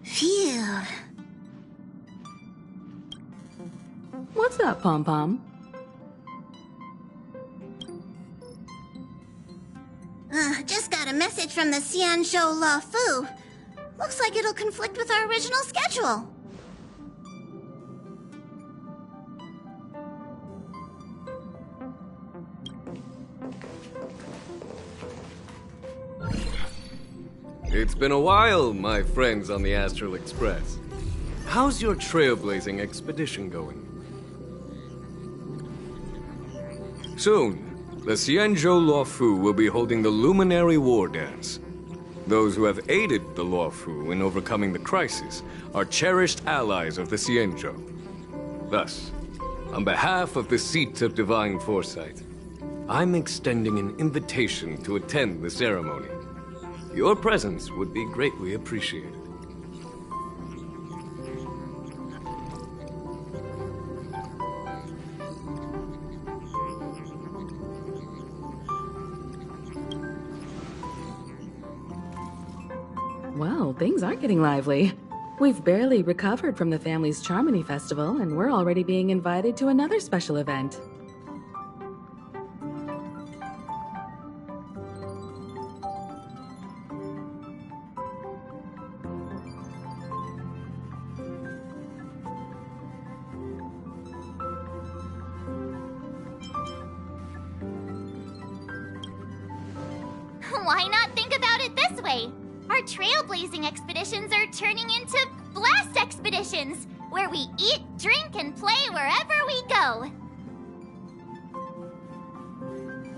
Phew. What's up, Pom Pom? Just got a message from the Xianzhou La Fu. Looks like it'll conflict with our original schedule. It's been a while, my friends on the Astral Express. How's your trailblazing expedition going? Soon, the Xianzhou Luofu will be holding the Luminary War Dance. Those who have aided the Luofu in overcoming the crisis are cherished allies of the Xianzhou. Thus, on behalf of the Seat of Divine Foresight, I'm extending an invitation to attend the ceremony. Your presence would be greatly appreciated. Well, things aren't getting lively. We've barely recovered from the family's Charmony Festival, and we're already being invited to another special event. Why not think about it this way? Our trailblazing expeditions are turning into blast expeditions, where we eat, drink, and play wherever we go.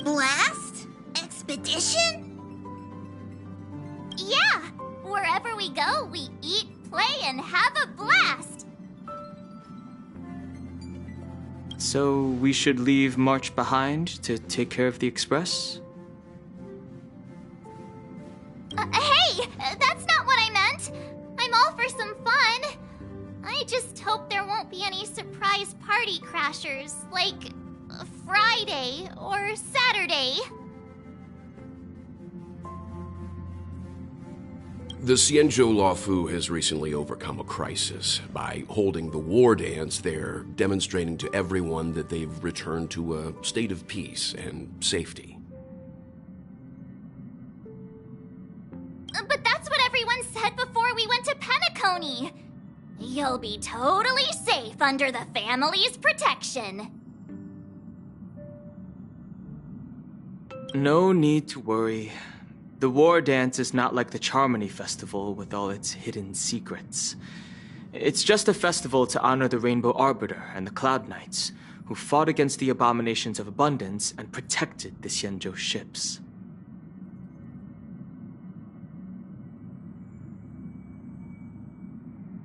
Blast? Expedition? Yeah! Wherever we go, we eat, play, and have a blast! So we should leave March behind to take care of the Express? Hey! That's not what I meant! I'm all for some fun! I just hope there won't be any surprise party crashers, like Friday or Saturday. The Xianzhou Luofu has recently overcome a crisis. By holding the war dance, they're demonstrating to everyone that they've returned to a state of peace and safety. But that's what everyone said before we went to Penacony. You'll be totally safe under the family's protection. No need to worry. The war dance is not like the Charmony Festival with all its hidden secrets. It's just a festival to honor the Rainbow Arbiter and the Cloud Knights, who fought against the abominations of abundance and protected the Xianzhou ships.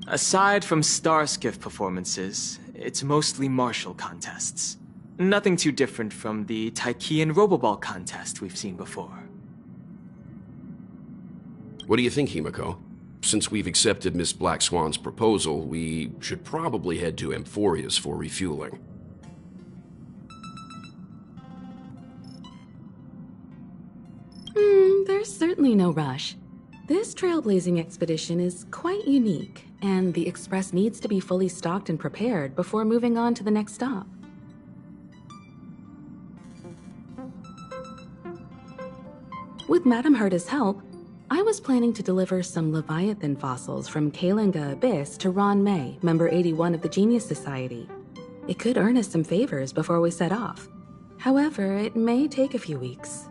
Aside from star skiff performances, it's mostly martial contests. Nothing too different from the Taiki and Roboball contest we've seen before. What do you think, Himiko? Since we've accepted Miss Black Swan's proposal, we should probably head to Amphorius for refueling. There's certainly no rush. This trailblazing expedition is quite unique, and the Express needs to be fully stocked and prepared before moving on to the next stop. With Madame Herta's help, I was planning to deliver some Leviathan fossils from Kalinga Abyss to Ron May, member 81 of the Genius Society. It could earn us some favors before we set off. However, it may take a few weeks.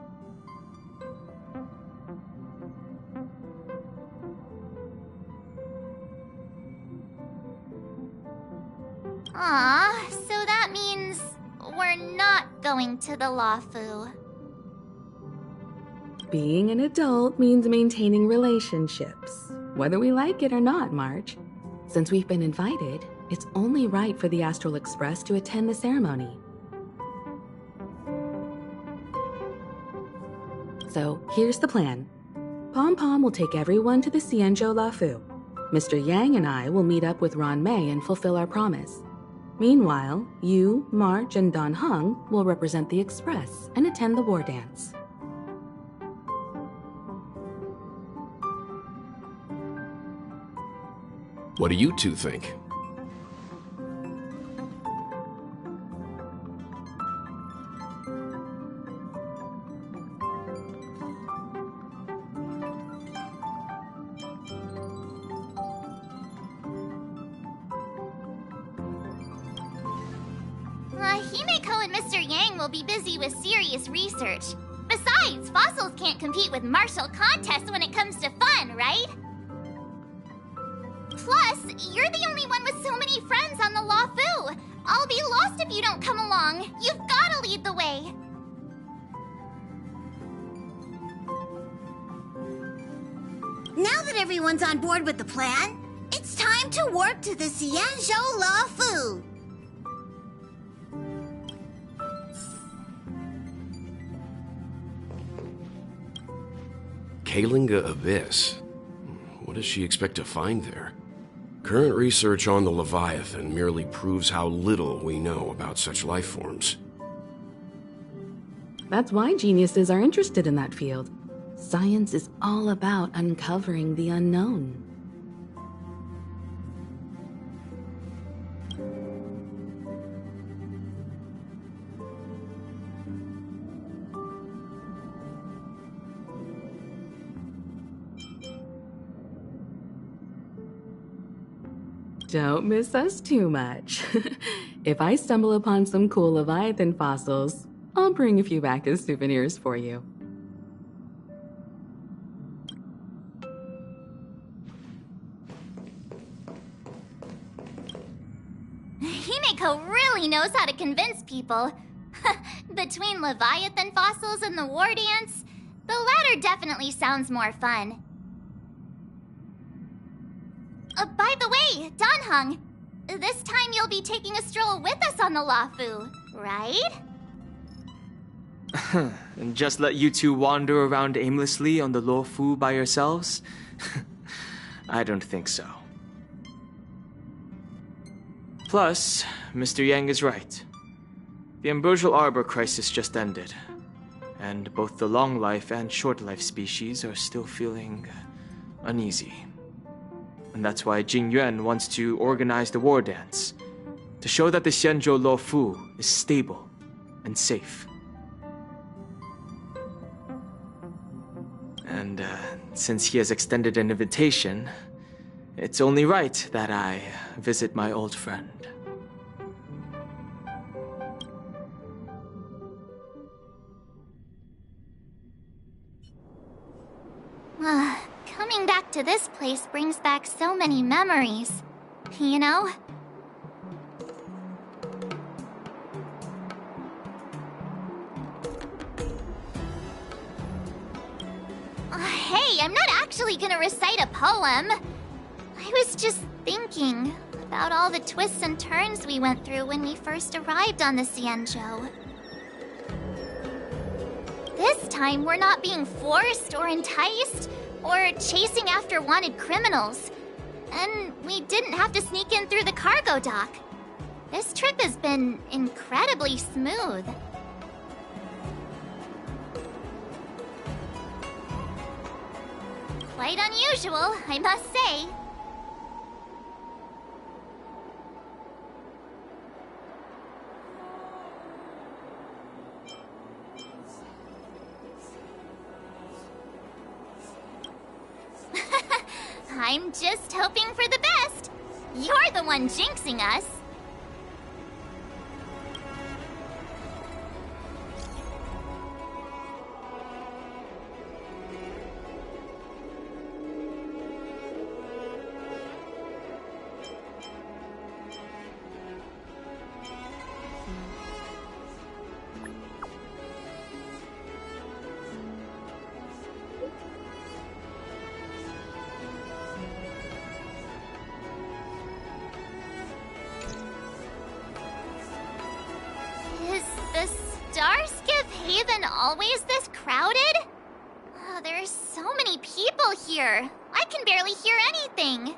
Aw, so that means we're not going to the Luofu. Being an adult means maintaining relationships, whether we like it or not, March. Since we've been invited, it's only right for the Astral Express to attend the ceremony. So, here's the plan. Pom Pom will take everyone to the Xianzhou Luofu. Mr. Yang and I will meet up with Ron May and fulfill our promise. Meanwhile, you, March, and Don Hung will represent the Express and attend the war dance. What do you two think? Himeko and Mr. Yang will be busy with serious research. Besides, fossils can't compete with martial contests when it comes to fun, right? Plus, you're the only one with so many friends on the Luofu. I'll be lost if you don't come along. You've gotta lead the way. Now that everyone's on board with the plan, it's time to warp to the Spizendeuell Luofu. Kalinga Abyss. What does she expect to find there? Current research on the Leviathan merely proves how little we know about such life forms. That's why geniuses are interested in that field. Science is all about uncovering the unknown. Don't miss us too much. If I stumble upon some cool Leviathan fossils, I'll bring a few back as souvenirs for you. Himeko really knows how to convince people. Between Leviathan fossils and the war dance, the latter definitely sounds more fun. By the way, Danheng, this time you'll be taking a stroll with us on the Luofu, right? And just let you two wander around aimlessly on the Luofu by yourselves? I don't think so. Plus, Mr. Yang is right. The ambrosial arbor crisis just ended, and both the long life and short life species are still feeling uneasy. And that's why Jing Yuan wants to organize the war dance, to show that the Spizendeuell Luofu is stable and safe. And since he has extended an invitation, it's only right that I visit my old friend. Coming back to this place brings back so many memories, you know? Hey, I'm not actually gonna recite a poem. I was just thinking about all the twists and turns we went through when we first arrived on the Spizendeuell. This time, we're not being forced or enticed or chasing after wanted criminals. And we didn't have to sneak in through the cargo dock. This trip has been incredibly smooth. Quite unusual, I must say. I'm just hoping for the best. You're the one jinxing us. Starskip Haven always this crowded? Oh, there's so many people here. I can barely hear anything.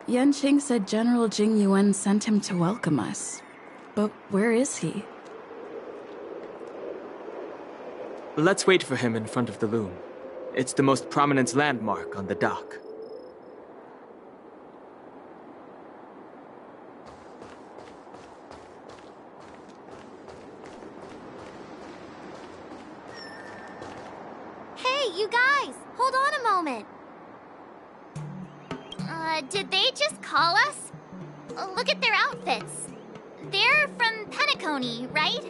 Yanqing said General Jing Yuan sent him to welcome us. But where is he? Let's wait for him in front of the loom. It's the most prominent landmark on the dock. Hey, you guys! Hold on a moment. Did they just call us? Look at their outfits. They're from Penacony, right?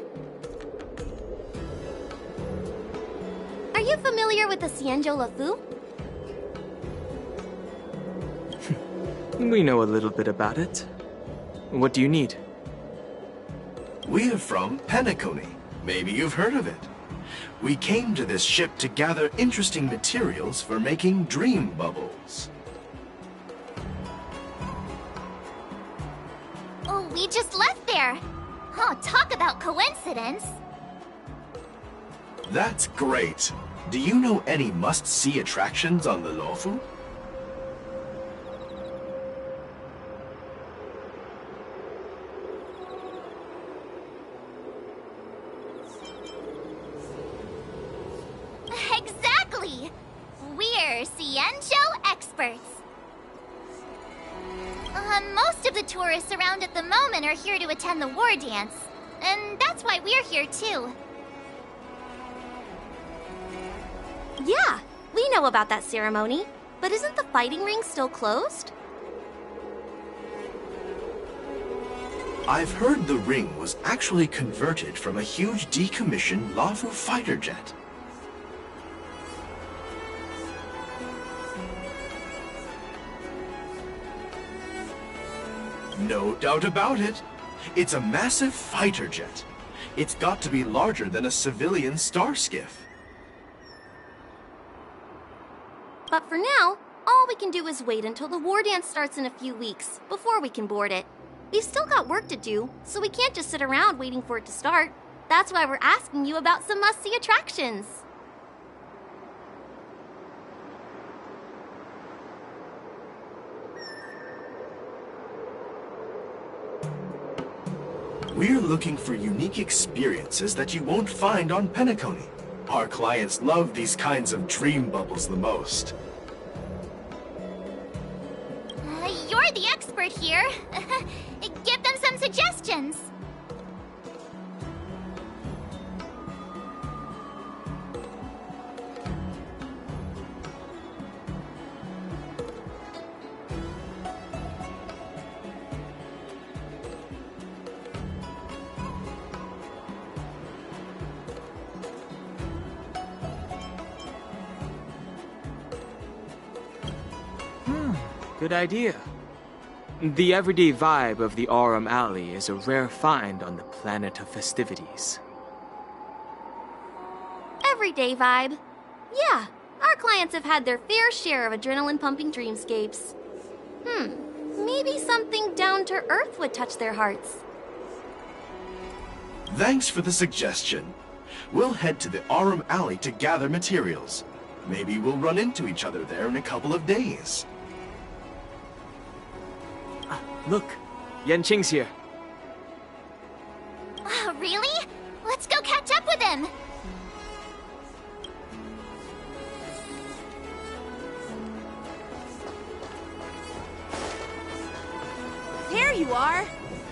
Are you familiar with the Xianzhou Lafu? We know a little bit about it. What do you need? We are from Penacony. Maybe you've heard of it. We came to this ship to gather interesting materials for making dream bubbles. Oh, we just left there. Oh, talk about coincidence. That's great. Do you know any must-see attractions on the Luofu? Exactly! We're Xianzhou experts. Most of the tourists around at the moment are here to attend the war dance. And that's why we're here too. Yeah, we know about that ceremony. But isn't the fighting ring still closed? I've heard the ring was actually converted from a huge decommissioned Luofu fighter jet. No doubt about it. It's a massive fighter jet. It's got to be larger than a civilian star skiff. But for now, all we can do is wait until the war dance starts in a few weeks before we can board it. We've still got work to do, so we can't just sit around waiting for it to start. That's why we're asking you about some must-see attractions. We're looking for unique experiences that you won't find on Penacony. Our clients love these kinds of dream bubbles the most. You're the expert here. Give them some suggestions. Good idea. The everyday vibe of the Aurum Alley is a rare find on the planet of festivities. Everyday vibe. Yeah, our clients have had their fair share of adrenaline-pumping dreamscapes. Maybe something down to earth would touch their hearts. Thanks for the suggestion. We'll head to the Aurum Alley to gather materials. Maybe we'll run into each other there in a couple of days. Look, Yanqing's here. Really? Let's go catch up with him! There you are!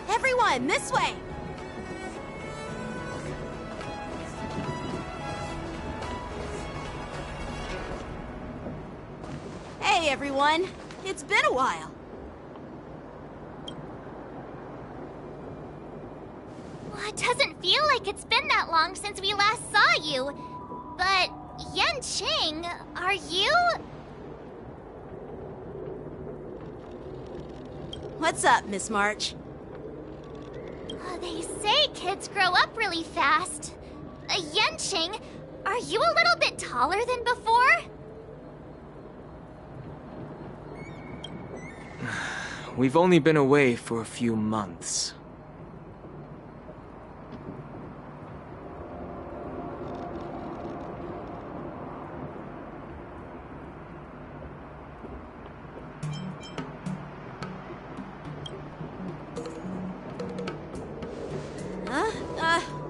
Everyone, this way! Hey, everyone! It's been a while. It doesn't feel like it's been that long since we last saw you. But, Yanqing, are you? What's up, Miss March? They say kids grow up really fast. Yanqing, are you a little bit taller than before? We've only been away for a few months.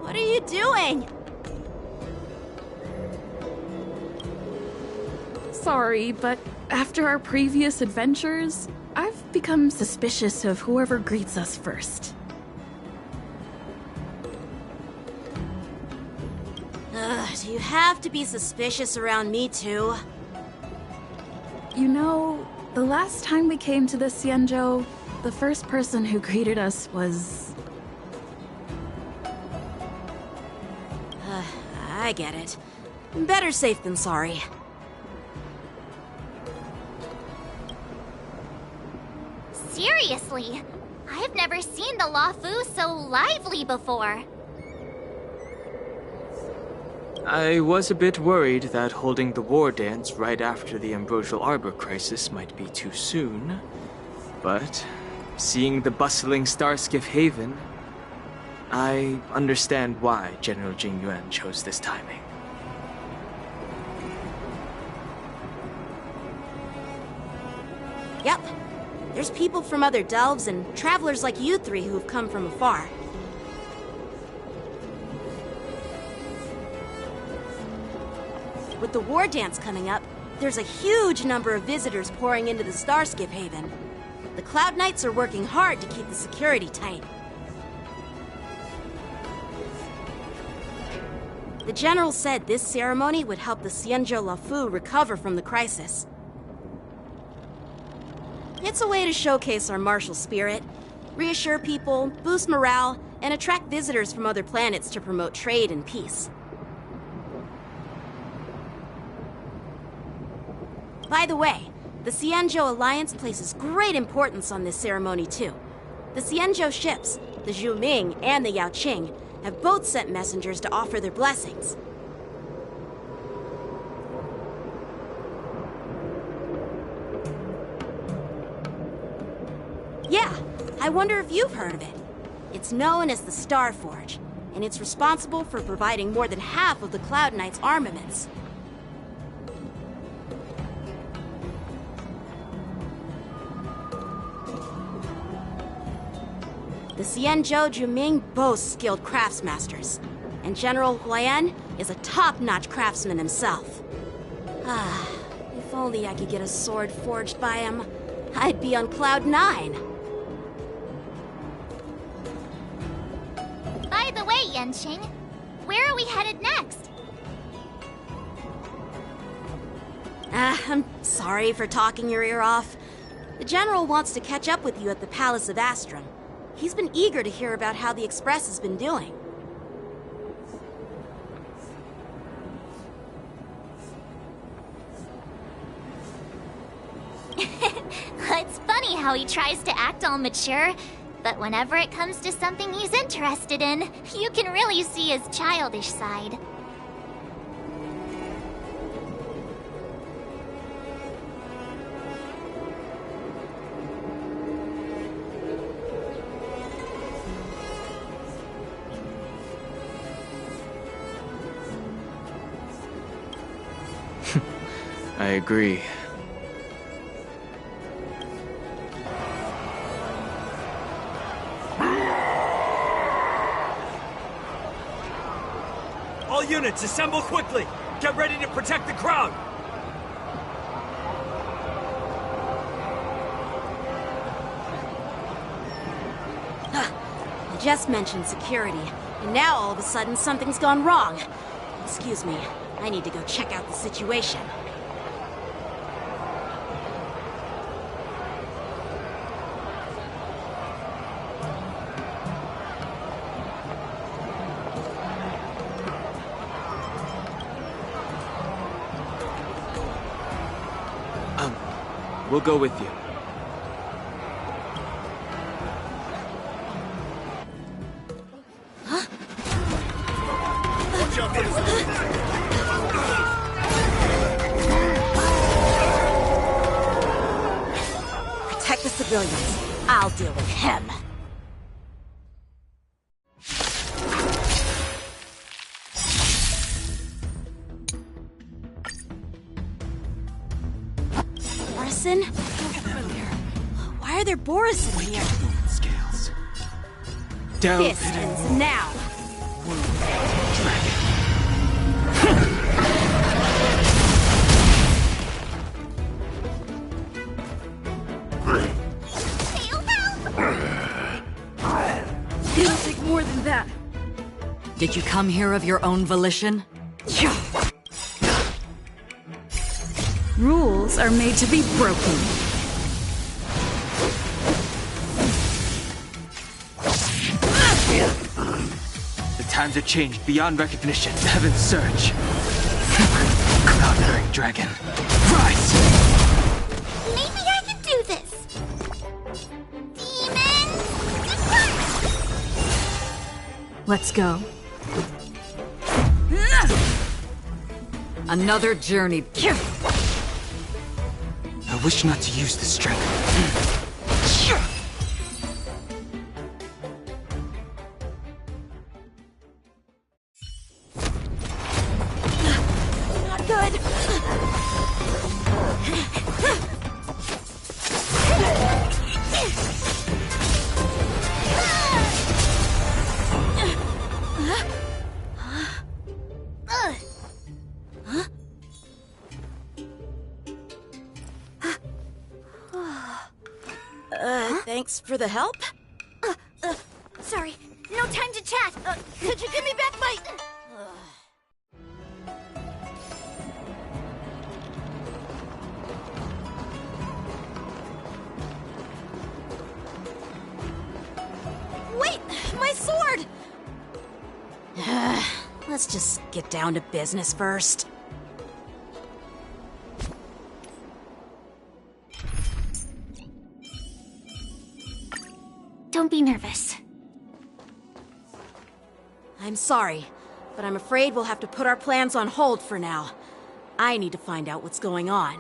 What are you doing? Sorry, but after our previous adventures, I've become suspicious of whoever greets us first. So you have to be suspicious around me too. You know, the last time we came to the Xianzhou, the first person who greeted us was... I get it. Better safe than sorry. Seriously, I've never seen the Luofu so lively before. I was a bit worried that holding the war dance right after the Ambrosial Arbor crisis might be too soon. But seeing the bustling Starskiff Haven, I understand why General Jing Yuan chose this timing. Yep. There's people from other delves and travelers like you three who've come from afar. With the war dance coming up, there's a huge number of visitors pouring into the Starskiff Haven. The Cloud Knights are working hard to keep the security tight. The General said this ceremony would help the Xianzhou Luofu recover from the crisis. It's a way to showcase our martial spirit, reassure people, boost morale, and attract visitors from other planets to promote trade and peace. By the way, the Xianzhou Alliance places great importance on this ceremony too. The Xianzhou ships, the Zhuming and the Yaoqing, have both sent messengers to offer their blessings. Yeah, I wonder if you've heard of it. It's known as the Star Forge, and it's responsible for providing more than half of the Cloud Knights' armaments. The Xianzhou Zhuming boasts skilled craftsmasters, and General Huayan is a top-notch craftsman himself. Ah, if only I could get a sword forged by him, I'd be on Cloud 9. By the way, Yanqing, where are we headed next? I'm sorry for talking your ear off. The General wants to catch up with you at the Palace of Astrum. He's been eager to hear about how the Express has been doing. It's funny how he tries to act all mature, but whenever it comes to something he's interested in, you can really see his childish side. I agree. All units, assemble quickly! Get ready to protect the crowd! I just mentioned security, and now all of a sudden something's gone wrong. Excuse me, I need to go check out the situation. We'll go with you. Protect the civilians. I'll deal with him. Borison? Why are there Borison here? Scales. Down. Pistons now. It'll take more than that. Did you come here of your own volition? Rules are made to be broken. The times have changed beyond recognition. Heaven surge. Cloud-bearing dragon. Rise! Maybe I can do this. Demon, depart! Let's go. Another journey. I wish not to use this strength. Not good. Thanks for the help. Sorry, no time to chat. Could you give me back my... Wait, my sword! Let's just get down to business first. Don't be nervous. I'm sorry, but I'm afraid we'll have to put our plans on hold for now. I need to find out what's going on.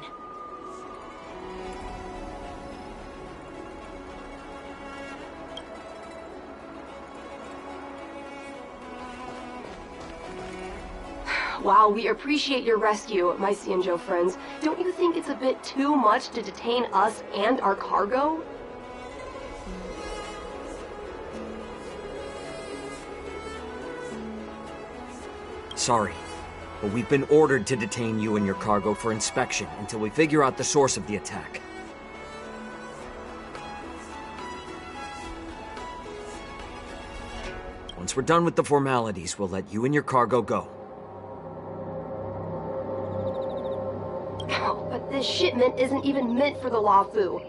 While we appreciate your rescue, my Xianzhou friends, don't you think it's a bit too much to detain us and our cargo? Sorry, but we've been ordered to detain you and your cargo for inspection until we figure out the source of the attack. Once we're done with the formalities, we'll let you and your cargo go. But this shipment isn't even meant for the Luofu,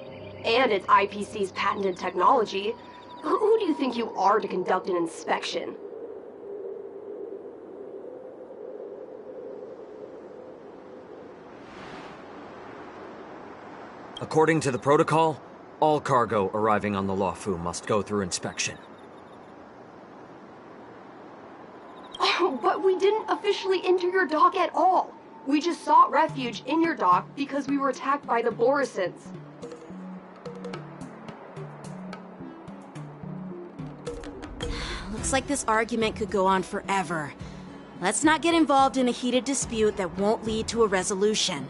and it's IPC's patented technology. Who do you think you are to conduct an inspection? According to the protocol, all cargo arriving on the Luofu must go through inspection. Oh, but we didn't officially enter your dock at all. We just sought refuge in your dock because we were attacked by the Borisons. Looks like this argument could go on forever. Let's not get involved in a heated dispute that won't lead to a resolution.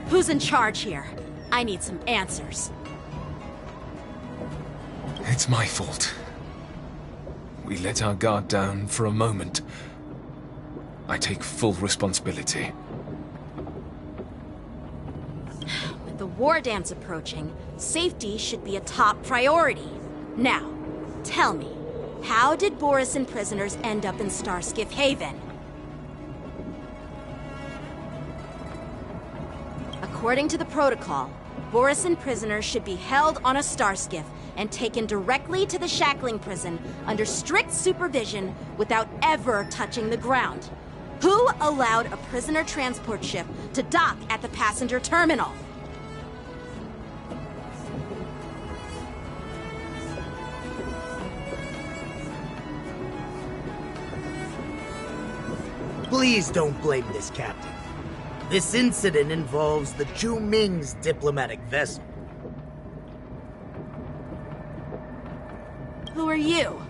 Who's in charge here? I need some answers. It's my fault. We let our guard down for a moment. I take full responsibility. With the war dance approaching, safety should be a top priority. Now, tell me, how did Borisin prisoners end up in Starskiff Haven? According to the protocol, Borisin prisoners should be held on a starskiff and taken directly to the shackling prison under strict supervision without ever touching the ground. Who allowed a prisoner transport ship to dock at the passenger terminal? Please don't blame this captain. This incident involves the Zhu Ming's diplomatic vessel. Who are you?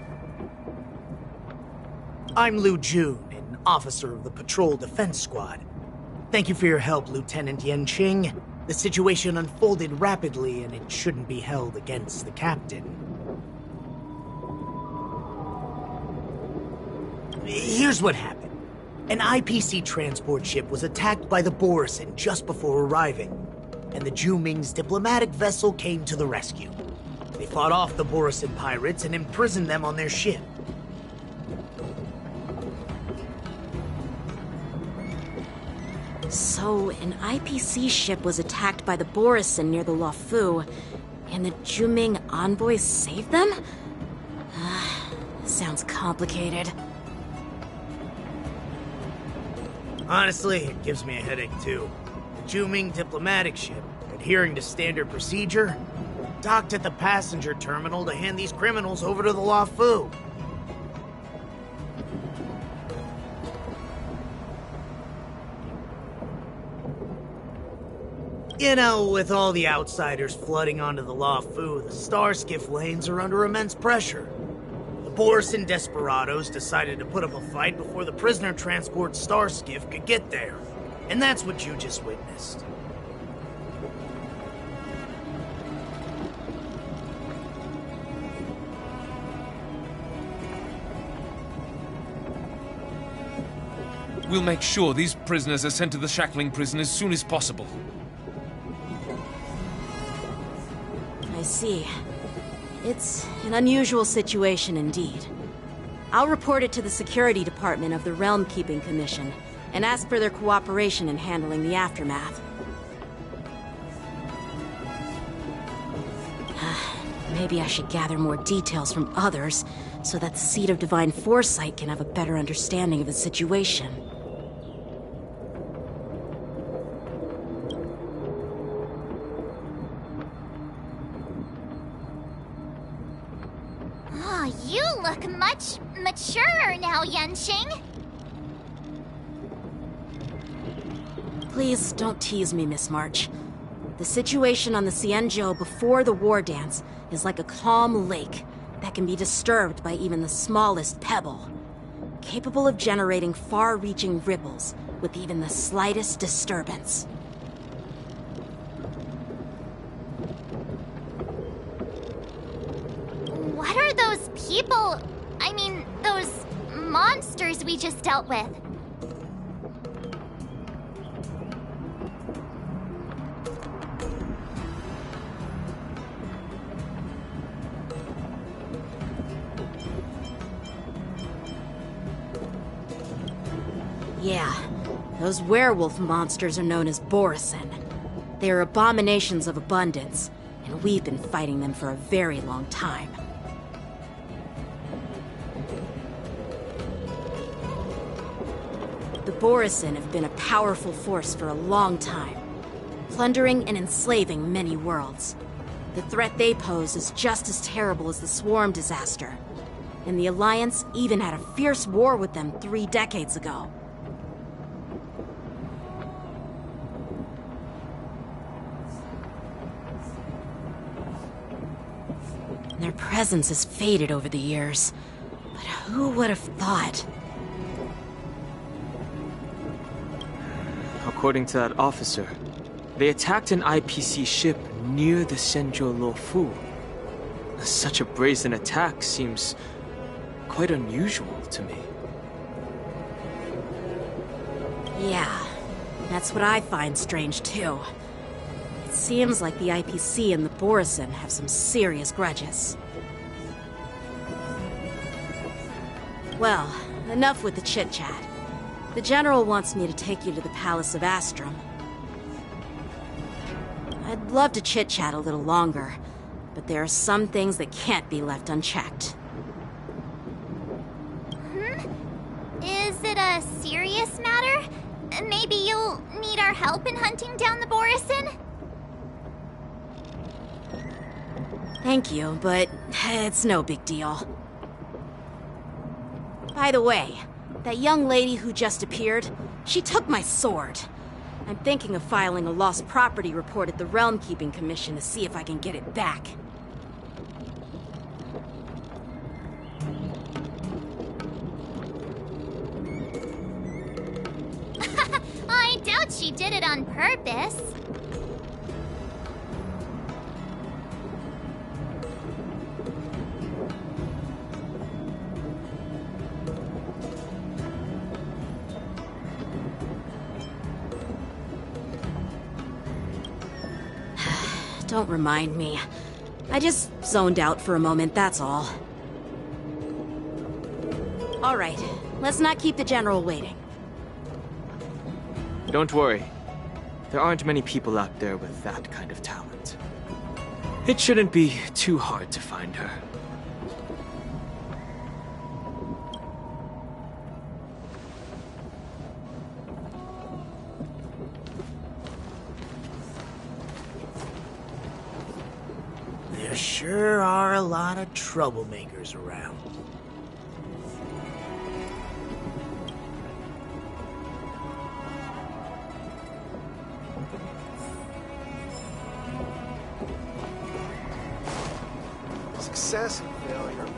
I'm Liu Jun, an officer of the Patrol Defense Squad. Thank you for your help, Lieutenant Yanqing. The situation unfolded rapidly and it shouldn't be held against the captain. Here's what happened. An IPC transport ship was attacked by the Borisin just before arriving, and the Ju-Ming's diplomatic vessel came to the rescue. They fought off the Borisin pirates and imprisoned them on their ship. So, an IPC ship was attacked by the Borisin near the Luofu, and the Ju-Ming envoys saved them? Sounds complicated. Honestly, it gives me a headache too. The Ju-Ming diplomatic ship, adhering to standard procedure, docked at the passenger terminal to hand these criminals over to the Luofu. You know, with all the outsiders flooding onto the Luofu, the Starskiff lanes are under immense pressure. The Borisin desperados decided to put up a fight before the prisoner transport Starskiff could get there. And that's what you just witnessed. We'll make sure these prisoners are sent to the shackling prison as soon as possible. I see. It's an unusual situation indeed. I'll report it to the security department of the Realm Keeping Commission and ask for their cooperation in handling the aftermath. Maybe I should gather more details from others so that the Seed of Divine Foresight can have a better understanding of the situation. Oh, you look much maturer now, Yenshing. Please don't tease me, Miss March. The situation on the Xianzhou before the war dance is like a calm lake that can be disturbed by even the smallest pebble, capable of generating far-reaching ripples with even the slightest disturbance. What are those people? I mean, those monsters we just dealt with? Yeah, those werewolf monsters are known as Borisin. They are abominations of abundance, and we've been fighting them for a very long time. The Borisin have been a powerful force for a long time, plundering and enslaving many worlds. The threat they pose is just as terrible as the Swarm disaster, and the Alliance even had a fierce war with them 3 decades ago. Their presence has faded over the years, but who would have thought? According to that officer, they attacked an IPC ship near the Shenzhou Luofu. Such a brazen attack seems quite unusual to me. Yeah, that's what I find strange too. It seems like the IPC and the Borisin have some serious grudges. Well, enough with the chit-chat. The General wants me to take you to the Palace of Astrum. I'd love to chit-chat a little longer, but there are some things that can't be left unchecked. Is it a serious matter? Maybe you'll need our help in hunting down the Borisin? Thank you, but it's no big deal. By the way, that young lady who just appeared, she took my sword. I'm thinking of filing a lost property report at the Realm Keeping Commission to see if I can get it back. I doubt she did it on purpose. Don't remind me. I just zoned out for a moment, that's all. Alright, let's not keep the General waiting. Don't worry. There aren't many people out there with that kind of talent. It shouldn't be too hard to find her. There sure are a lot of troublemakers around. Success and failure.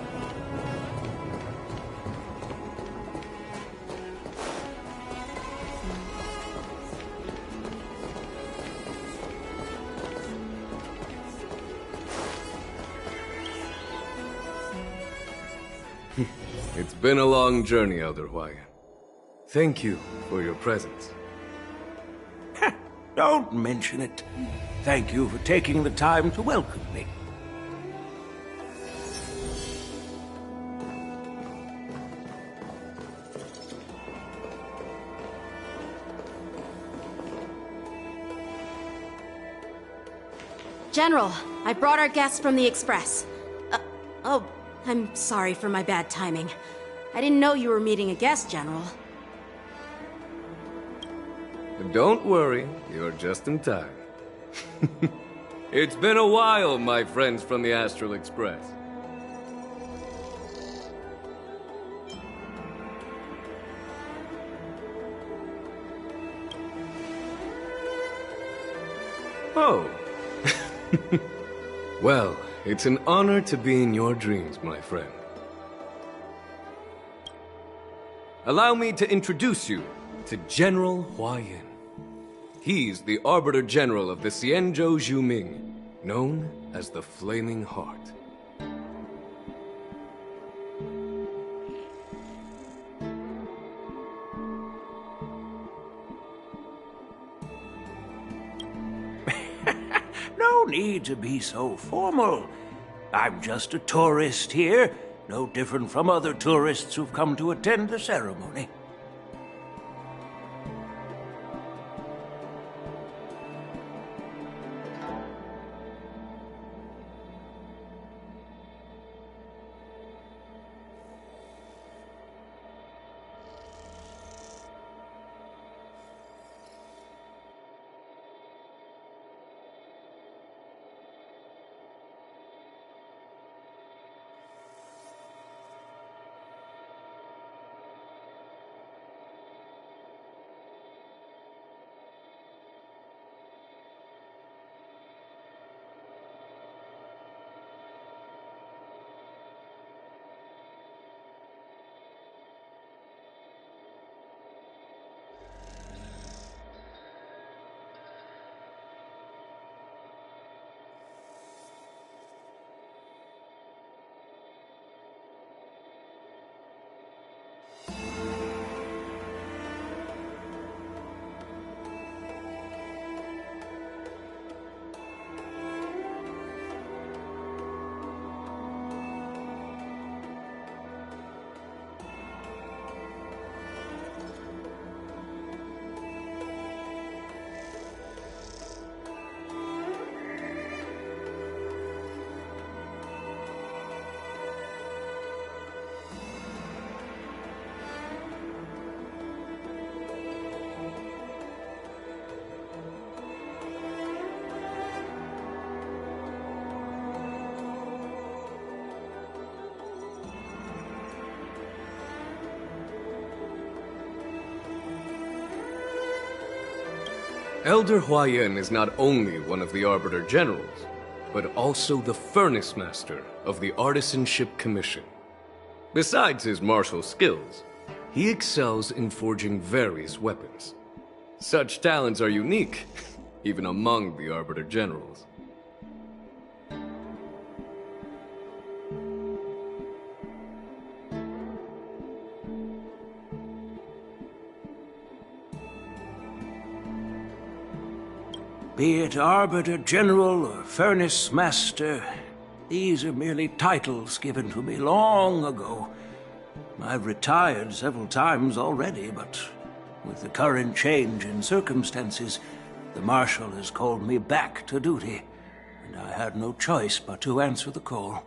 It's been a long journey, Elder Hwayan. Thank you for your presence. Don't mention it. Thank you for taking the time to welcome me. General, I brought our guests from the Express. Oh, I'm sorry for my bad timing. I didn't know you were meeting a guest, General. Don't worry, you're just in time. It's been a while, my friends from the Astral Express. Oh. Well, it's an honor to be in your dreams, my friend. Allow me to introduce you to General Hwayan. He's the Arbiter General of the Xianzhou Zhuming, known as the Flaming Heart. No need to be so formal. I'm just a tourist here, no different from other tourists who've come to attend the ceremony. Elder Hwayan is not only one of the Arbiter Generals, but also the Furnace Master of the Artisanship Commission. Besides his martial skills, he excels in forging various weapons. Such talents are unique, even among the Arbiter Generals. Be it Arbiter General or Furnace Master, these are merely titles given to me long ago. I've retired several times already, but with the current change in circumstances, the Marshal has called me back to duty, and I had no choice but to answer the call.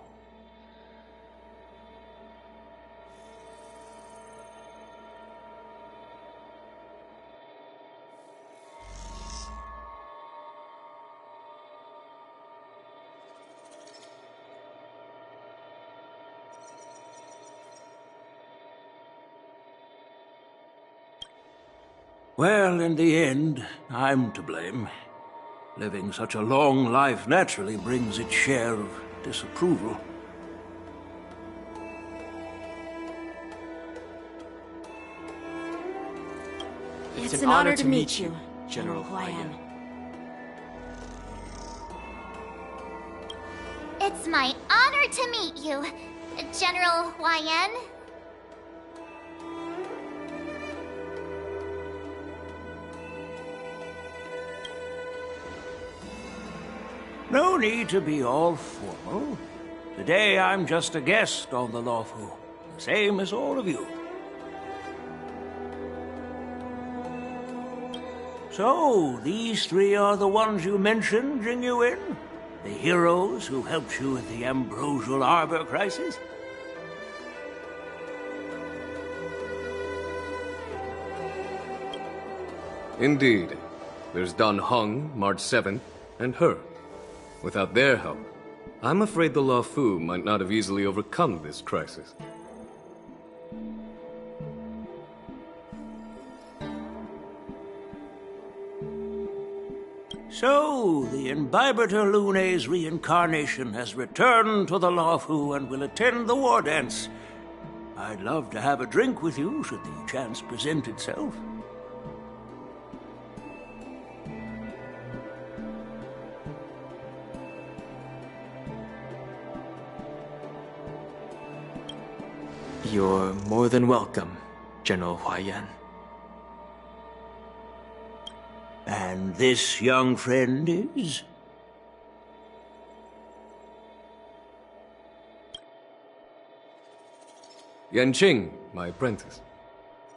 Well, in the end, I'm to blame. Living such a long life naturally brings its share of disapproval. It's an honor to meet you, General Huayan. It's my honor to meet you, General Huayan. No need to be all formal. Today I'm just a guest on the Luofu, the same as all of you. So, these three are the ones you mentioned, Jingyuin? The heroes who helped you with the Ambrosial Arbor crisis? Indeed. There's Dan Heng, March 7th, and her. Without their help, I'm afraid the Luofu might not have easily overcome this crisis. So, the Imbibitor Lune's reincarnation has returned to the Luofu and will attend the war dance. I'd love to have a drink with you should the chance present itself. You're more than welcome, General Huayan. And this young friend is? Yanqing, my apprentice.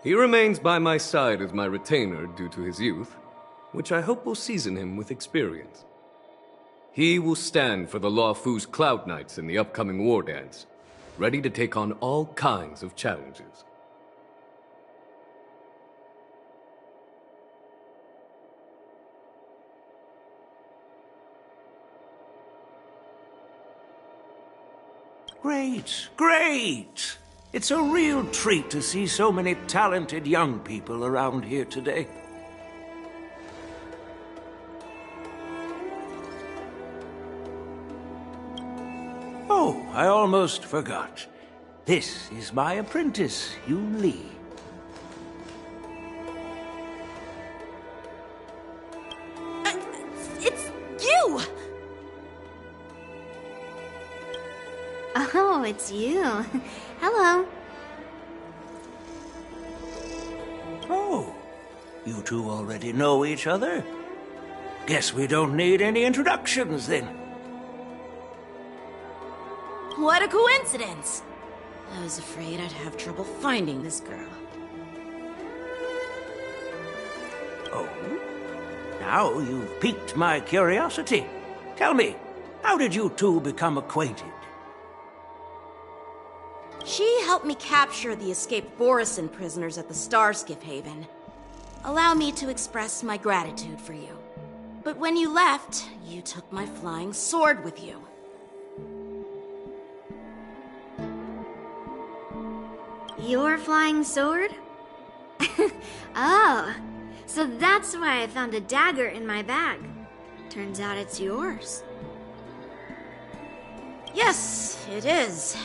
He remains by my side as my retainer due to his youth, which I hope will season him with experience. He will stand for the Luofu's Cloud Knights in the upcoming war dance, ready to take on all kinds of challenges. Great, great! It's a real treat to see so many talented young people around here today. Oh, I almost forgot. This is my apprentice, Yun Li. It's you! Oh, it's you. Hello. Oh, you two already know each other? Guess we don't need any introductions then. What a coincidence! I was afraid I'd have trouble finding this girl. Oh? Now you've piqued my curiosity. Tell me, how did you two become acquainted? She helped me capture the escaped Borisin prisoners at the Starskiff Haven. Allow me to express my gratitude for you. But when you left, you took my flying sword with you. Your flying sword? Oh, so that's why I found a dagger in my bag. Turns out it's yours. Yes, it is.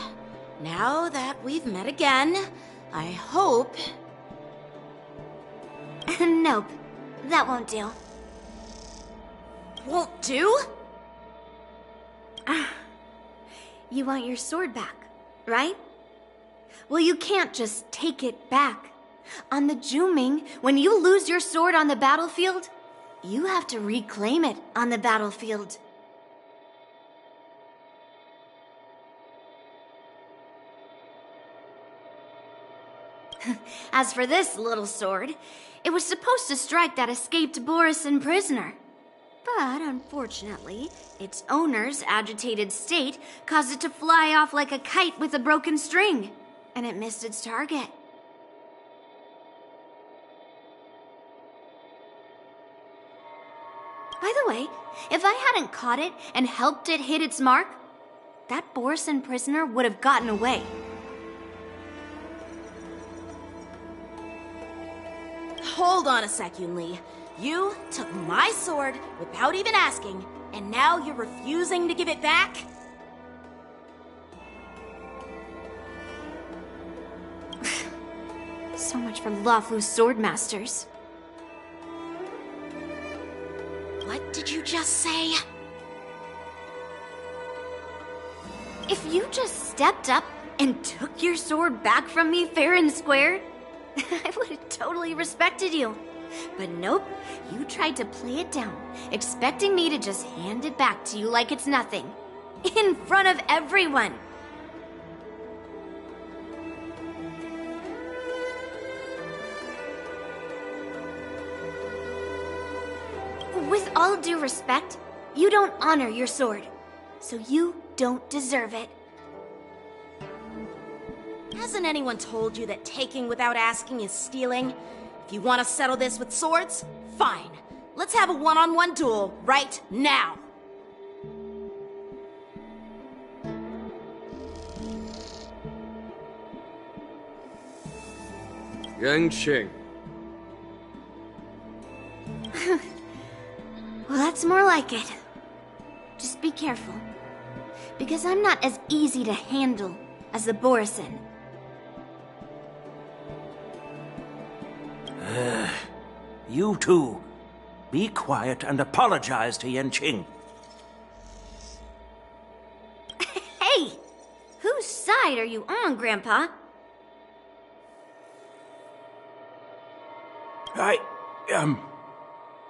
Now that we've met again, I hope... Nope, that won't do. Won't do? You want your sword back, right? Well, you can't just take it back. On the Juming, when you lose your sword on the battlefield, You have to reclaim it on the battlefield. As for this little sword, it was supposed to strike that escaped Borisin prisoner. But unfortunately, its owner's agitated state caused it to fly off like a kite with a broken string, and it missed its target. By the way, if I hadn't caught it and helped it hit its mark, that Borisin prisoner would have gotten away. Hold on a sec, Yunli. You took my sword without even asking, and now you're refusing to give it back? So much for Luofu's swordmasters. What did you just say? If you just stepped up and took your sword back from me fair and square, I would have totally respected you. But nope, you tried to play it down, expecting me to just hand it back to you like it's nothing. In front of everyone. With all due respect, you don't honor your sword, so you don't deserve it. Hasn't anyone told you that taking without asking is stealing? If you want to settle this with swords, fine. Let's have a one-on-one duel right now. Yanqing. Well, that's more like it. Just be careful, because I'm not as easy to handle as the Borisin. You two, be quiet and apologize to Yanqing. Hey! Whose side are you on, Grandpa?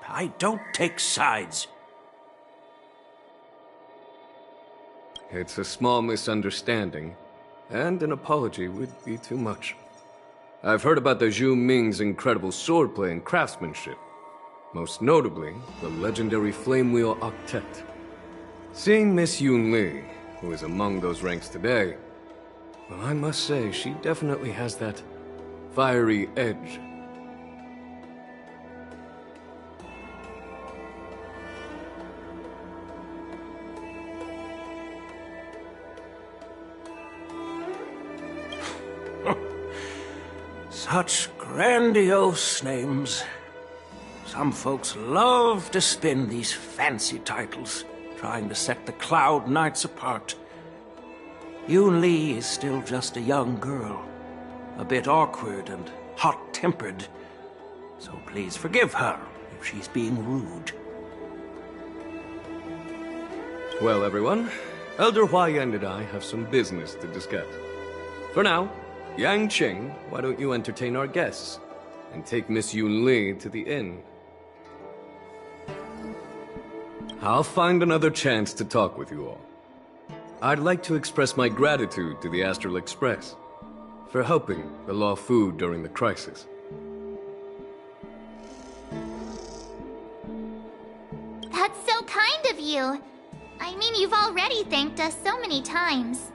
I don't take sides. It's a small misunderstanding, and an apology would be too much. I've heard about the Zhu Ming's incredible swordplay and craftsmanship, most notably the legendary Flame Wheel Octet. Seeing Miss Yunli, who is among those ranks today, well, I must say she definitely has that fiery edge. Such grandiose names. Some folks love to spin these fancy titles, trying to set the Cloud Knights apart. Yunli is still just a young girl, a bit awkward and hot-tempered, so please forgive her if she's being rude. Well, everyone, Elder Huayan and I have some business to discuss. For now, Yanqing, why don't you entertain our guests and take Miss Yunli to the inn? I'll find another chance to talk with you all. I'd like to express my gratitude to the Astral Express for helping the Luofu during the crisis. That's so kind of you. I mean, you've already thanked us so many times.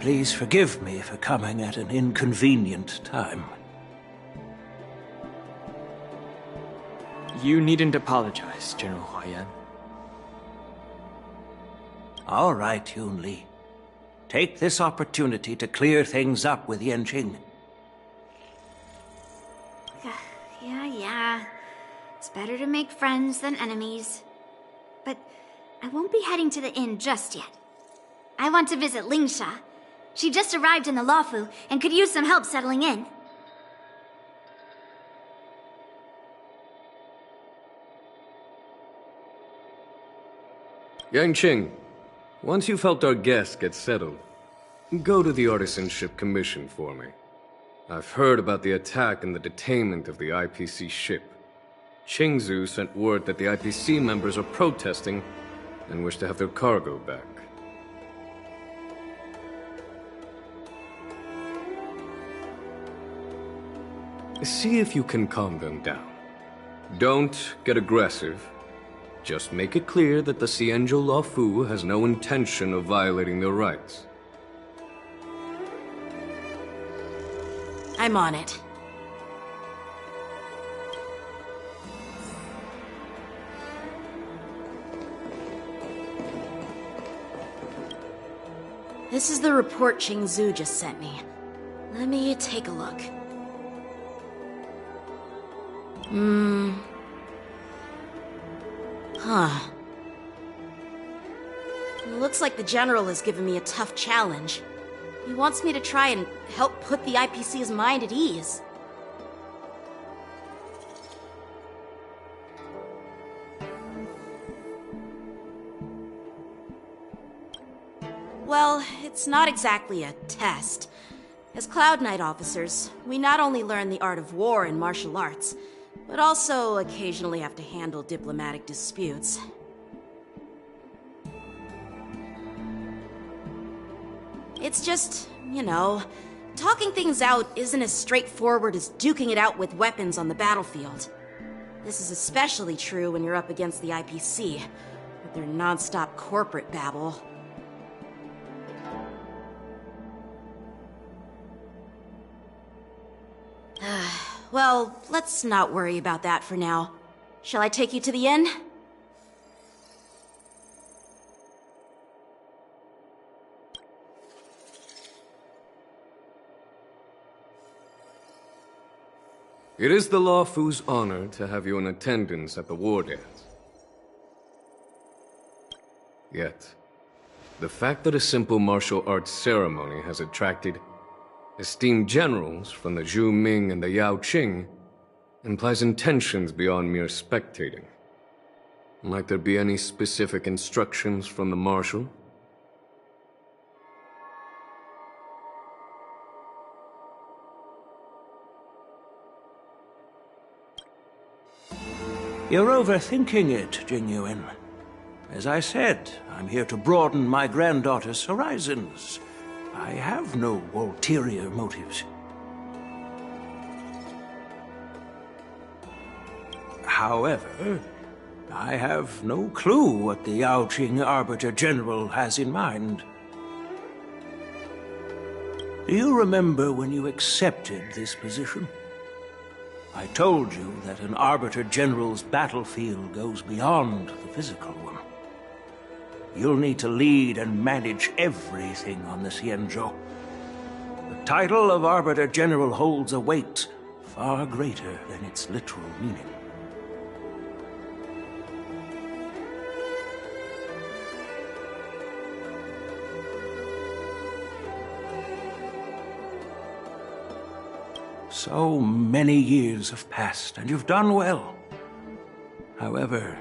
Please forgive me for coming at an inconvenient time. You needn't apologize, General Huayan. All right, Yunli. Take this opportunity to clear things up with Yanqing. Yeah. It's better to make friends than enemies. But I won't be heading to the inn just yet. I want to visit Lingsha. She just arrived in the Luofu and could use some help settling in. Yanqing, once you've helped our guests get settled, go to the Artisanship Commission for me. I've heard about the attack and the detainment of the IPC ship. Qingzu sent word that the IPC members are protesting and wish to have their cargo back. See if you can calm them down. Don't get aggressive. Just make it clear that the Xianzhou Luofu has no intention of violating their rights. I'm on it. This is the report Qingzu just sent me. Let me take a look. Huh. It looks like the General has given me a tough challenge. He wants me to try and help put the IPC's mind at ease. Well, it's not exactly a test. As Cloud Knight officers, we not only learn the art of war and martial arts, but also occasionally have to handle diplomatic disputes. It's just, you know, talking things out isn't as straightforward as duking it out with weapons on the battlefield. This is especially true when you're up against the IPC, with their non-stop corporate babble. Well, let's not worry about that for now. Shall I take you to the inn? It is the Luofu's honor to have you in attendance at the war dance. Yet, the fact that a simple martial arts ceremony has attracted esteemed generals from the Zhu Ming and the Yao Qing implies intentions beyond mere spectating. Might there be any specific instructions from the Marshal? You're overthinking it, Jingyuan. As I said, I'm here to broaden my granddaughter's horizons. I have no ulterior motives. However, I have no clue what the Yaoqing Arbiter General has in mind. Do you remember when you accepted this position? I told you that an Arbiter General's battlefield goes beyond the physical one. You'll need to lead and manage everything on the Xianzhou. The title of Arbiter General holds a weight far greater than its literal meaning. So many years have passed, and you've done well. However,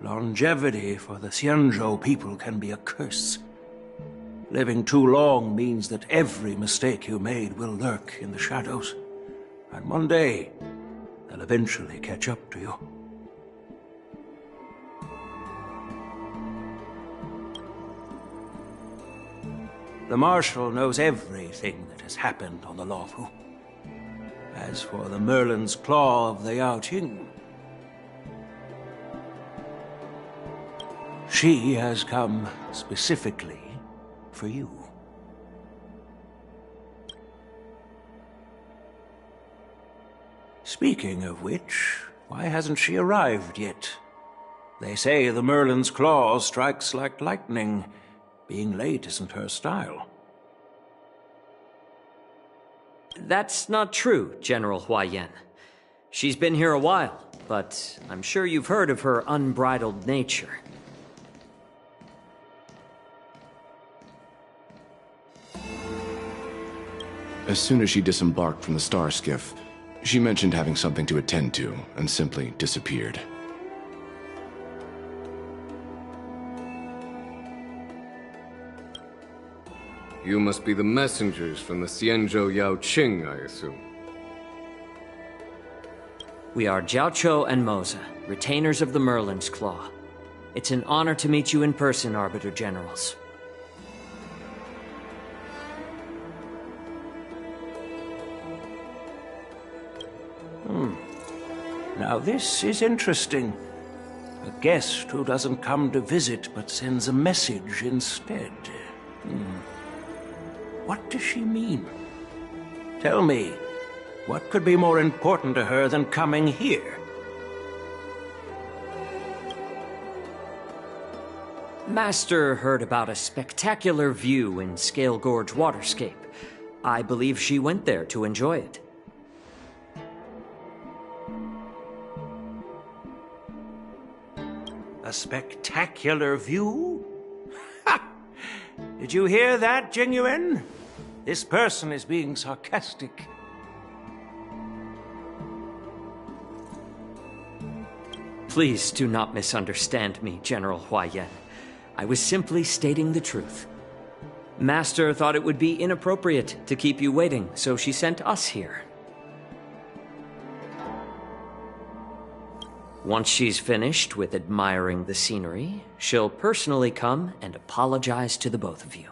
longevity for the Xianzhou people can be a curse. Living too long means that every mistake you made will lurk in the shadows. And one day, they'll eventually catch up to you. The Marshal knows everything that has happened on the Luofu. As for the Merlin's Claw of the Yaoqing, she has come specifically for you. Speaking of which, why hasn't she arrived yet? They say the Merlin's Claw strikes like lightning. Being late isn't her style. That's not true, General Huayan. She's been here a while, but I'm sure you've heard of her unbridled nature. As soon as she disembarked from the star skiff, she mentioned having something to attend to and simply disappeared. You must be the messengers from the Xianzhou Yaoqing, I assume. We are Jiaoqiu and Moza, retainers of the Merlin's Claw. It's an honor to meet you in person, Arbiter Generals. Now this is interesting. A guest who doesn't come to visit but sends a message instead. What does she mean? Tell me, what could be more important to her than coming here? Master heard about a spectacular view in Scale Gorge Waterscape. I believe she went there to enjoy it. A spectacular view? Ha! Did you hear that, Jingyuan? This person is being sarcastic. Please do not misunderstand me, General Huayan. I was simply stating the truth. Master thought it would be inappropriate to keep you waiting, so she sent us here. Once she's finished with admiring the scenery, she'll personally come and apologize to the both of you.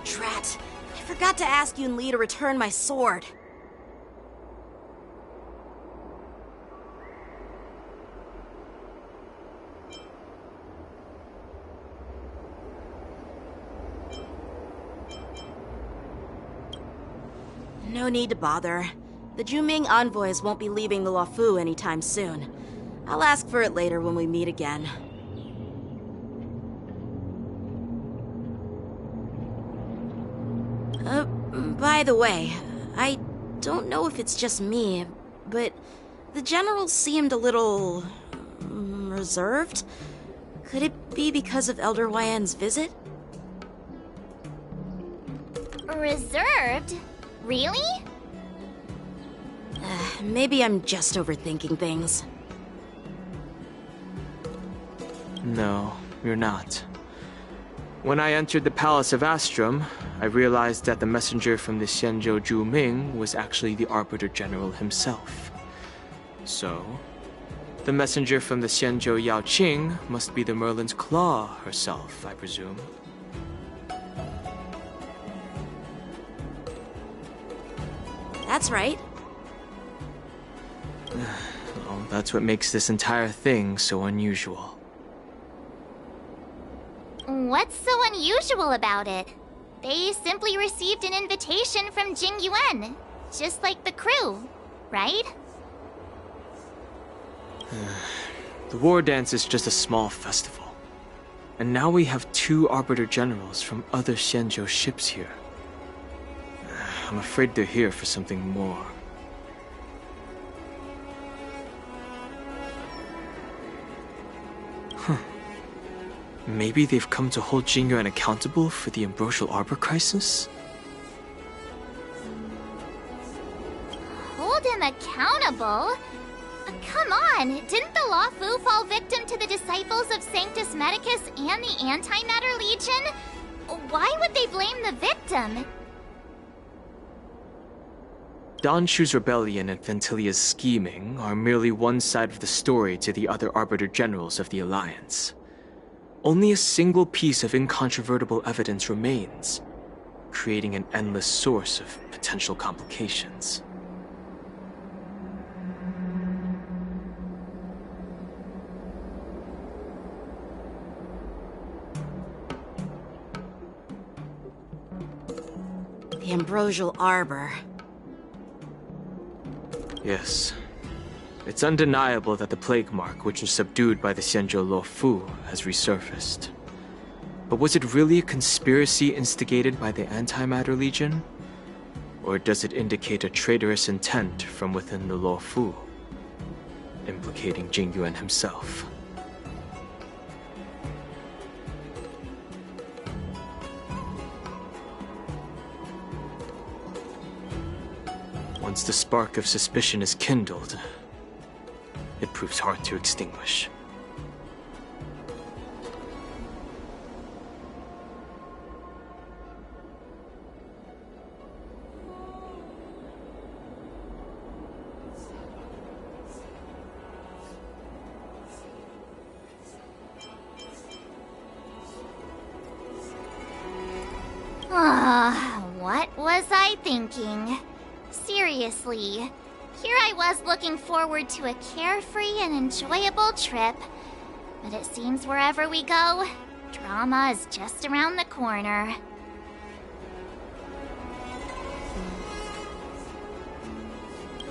Drat! I forgot to ask Yun Li to return my sword. No need to bother. The Juming envoys won't be leaving the Luofu anytime soon. I'll ask for it later when we meet again. By the way, I don't know if it's just me, but the general seemed a little reserved. Could it be because of Elder Huayan's visit? Reserved? Really? Maybe I'm just overthinking things. No, you're not. When I entered the Palace of Astrum, I realized that the messenger from the Xianzhou Juming was actually the Arbiter General himself. So, the messenger from the Xianzhou Yaoqing must be the Merlin's Claw herself, I presume. That's right. Well, that's what makes this entire thing so unusual. What's so unusual about it? They simply received an invitation from Jingyuan, just like the crew, right? The war dance is just a small festival. And now we have 2 Arbiter Generals from other Xianzhou ships here. I'm afraid they're here for something more. Maybe they've come to hold Jingyuan accountable for the Ambrosial Arbor crisis? Hold him accountable? Come on, didn't the Luofu fall victim to the disciples of Sanctus Medicus and the Antimatter Legion? Why would they blame the victim? Donshu's rebellion and Ventilia's scheming are merely one side of the story to the other Arbiter Generals of the Alliance. Only a single piece of incontrovertible evidence remains, creating an endless source of potential complications. The Ambrosial Arbor. Yes. It's undeniable that the plague mark, which was subdued by the Xianzhou Luofu, has resurfaced. But was it really a conspiracy instigated by the Antimatter Legion? Or does it indicate a traitorous intent from within the Luofu, implicating Jingyuan himself? Once the spark of suspicion is kindled, it proves hard to extinguish. What was I thinking? Seriously, here I was looking forward to a carefree and enjoyable trip. But it seems wherever we go, drama is just around the corner.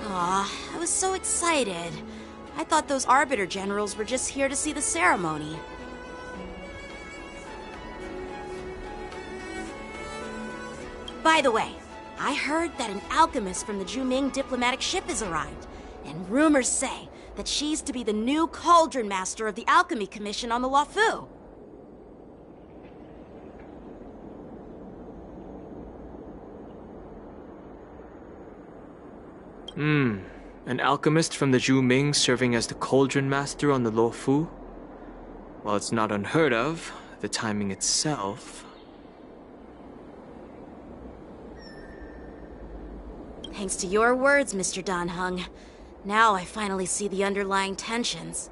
Aw, I was so excited. I thought those Arbiter Generals were just here to see the ceremony. By the way, I heard that an alchemist from the Juming diplomatic ship has arrived, and rumors say that she's to be the new Cauldron Master of the Alchemy Commission on the Luofu. An alchemist from the Juming serving as the Cauldron Master on the Luofu? While it's not unheard of, the timing itself... Thanks to your words, Mr. Dan Heng. Now I finally see the underlying tensions.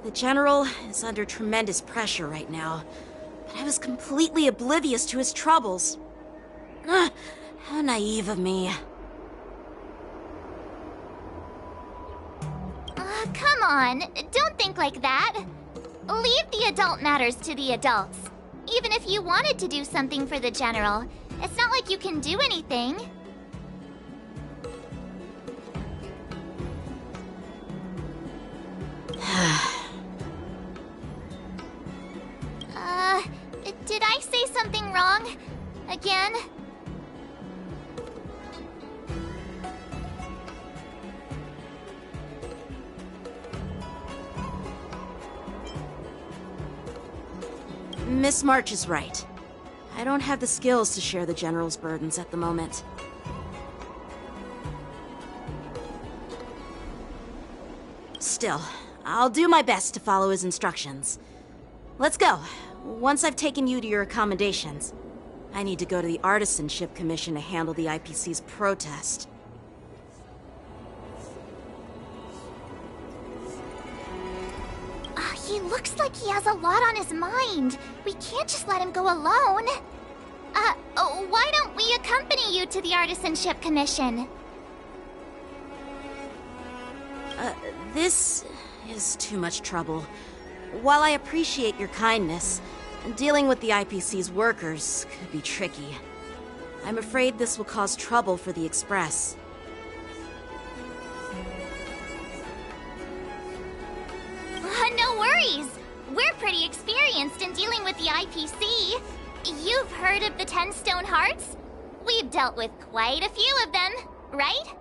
The General is under tremendous pressure right now, but I was completely oblivious to his troubles. How naive of me. Come on, don't think like that. Leave the adult matters to the adults. Even if you wanted to do something for the General, it's not like you can do anything. Did I say something wrong? Again? Miss March is right. I don't have the skills to share the General's burdens at the moment. Still, I'll do my best to follow his instructions. Let's go. Once I've taken you to your accommodations, I need to go to the Artisanship Commission to handle the IPC's protest. He looks like he has a lot on his mind. We can't just let him go alone. Why don't we accompany you to the Artisanship Commission? This is too much trouble. While I appreciate your kindness, dealing with the IPC's workers could be tricky. I'm afraid this will cause trouble for the Express. No worries. We're pretty experienced in dealing with the IPC. You've heard of the 10 Stone Hearts? We've dealt with quite a few of them, right?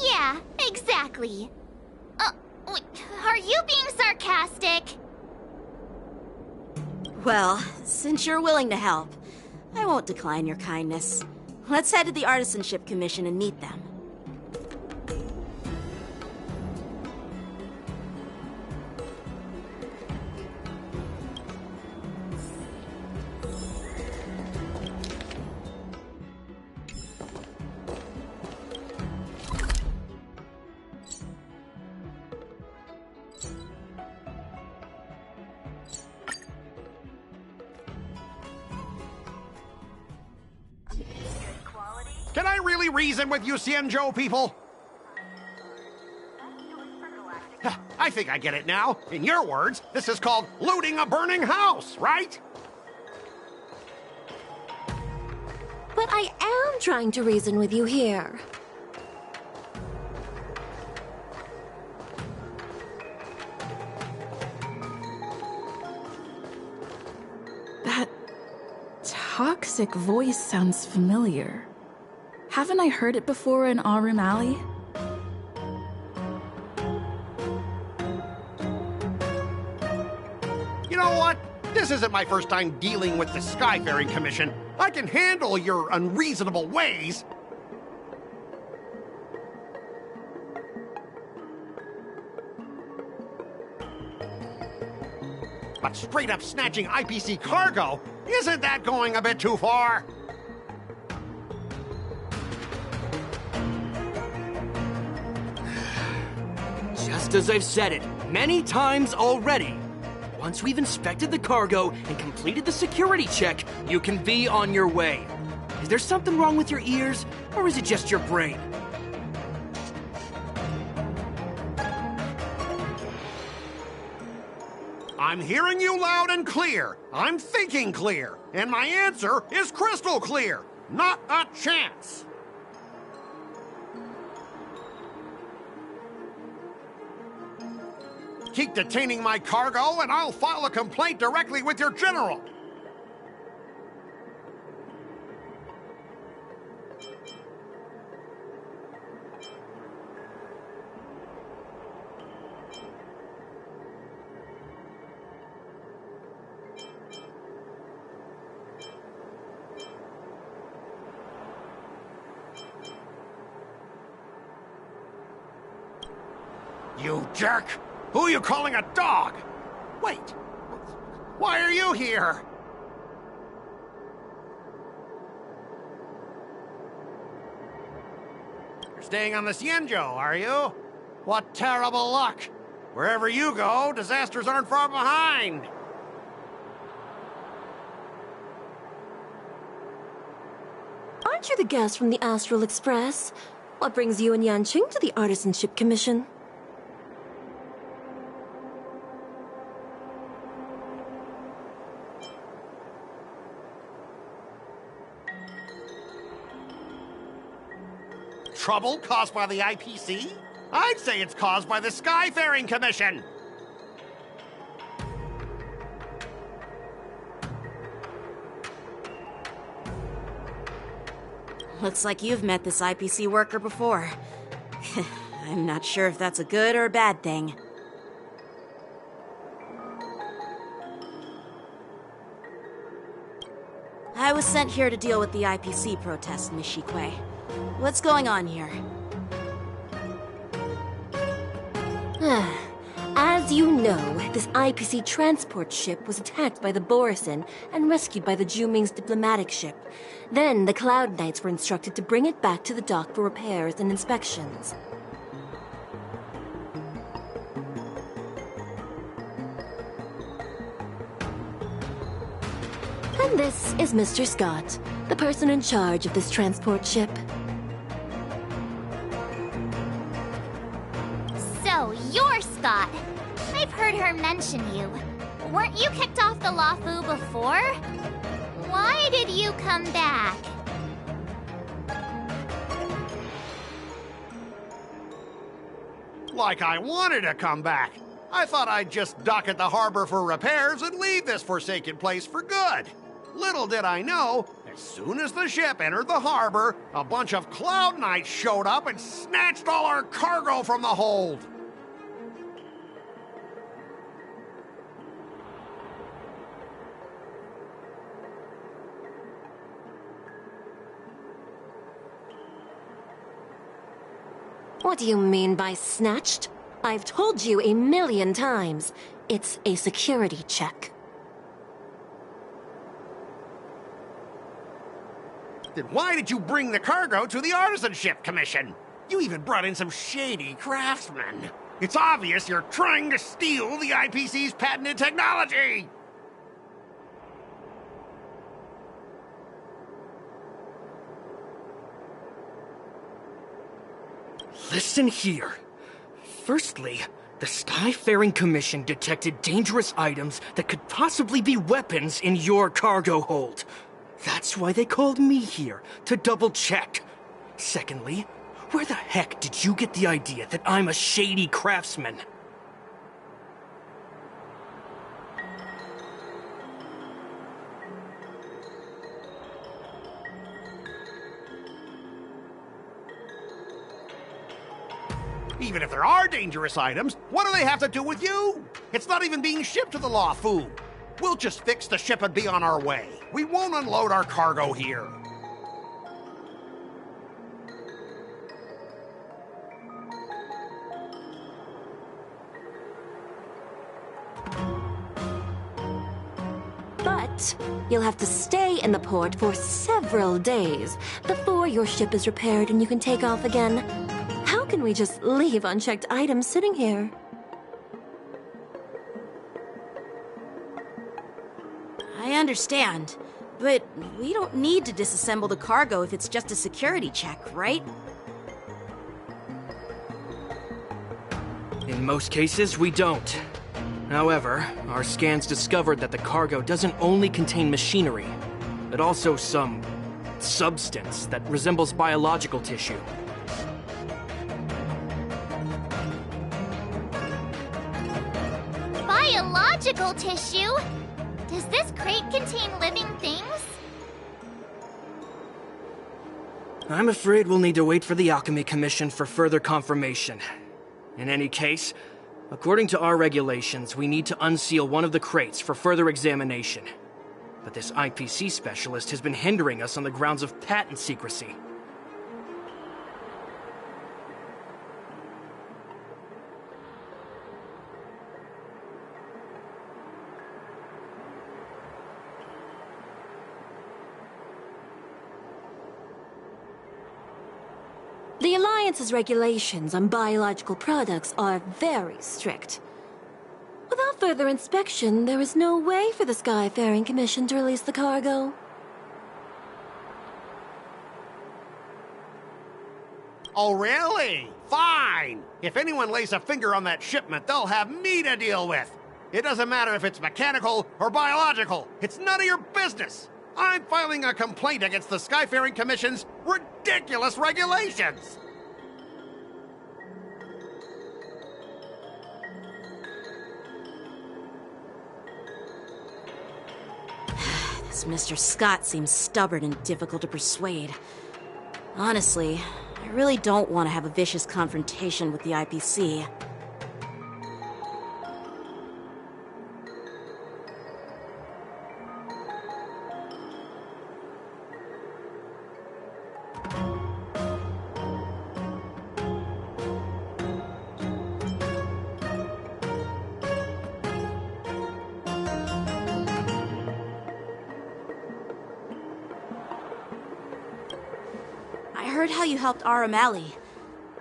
Yeah, exactly. Are you being sarcastic? Well, since you're willing to help, I won't decline your kindness. Let's head to the Artisanship Commission and meet them. Can I really reason with you Xianzhou people? I think I get it now. In your words, this is called looting a burning house, right? But I am trying to reason with you here. toxic voice sounds familiar. Haven't I heard it before in Aurum Alley? You know what? This isn't my first time dealing with the Skyfaring Commission. I can handle your unreasonable ways. But straight up snatching IPC cargo, isn't that going a bit too far? Just as I've said it many times already. Once we've inspected the cargo and completed the security check, you can be on your way. Is there something wrong with your ears, or is it just your brain? I'm hearing you loud and clear. I'm thinking clear. And my answer is crystal clear. Not a chance. Keep detaining my cargo, and I'll file a complaint directly with your general. You jerk! Who are you calling a dog? Wait, why are you here? You're staying on the Cienjo, are you? What terrible luck! Wherever you go, disasters aren't far behind! Aren't you the guest from the Astral Express? What brings you and Yanqing to the Artisanship Commission? Trouble caused by the IPC? I'd say it's caused by the Skyfaring Commission! Looks like you've met this IPC worker before. I'm not sure if that's a good or a bad thing. I was sent here to deal with the IPC protest, Miss Shikwe. What's going on here? As you know, this IPC transport ship was attacked by the Borison and rescued by the Juming's diplomatic ship. Then the Cloud Knights were instructed to bring it back to the dock for repairs and inspections. And this is Mr. Scott, the person in charge of this transport ship. So, you're Scott. I've heard her mention you. Weren't you kicked off the Lawfu before? Why did you come back? Like I wanted to come back. I thought I'd just dock at the harbor for repairs and leave this forsaken place for good. Little did I know, as soon as the ship entered the harbor, a bunch of Cloud Knights showed up and snatched all our cargo from the hold. What do you mean by snatched? I've told you 1,000,000 times. It's a security check. Then why did you bring the cargo to the Artisanship Commission? You even brought in some shady craftsmen. It's obvious you're trying to steal the IPC's patented technology! Listen here. Firstly, the Skyfaring Commission detected dangerous items that could possibly be weapons in your cargo hold. That's why they called me here, to double-check. Secondly, where the heck did you get the idea that I'm a shady craftsman? even if there are dangerous items, what do they have to do with you? It's not even being shipped to the Law Fu. We'll just fix the ship and be on our way. We won't unload our cargo here. But you'll have to stay in the port for several days before your ship is repaired and you can take off again. How can we just leave unchecked items sitting here? I understand, but we don't need to disassemble the cargo if it's just a security check, right? In most cases, we don't. However, our scans discovered that the cargo doesn't only contain machinery, but also some substance that resembles biological tissue. Biological tissue? Does this crate contain living things? I'm afraid we'll need to wait for the Alchemy Commission for further confirmation. In any case, according to our regulations, we need to unseal one of the crates for further examination. But this IPC specialist has been hindering us on the grounds of patent secrecy. The Alliance's regulations on biological products are very strict. Without further inspection, there is no way for the Skyfaring Commission to release the cargo. Oh, really? Fine! If anyone lays a finger on that shipment, they'll have me to deal with. It doesn't matter if it's mechanical or biological. It's none of your business. I'm filing a complaint against the Skyfaring Commission's ridiculous regulations. This Mr. Scott seems stubborn and difficult to persuade. Honestly, I really don't want to have a vicious confrontation with the IPC. I heard how you helped Aramali.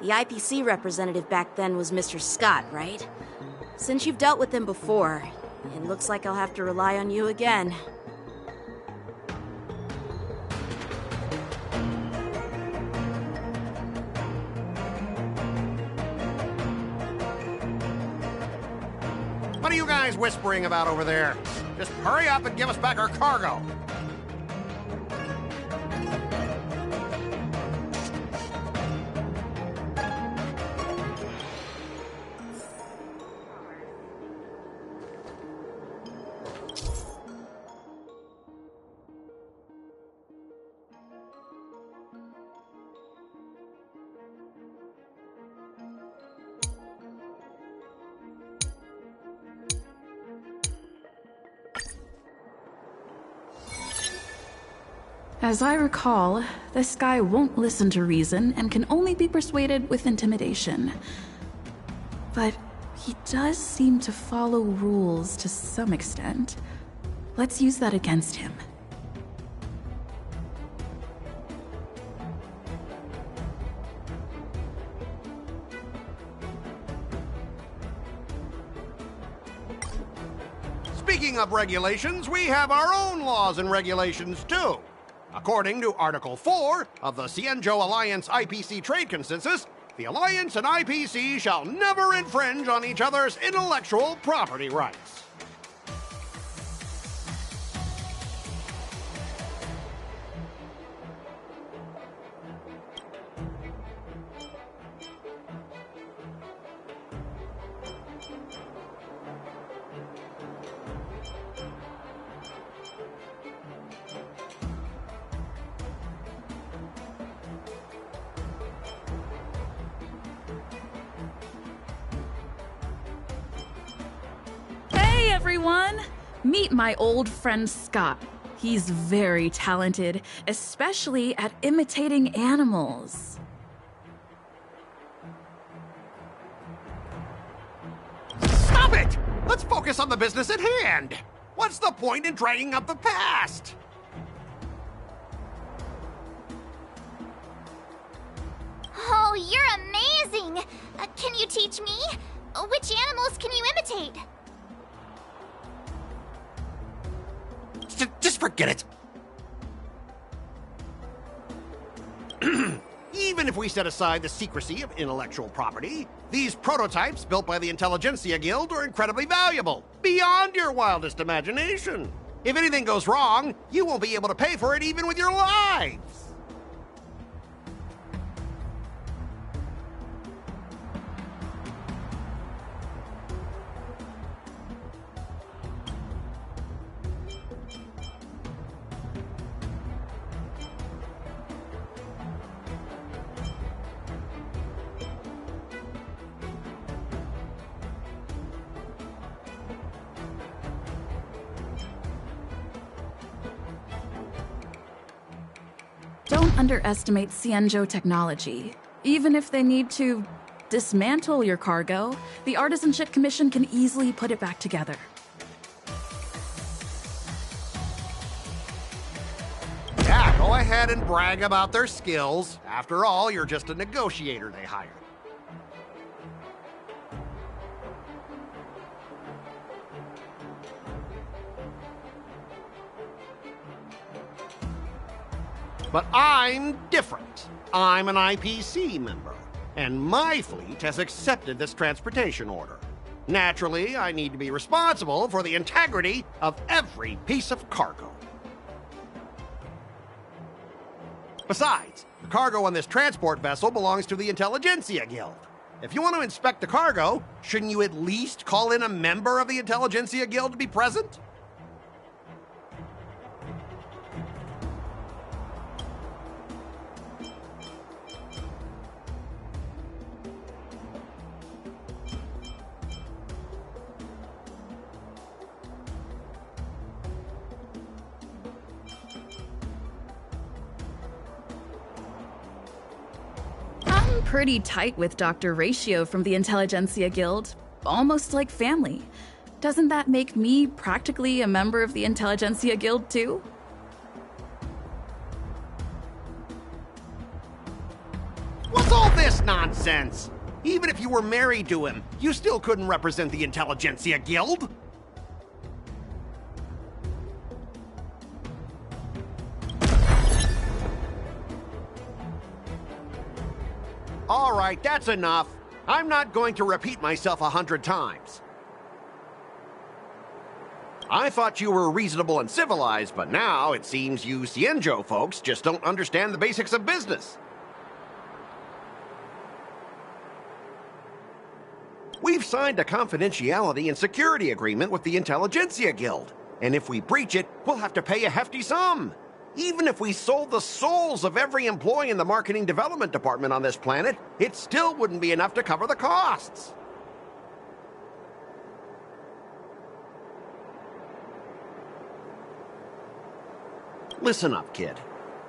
The IPC representative back then was Mr. Scott, right? Since you've dealt with him before, it looks like I'll have to rely on you again. What are you guys whispering about over there? Just hurry up and give us back our cargo. As I recall, this guy won't listen to reason and can only be persuaded with intimidation. But he does seem to follow rules to some extent. Let's use that against him. Speaking of regulations, we have our own laws and regulations too. According to Article 4 of the Spizendeuell Alliance IPC Trade Consensus, the Alliance and IPC shall never infringe on each other's intellectual property rights. everyone! Meet my old friend Scott. He's very talented, especially at imitating animals. Stop it! Let's focus on the business at hand! What's the point in dragging up the past? Oh, you're amazing! Can you teach me? Which animals can you imitate? Just forget it! Even if we set aside the secrecy of intellectual property, these prototypes built by the Intelligentsia Guild are incredibly valuable, beyond your wildest imagination. If anything goes wrong, you won't be able to pay for it even with your lives. Don't underestimate Xianzhou technology. Even if they need to dismantle your cargo, the Artisanship Commission can easily put it back together. Yeah, go ahead and brag about their skills. After all, you're just a negotiator they hired. But I'm different. I'm an IPC member, and my fleet has accepted this transportation order. Naturally, I need to be responsible for the integrity of every piece of cargo. Besides, the cargo on this transport vessel belongs to the Intelligentsia Guild. If you want to inspect the cargo, shouldn't you at least call in a member of the Intelligentsia Guild to be present? Pretty tight with Dr. Ratio from the Intelligentsia Guild, almost like family. Doesn't that make me practically a member of the Intelligentsia Guild too? What's all this nonsense? Even if you were married to him, you still couldn't represent the Intelligentsia Guild. All right, that's enough. I'm not going to repeat myself 100 times. I thought you were reasonable and civilized, but now it seems you Xianzhou folks just don't understand the basics of business. We've signed a confidentiality and security agreement with the Intelligentsia Guild, and if we breach it, we'll have to pay a hefty sum. Even if we sold the souls of every employee in the marketing development department on this planet, it still wouldn't be enough to cover the costs. Listen up, kid.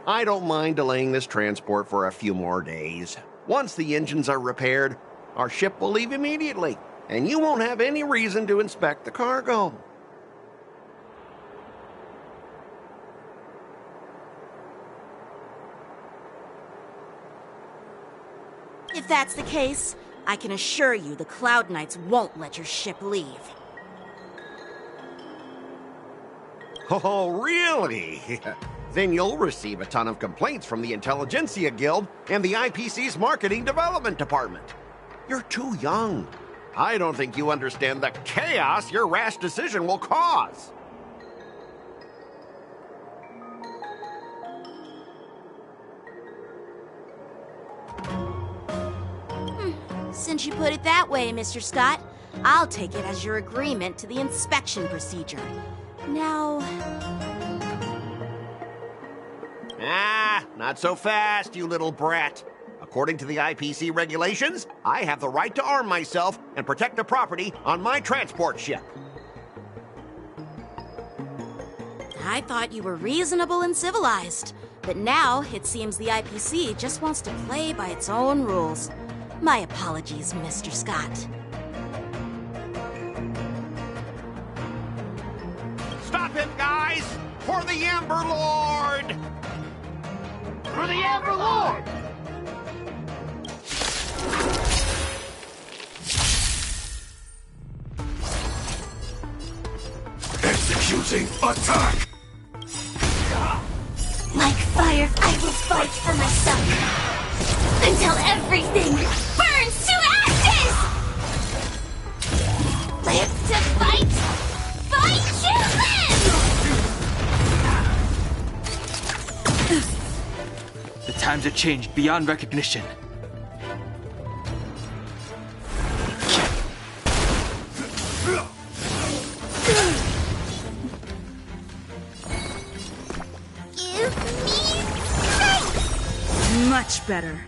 I don't mind delaying this transport for a few more days. Once the engines are repaired, our ship will leave immediately, and you won't have any reason to inspect the cargo. If that's the case, I can assure you the Cloud Knights won't let your ship leave. Oh, really? Then you'll receive a ton of complaints from the Intelligentsia Guild and the IPC's Marketing Development Department. You're too young. I don't think you understand the chaos your rash decision will cause. Since you put it that way, Mr. Scott, I'll take it as your agreement to the inspection procedure. Now... Not so fast, you little brat. According to the IPC regulations, I have the right to arm myself and protect the property on my transport ship. I thought you were reasonable and civilized. But now, it seems the IPC just wants to play by its own rules. My apologies, Mr. Scott. Stop him, guys! For the Amber Lord! For the Amber Lord! Executing attack! Like fire, I will fight for myself. Until everything burns to ashes! Live to fight! Fight to live! The times have changed beyond recognition. Much better.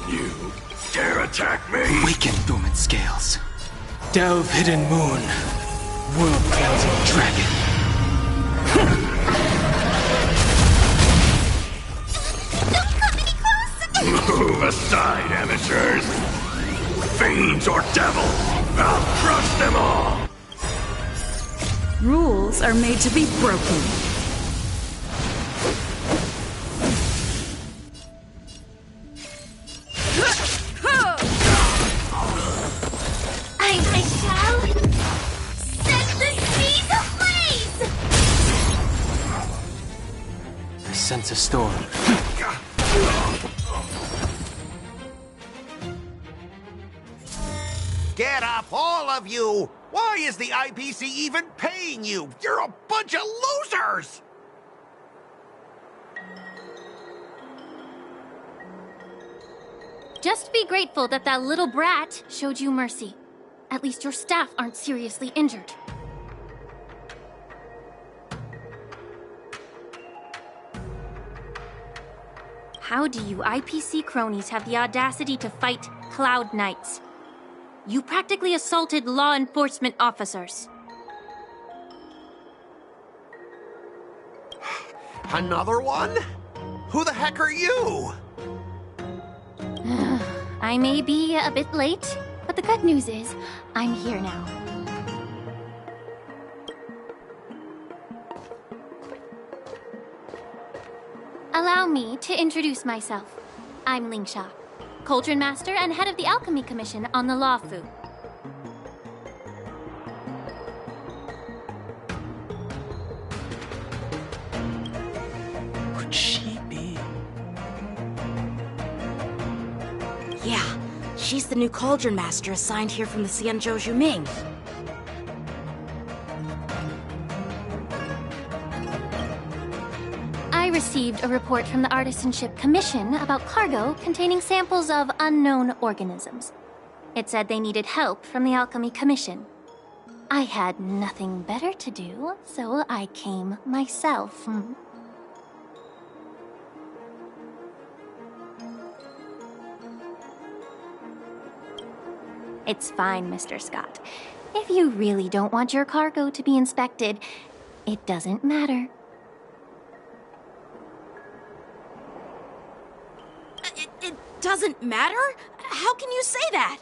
You dare attack me? Awaken, dormant scales. Delve, hidden moon. World-cleansing dragon. Move aside, amateurs! Fiends or devils, I'll crush them all! Rules are made to be broken. I shall set the seas ablaze! I sense a storm. Get up, all of you! Why is the IPC even paying you? You're a bunch of losers! Just be grateful that that little brat showed you mercy. At least your staff aren't seriously injured. How do you IPC cronies have the audacity to fight Cloud Knights? You practically assaulted law enforcement officers. Another one? Who the heck are you? I may be a bit late, but the good news is, I'm here now. Allow me to introduce myself. I'm Lingsha, Cauldron Master and head of the Alchemy Commission on the Law Fu. Could she be? Yeah, she's the new Cauldron Master assigned here from the Xianzhou Juming. I received a report from the Artisanship Commission about cargo containing samples of unknown organisms. It said they needed help from the Alchemy Commission. I had nothing better to do, so I came myself. It's fine, Mr. Scott. If you really don't want your cargo to be inspected, it doesn't matter. It doesn't matter? How can you say that?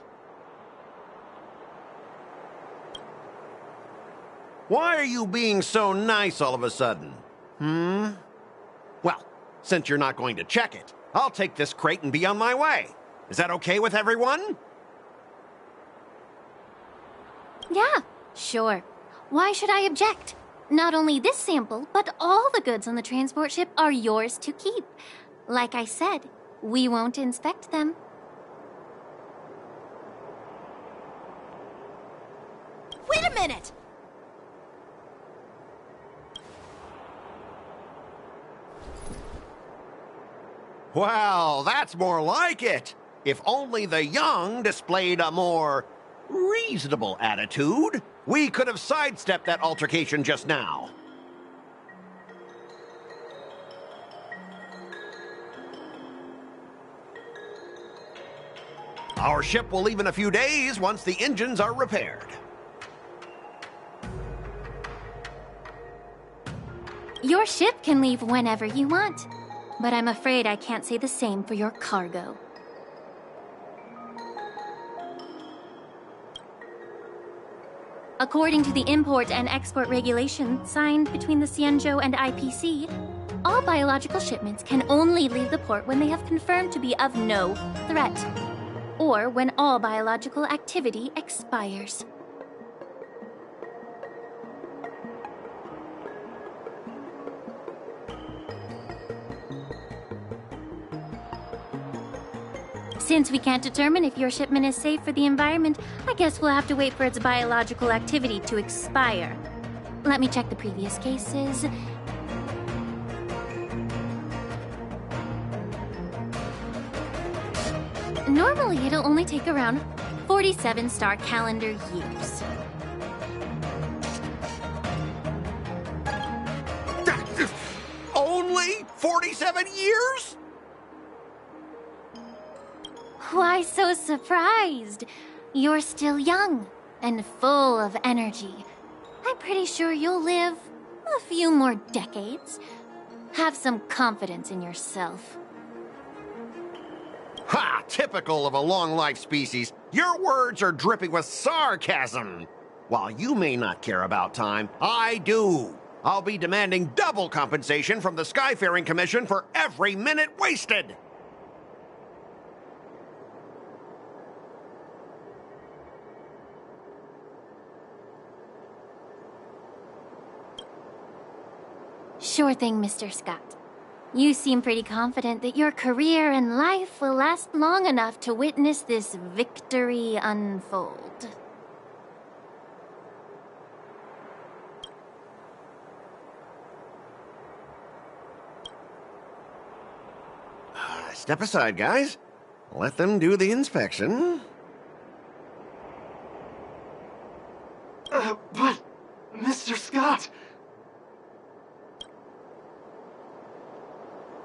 Why are you being so nice all of a sudden? Well, since you're not going to check it, I'll take this crate and be on my way. Is that okay with everyone? Yeah, sure. Why should I object? Not only this sample, but all the goods on the transport ship are yours to keep. Like I said, we won't inspect them. Wait a minute! Well, that's more like it. If only the young displayed a more reasonable attitude, we could have sidestepped that altercation just now. Our ship will leave in a few days once the engines are repaired. Your ship can leave whenever you want, but I'm afraid I can't say the same for your cargo. According to the import and export regulation signed between the Xianzhou and IPC, all biological shipments can only leave the port when they have confirmed to be of no threat, or when all biological activity expires. Since we can't determine if your shipment is safe for the environment, I guess we'll have to wait for its biological activity to expire. Let me check the previous cases. Normally, it'll only take around 47 star calendar years. Only 47 years? Why so surprised? You're still young and full of energy. I'm pretty sure you'll live a few more decades. Have some confidence in yourself. Ha! Typical of a long-life species. Your words are dripping with sarcasm. While you may not care about time, I do. I'll be demanding double compensation from the Skyfaring Commission for every minute wasted. Sure thing, Mr. Scott. You seem pretty confident that your career and life will last long enough to witness this victory unfold. Step aside, guys. Let them do the inspection. But, Mr. Scott...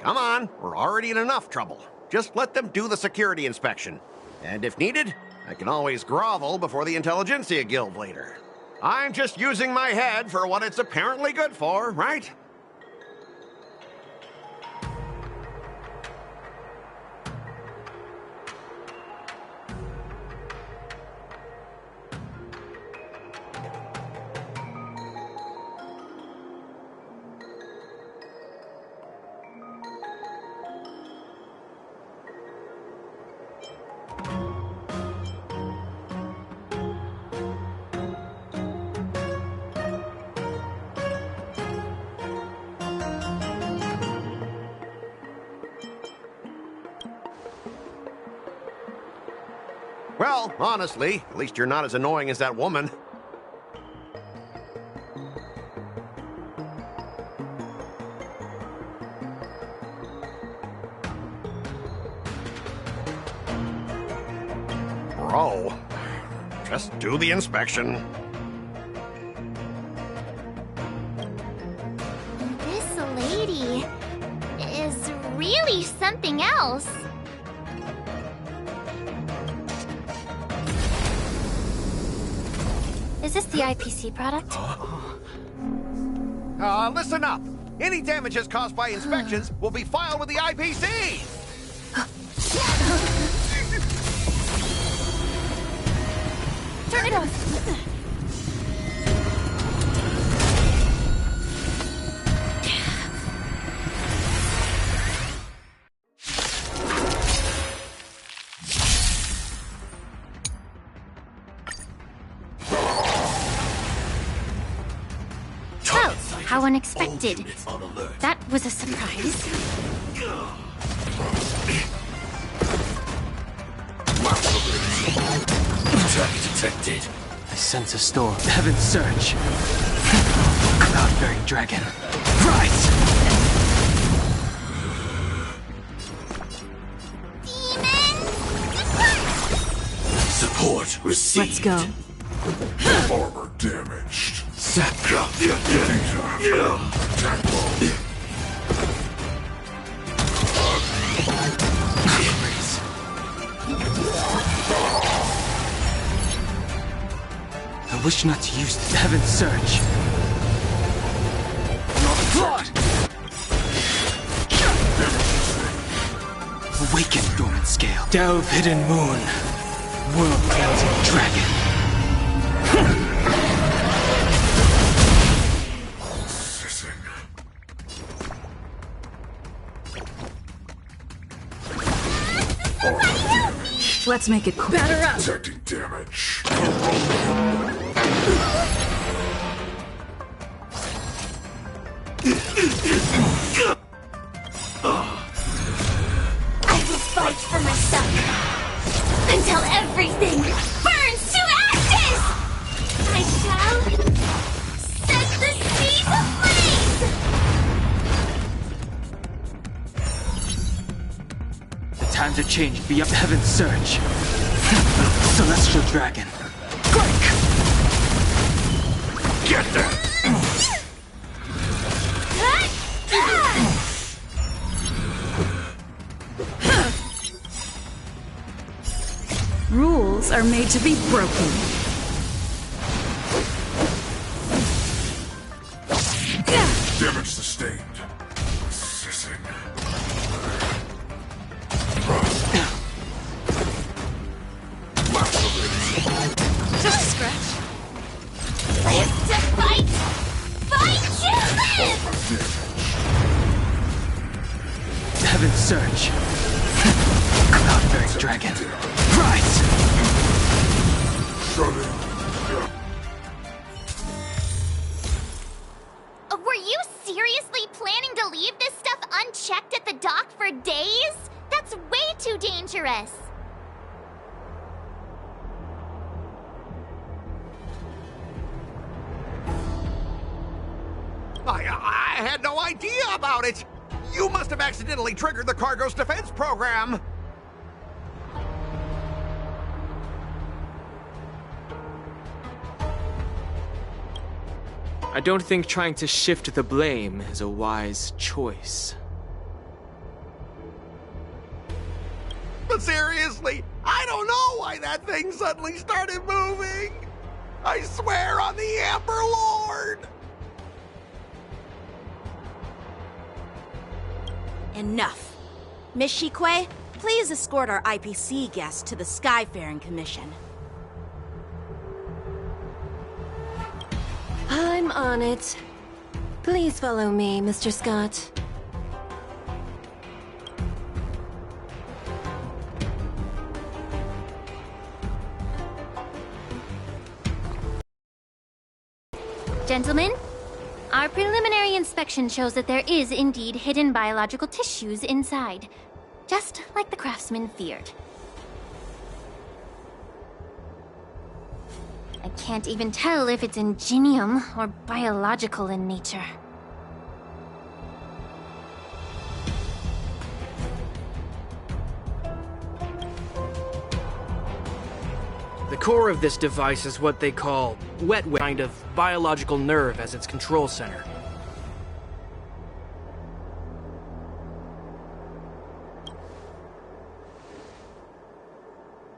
Come on, we're already in enough trouble. Just let them do the security inspection. And if needed, I can always grovel before the Intelligentsia Guild later. I'm just using my head for what it's apparently good for, right? Well, honestly, at least you're not as annoying as that woman. Bro, just do the inspection. This lady is really something else. Is this the IPC product? Listen up. Any damages caused by inspections will be filed with the IPC. Turn it off. How unexpected. That was a surprise. Target detected. I sense a storm. Heaven's surge. Cloud-bearing dragon. Rise! Support received. Let's go. Armor damaged. wish not to use the Heaven Surge. Awaken, dormant scale. Delve, hidden moon. World cleansing dragon. Let's make it quick. Batter up. Detecting damage. I will fight for myself until everything burns to ashes! I shall set the seas ablaze! The times have changed beyond Heaven's Surge. Celestial Dragon. Quick! Get there! Rules are made to be broken. Damage sustained. Assessing. Just a scratch. Live to fight! Fight to live! Heaven's Surge. Cloud-bearing dragon. Rise! Were you seriously planning to leave this stuff unchecked at the dock for days? That's way too dangerous. I had no idea about it! You must have accidentally triggered the cargo's defense program! I don't think trying to shift the blame is a wise choice. But seriously, I don't know why that thing suddenly started moving! I swear on the Amber Lord! Enough. Miss Shikwe, please escort our IPC guests to the Skyfaring Commission. I'm on it. Please follow me, Mr. Scott. Gentlemen, our preliminary inspection shows that there is indeed hidden biological tissues inside, just like the craftsman feared. I can't even tell if it's ingenium or biological in nature. The core of this device is what they call wet kind of biological nerve as its control center.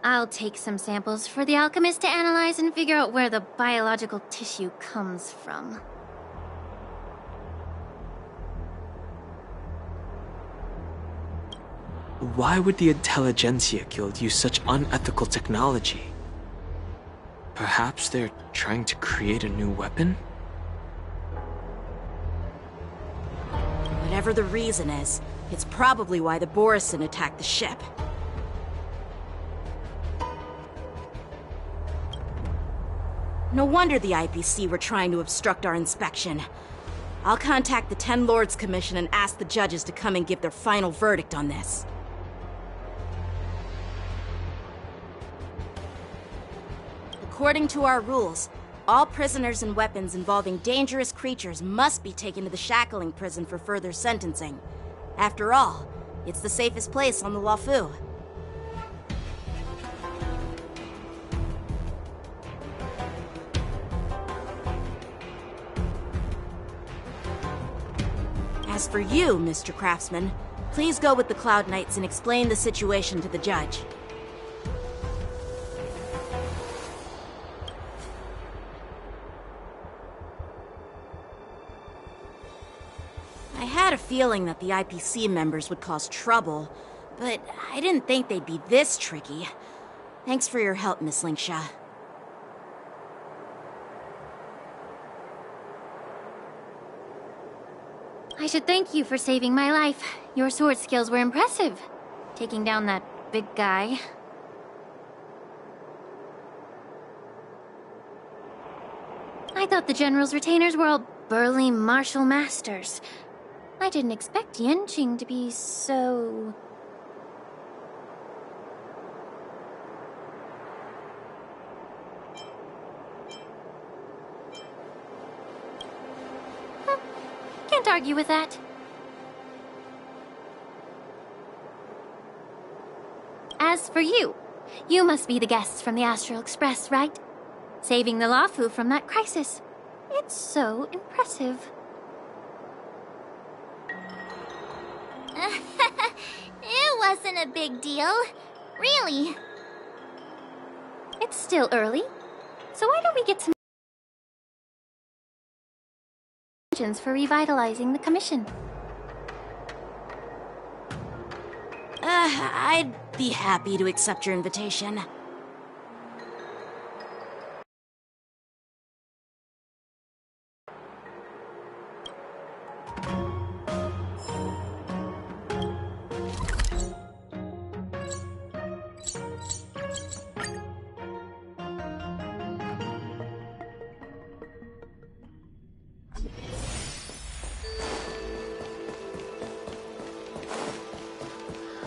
I'll take some samples for the alchemist to analyze and figure out where the biological tissue comes from. Why would the Intelligentsia Guild use such unethical technology? Perhaps they're trying to create a new weapon? Whatever the reason is, it's probably why the Borison attacked the ship. No wonder the IPC were trying to obstruct our inspection. I'll contact the 10 Lords Commission and ask the judges to come and give their final verdict on this. According to our rules, all prisoners and weapons involving dangerous creatures must be taken to the shackling prison for further sentencing. After all, it's the safest place on the Luofu. As for you, Mr. Craftsman, please go with the Cloud Knights and explain the situation to the judge. had a feeling that the IPC members would cause trouble, but I didn't think they'd be this tricky. Thanks for your help, Miss Linksha. I should thank you for saving my life. Your sword skills were impressive. Taking down that big guy. I thought the General's retainers were all burly martial masters. I didn't expect Yanqing to be so... Can't argue with that. As for you, you must be the guests from the Astral Express, right? Saving the Luofu from that crisis. It's so impressive. It wasn't a big deal. Really. It's still early, so why don't we get some for revitalizing the commission? I'd be happy to accept your invitation.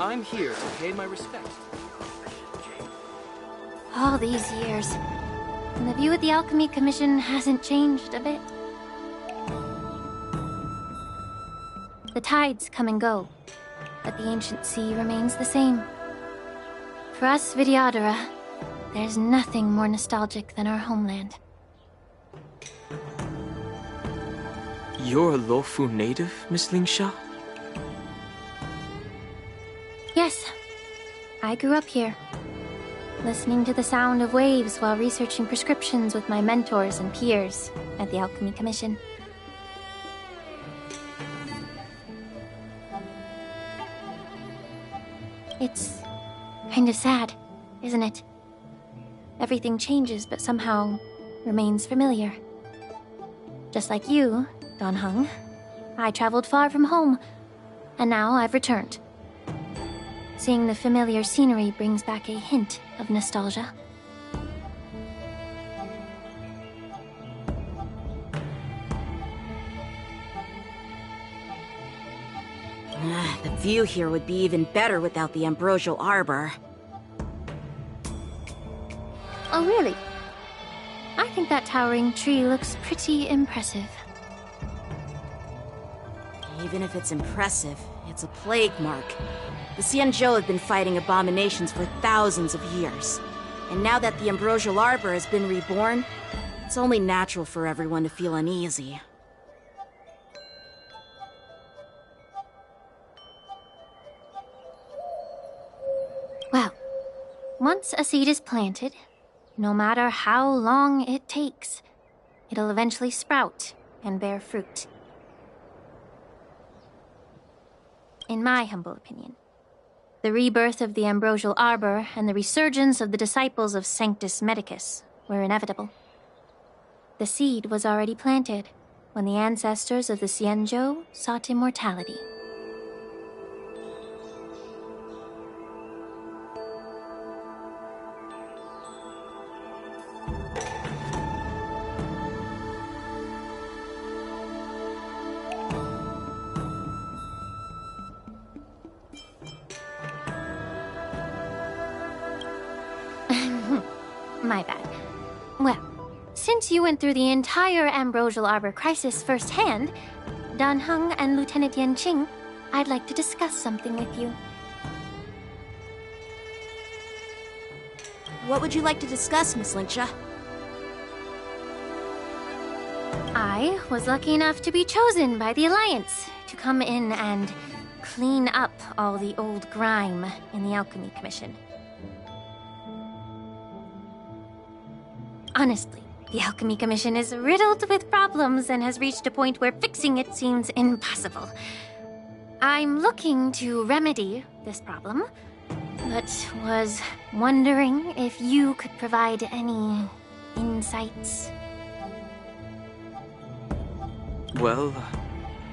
I'm here to pay my respects. All these years, and the view of the Alchemy Commission hasn't changed a bit. The tides come and go, but the ancient sea remains the same. For us Vidyadhara, there's nothing more nostalgic than our homeland. You're a Luofu native, Miss Linksha? Yes, I grew up here, listening to the sound of waves while researching prescriptions with my mentors and peers at the Alchemy Commission. It's kinda sad, isn't it? Everything changes but somehow remains familiar. Just like you, Dan Heng, I traveled far from home, and now I've returned. Seeing the familiar scenery brings back a hint of nostalgia. The view here would be even better without the ambrosial arbor. Oh, really? I think that towering tree looks pretty impressive. Even if it's impressive, it's a plague mark. The Xianzhou have been fighting abominations for thousands of years. And now that the ambrosial arbor has been reborn, it's only natural for everyone to feel uneasy. Well, once a seed is planted, no matter how long it takes, it'll eventually sprout and bear fruit. In my humble opinion, the rebirth of the ambrosial arbor and the resurgence of the disciples of Sanctus Medicus were inevitable. The seed was already planted when the ancestors of the Xianzhou sought immortality. My bad. Well, since you went through the entire Ambrosial Arbor crisis firsthand, Dan Heng and Lieutenant Yanqing, I'd like to discuss something with you. What would you like to discuss, Miss Linksha? I was lucky enough to be chosen by the Alliance to come in and clean up all the old grime in the Alchemy Commission. Honestly, The Alchemy Commission is riddled with problems and has reached a point where fixing it seems impossible. I'm looking to remedy this problem, but was wondering if you could provide any insights. Well,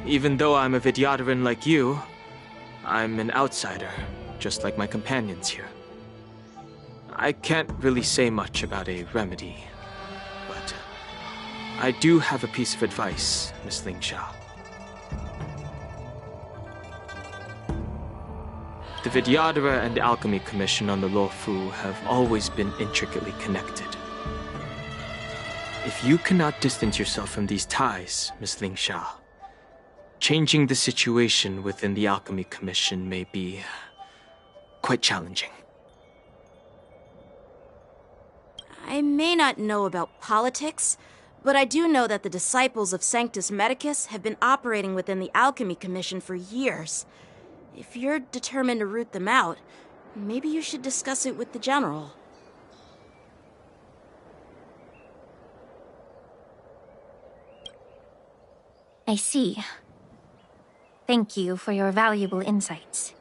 even though I'm a Vidyadharan like you, I'm an outsider, just like my companions here. I can't really say much about a remedy, but I do have a piece of advice, Miss Lingsha. The Vidyadhara and the Alchemy Commission on the Luofu have always been intricately connected. If you cannot distance yourself from these ties, Miss Lingsha, changing the situation within the Alchemy Commission may be quite challenging. I may not know about politics, but I do know that the disciples of Sanctus Medicus have been operating within the Alchemy Commission for years. If you're determined to root them out, maybe you should discuss it with the General. I see. Thank you for your valuable insights.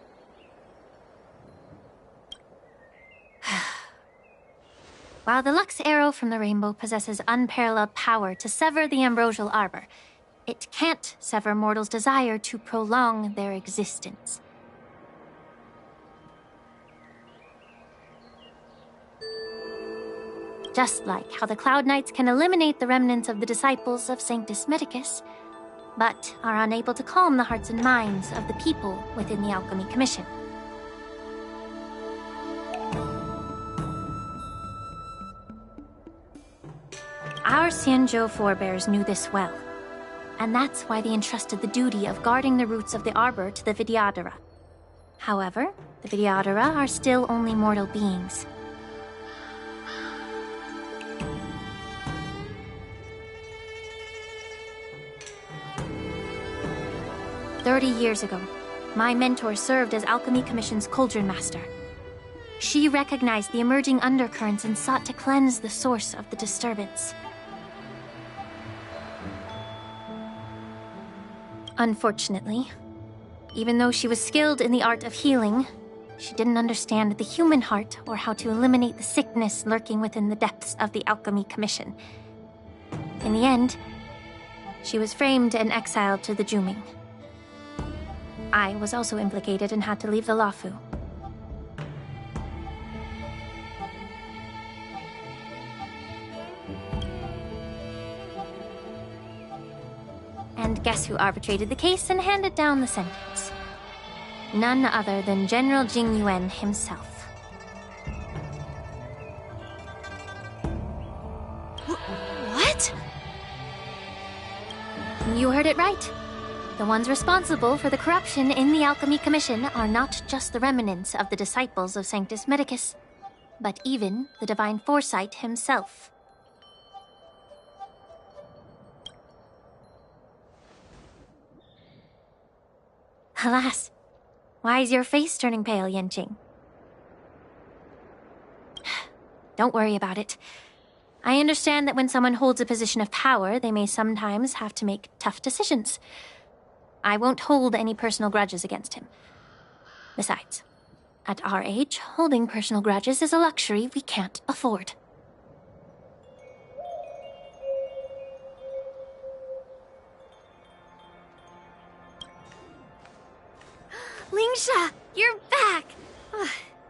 While the Lux Arrow from the Rainbow possesses unparalleled power to sever the ambrosial arbor, it can't sever mortals' desire to prolong their existence. Just like how the Cloud Knights can eliminate the remnants of the disciples of Sanctus Medicus, but are unable to calm the hearts and minds of the people within the Alchemy Commission. Our Xianzhou forebears knew this well, and that's why they entrusted the duty of guarding the roots of the arbor to the Vidyadhara. However, the Vidyadhara are still only mortal beings. "30 years ago, my mentor served as Alchemy Commission's Cauldron Master. She recognized the emerging undercurrents and sought to cleanse the source of the disturbance. Unfortunately, even though she was skilled in the art of healing, she didn't understand the human heart or how to eliminate the sickness lurking within the depths of the Alchemy Commission. In the end, she was framed and exiled to the Juming. I was also implicated and had to leave the Luofu. And guess who arbitrated the case and handed down the sentence? None other than General Jing Yuan himself. What? You heard it right. The ones responsible for the corruption in the Alchemy Commission are not just the remnants of the disciples of Sanctus Medicus, but even the Divine Foresight himself. Alas, why is your face turning pale, Yanqing? Don't worry about it. I understand that when someone holds a position of power, they may sometimes have to make tough decisions. I won't hold any personal grudges against him. Besides, at our age, holding personal grudges is a luxury we can't afford. Lingsha, you're back!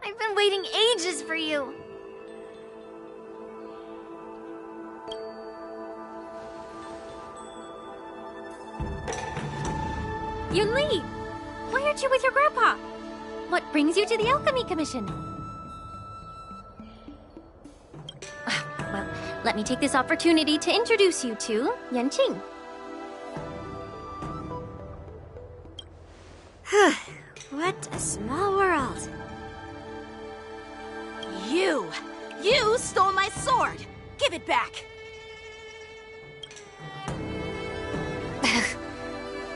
I've been waiting ages for you. Yunli! Why aren't you with your grandpa? What brings you to the Alchemy Commission? Well, let me take this opportunity to introduce you to Yanqing. What a small world. You stole my sword! Give it back!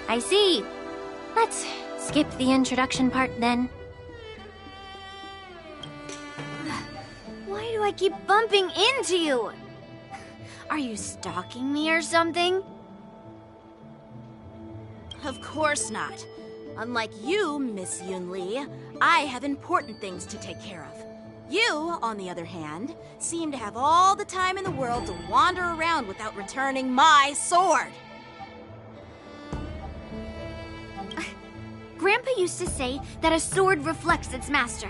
I see. Let's skip the introduction part then. Why do I keep bumping into you? Are you stalking me or something? Of course not. Unlike you, Miss Yunli, I have important things to take care of. You, on the other hand, seem to have all the time in the world to wander around without returning my sword. Grandpa used to say that a sword reflects its master.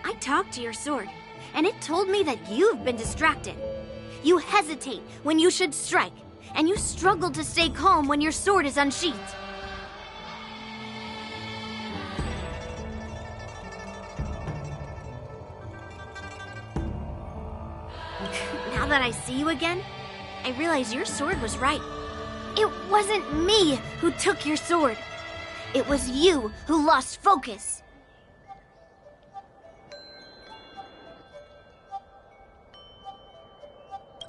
I talked to your sword, and it told me that you've been distracted. You hesitate when you should strike, and you struggle to stay calm when your sword is unsheathed. Now that I see you again, I realize your sword was right. It wasn't me who took your sword. It was you who lost focus.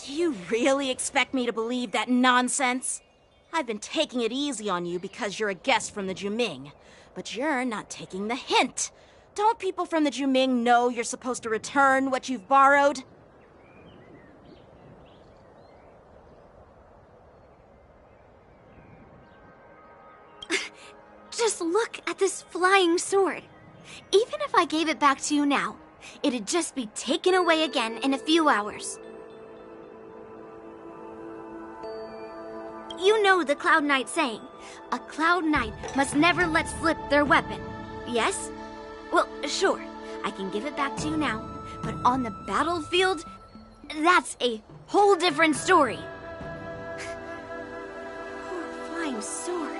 Do you really expect me to believe that nonsense? I've been taking it easy on you because you're a guest from the Juming, but you're not taking the hint. Don't people from the Juming know you're supposed to return what you've borrowed? Just look at this flying sword. Even if I gave it back to you now, it'd just be taken away again in a few hours. You know the Cloud Knight saying, a Cloud Knight must never let slip their weapon. Yes? Well, sure, I can give it back to you now, but on the battlefield, that's a whole different story. Poor flying sword.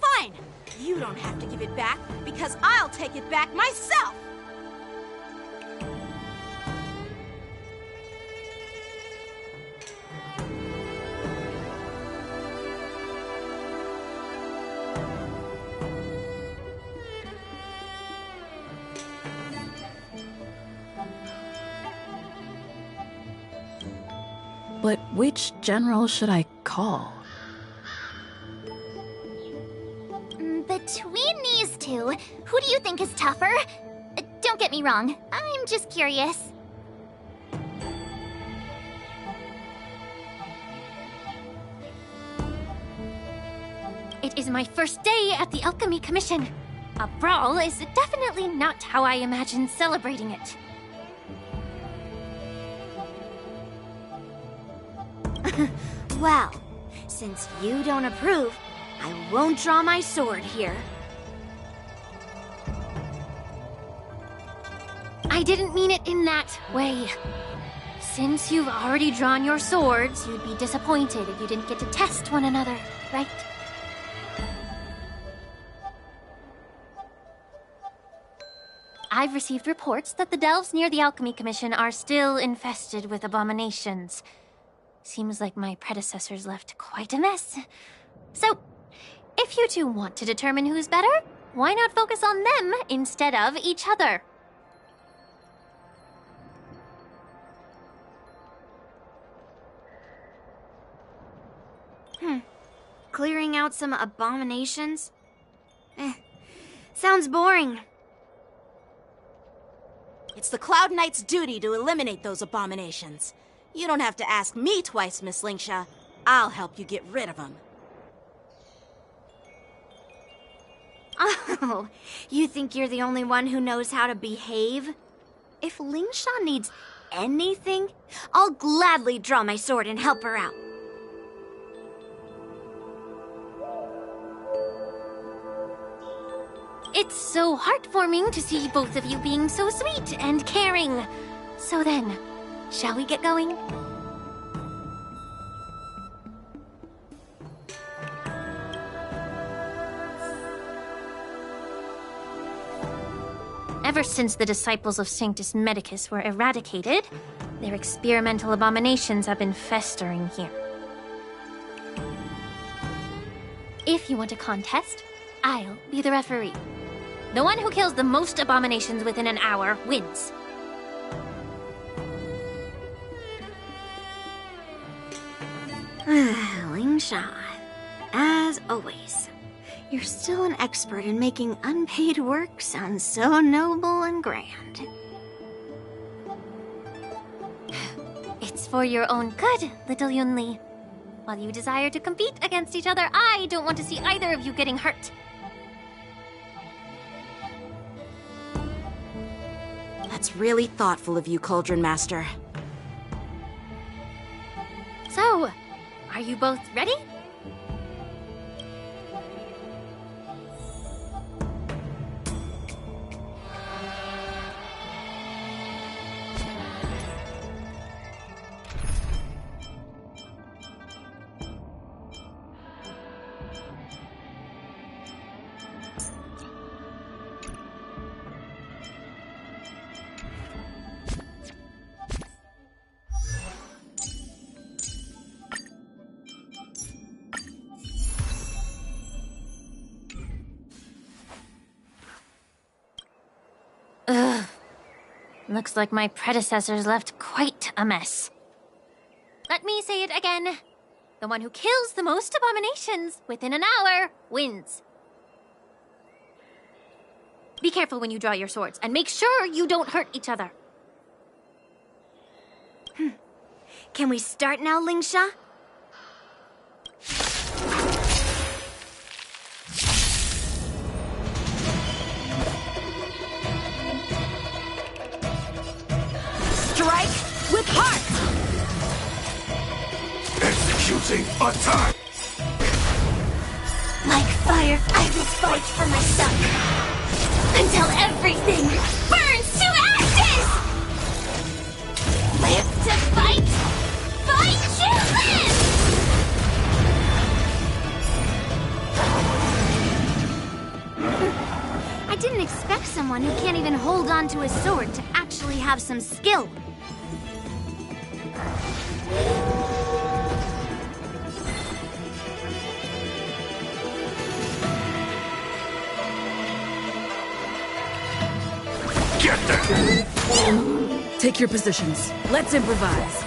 Fine! You don't have to give it back, because I'll take it back myself! But which general should I call? Between these two, who do you think is tougher? Don't get me wrong, I'm just curious. It is my first day at the Alchemy Commission. A brawl is definitely not how I imagined celebrating it. Well, since you don't approve, I won't draw my sword here. I didn't mean it in that way. Since you've already drawn your swords, you'd be disappointed if you didn't get to test one another, right? I've received reports that the delves near the Alchemy Commission are still infested with abominations. Seems like my predecessors left quite a mess. So, if you two want to determine who's better, why not focus on them instead of each other? Clearing out some abominations? Sounds boring. It's the Cloud Knight's duty to eliminate those abominations. You don't have to ask me twice, Miss Lingsha. I'll help you get rid of them. Oh, you think you're the only one who knows how to behave? If Lingsha needs anything, I'll gladly draw my sword and help her out. It's so heartwarming to see both of you being so sweet and caring. So then, shall we get going? Ever since the disciples of Sanctus Medicus were eradicated, their experimental abominations have been festering here. If you want a contest, I'll be the referee. The one who kills the most abominations within an hour wins. Lingsha, as always, you're still an expert in making unpaid work sound so noble and grand. for your own good, little Yunli. While you desire to compete against each other, I don't want to see either of you getting hurt. That's really thoughtful of you, Cauldron Master. So, are you both ready? Ugh. Looks like my predecessors left quite a mess. Let me say it again. The one who kills the most abominations within an hour wins. Be careful when you draw your swords, and make sure you don't hurt each other. Can we start now, Lingsha? Strike with heart! Executing attack! Like fire, I will fight for my son. Until everything burns to ashes! Live to fight! Fight to live! I didn't expect someone who can't even hold on to a sword to actually have some skill. Get them! Take your positions. Let's improvise.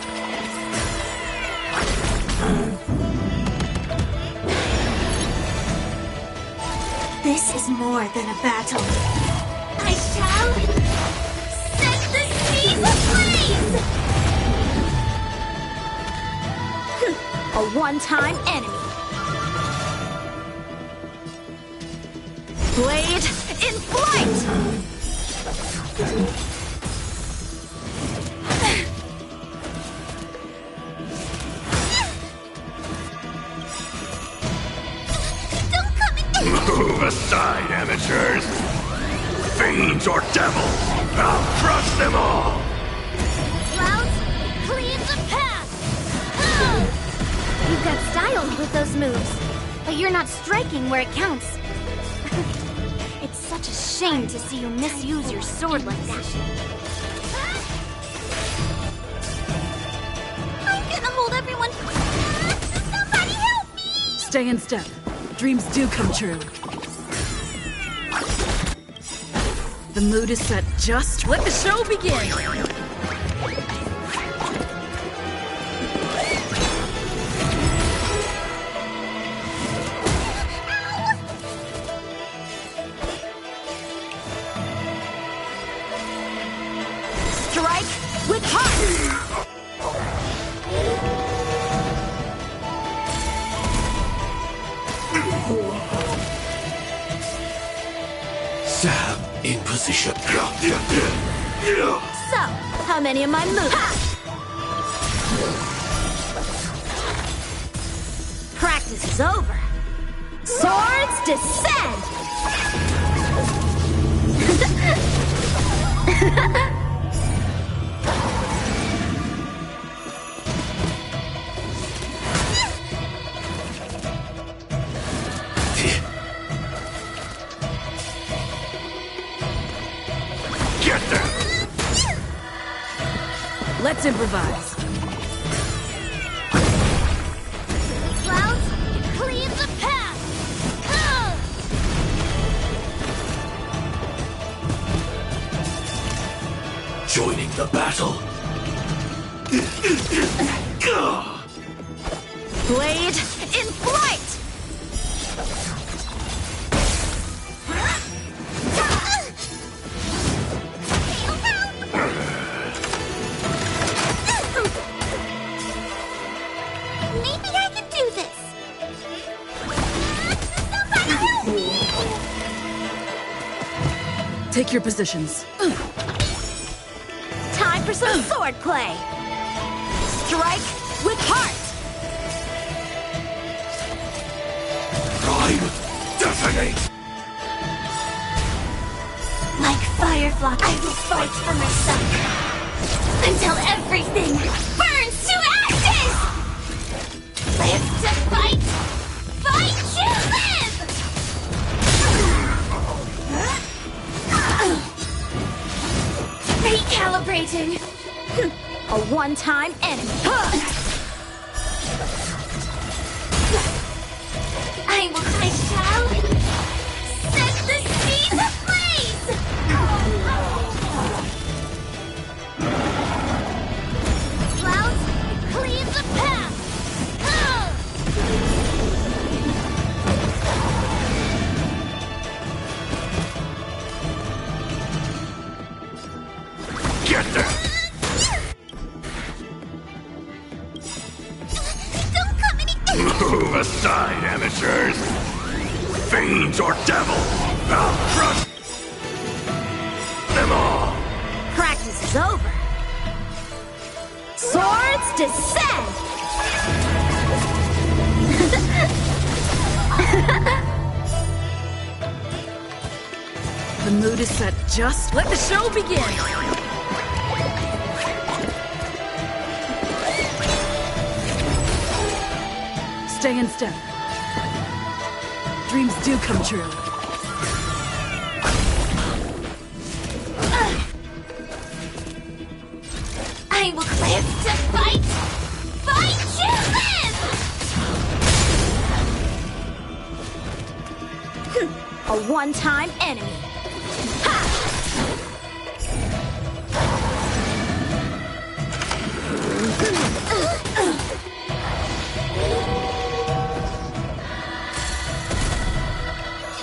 This is more than a battle. I shall set the seas ablaze! A one-time enemy. Blade in flight! Move aside, amateurs! Fiends or devils! I'll crush them all! Clouds, clean the path! You've got style with those moves, but you're not striking where it counts. It's such a shame to see you misuse your sword like that. I'm gonna hold everyone. Somebody help me! Stay in step. Dreams do come true. The mood is set just. Let the show begin! Strike with heart! Stab in position. So, how many of my moves? Practice is over. Swords descend! Get them! Let's improvise. Clouds, clean the path! Joining the battle. Blade in flight! Take your positions. Time for some sword play! Strike with heart! Prime, detonate! Like Firefly, I will fight for myself until everything burns to ashes! Live to fight! Fight to live! Recalibrating! A one-time enemy. I shall set the seas ablaze! Clouds, cleave the path! Get there! Don't come any... Move aside, amateurs! Fiends or devils! I'll crush them all! Practice is over. Swords descend! The mood is set just. Let the show begin! Stay in step. Dreams do come true. I will live to fight! Fight to live! A one-time enemy.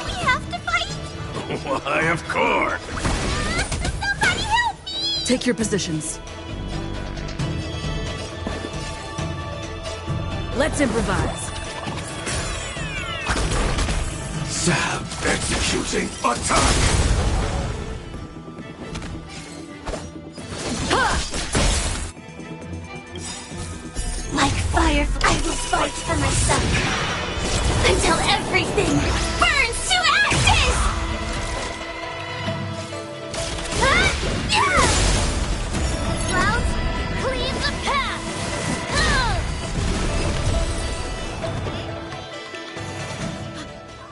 We have to fight! Why, of course! Somebody help me! Take your positions. Let's improvise. Sam executing attack! Like Firefly, I will fight for myself until everything burns to ashes! Clouds, cleave the path!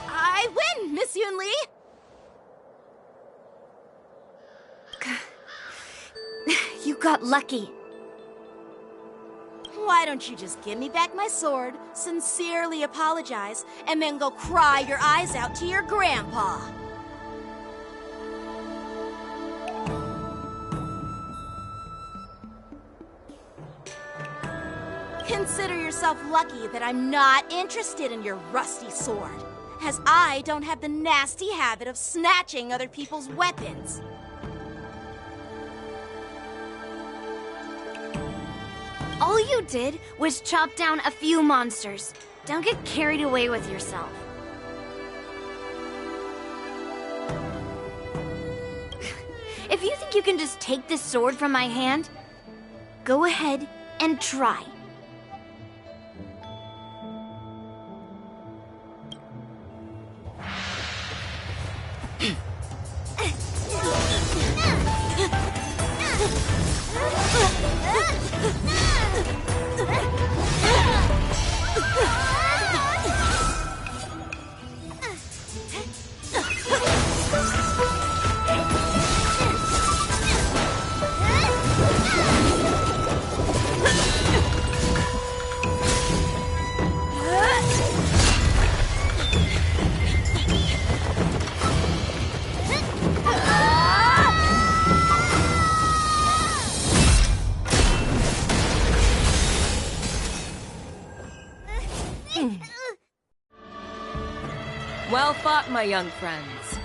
I win, Miss Yunli! You got lucky. Why don't you just give me back my sword, sincerely apologize, and then go cry your eyes out to your grandpa? Consider yourself lucky that I'm not interested in your rusty sword, as I don't have the nasty habit of snatching other people's weapons. All you did was chop down a few monsters. Don't get carried away with yourself. If you think you can just take this sword from my hand, go ahead and try. Well fought, my young friends.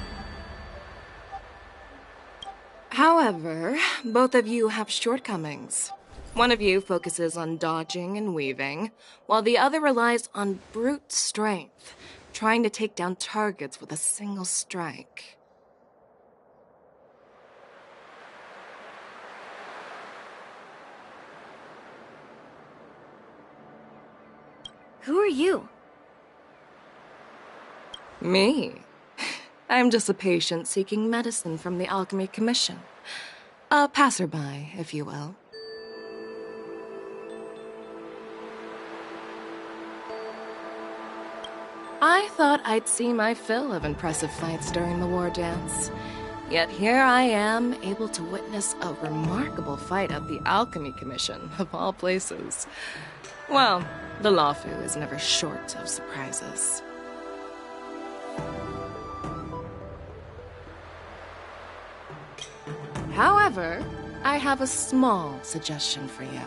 However, both of you have shortcomings. One of you focuses on dodging and weaving, while the other relies on brute strength, trying to take down targets with a single strike. Who are you? Me? I'm just a patient seeking medicine from the Alchemy Commission. A passerby, if you will. I thought I'd see my fill of impressive fights during the war dance. Yet here I am, able to witness a remarkable fight at the Alchemy Commission, of all places. Well, the Lawfu is never short of surprises. However, I have a small suggestion for you.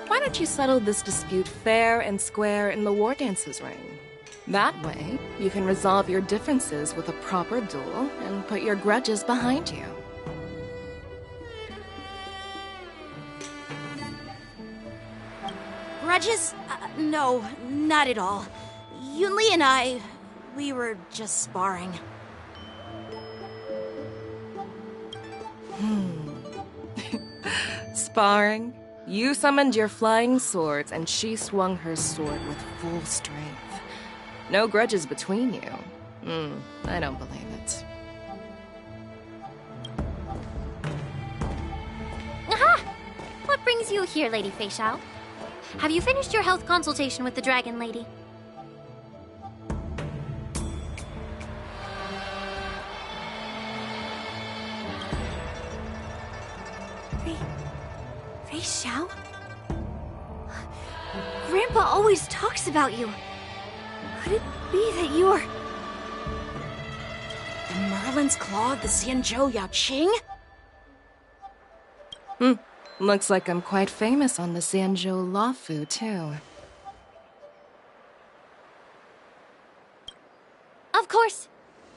Why don't you settle this dispute fair and square in the war dance's ring? That way, you can resolve your differences with a proper duel and put your grudges behind you. Grudges? No, not at all. Yunli and we were just sparring. Sparring? You summoned your flying swords and she swung her sword with full strength. No grudges between you. I don't believe it. Aha! What brings you here, Lady Fei Xiao? Have you finished your health consultation with the Dragon Lady? Fei Xiao? Grandpa always talks about you. Could it be that you are... The Merlin's Claw of the Xianzhou Yaoqing? Looks like I'm quite famous on the Xianzhou Lawfu, too. Of course.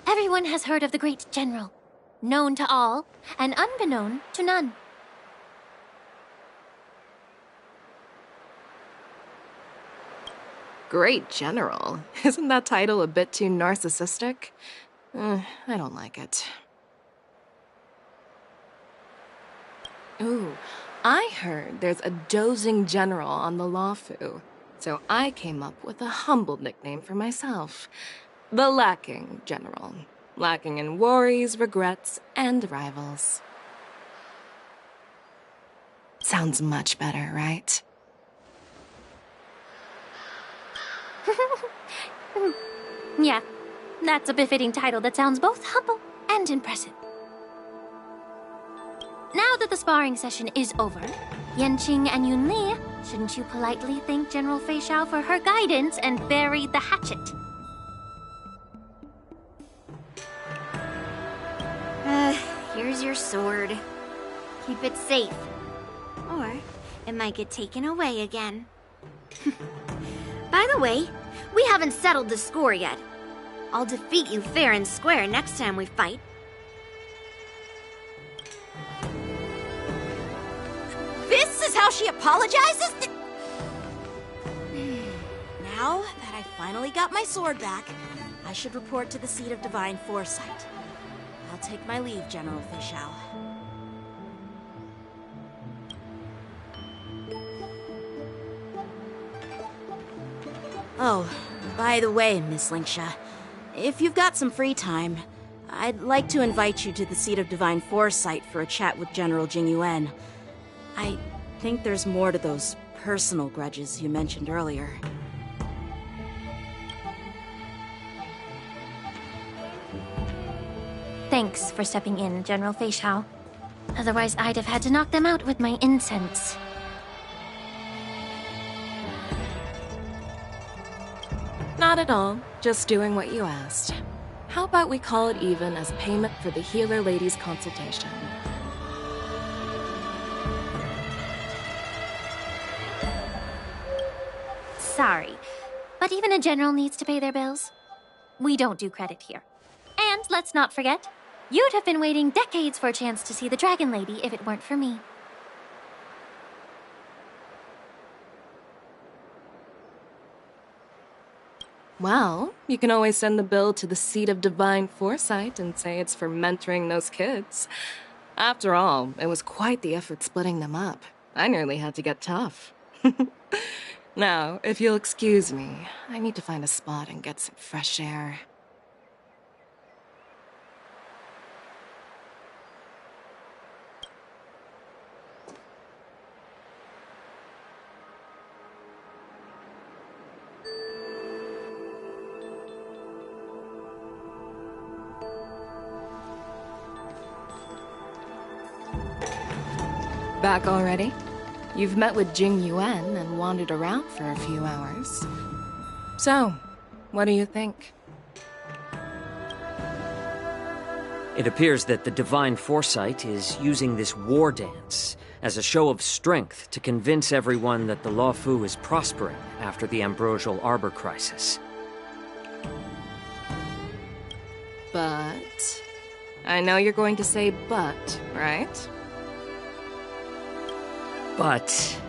Everyone has heard of the great general. Known to all, and unbeknown to none. Great General? Isn't that title a bit too narcissistic? I don't like it. Ooh, I heard there's a dozing general on the Lawfu, so I came up with a humble nickname for myself. The Lacking General. Lacking in worries, regrets, and rivals. Sounds much better, right? Yeah, that's a befitting title that sounds both humble and impressive. Now that the sparring session is over, Yanqing and Yunli, shouldn't you politely thank General Fei Xiao for her guidance and bury the hatchet? Here's your sword. Keep it safe. Or it might get taken away again. By the way, we haven't settled the score yet. I'll defeat you fair and square next time we fight. This is how she apologizes? Now that I finally got my sword back, I should report to the seat of divine foresight. I'll take my leave, General Fei Xiao. Oh, by the way, Miss Linksha, if you've got some free time, I'd like to invite you to the seat of divine foresight for a chat with General Jingyuan. I think there's more to those personal grudges you mentioned earlier. Thanks for stepping in, General Fei Xiao. Otherwise, I'd have had to knock them out with my incense. Not at all. Just doing what you asked. How about we call it even as payment for the healer lady's consultation? Sorry, but even a general needs to pay their bills. We don't do credit here. And let's not forget, you'd have been waiting decades for a chance to see the Dragon Lady if it weren't for me. Well, you can always send the bill to the seat of divine foresight and say it's for mentoring those kids. After all, it was quite the effort splitting them up. I nearly had to get tough. Now, if you'll excuse me, I need to find a spot and get some fresh air. Back already? You've met with Jing Yuan and wandered around for a few hours. So, what do you think? It appears that the Divine Foresight is using this war dance as a show of strength to convince everyone that the Luofu is prospering after the Ambrosial Arbor crisis. But... I know you're going to say but, right? But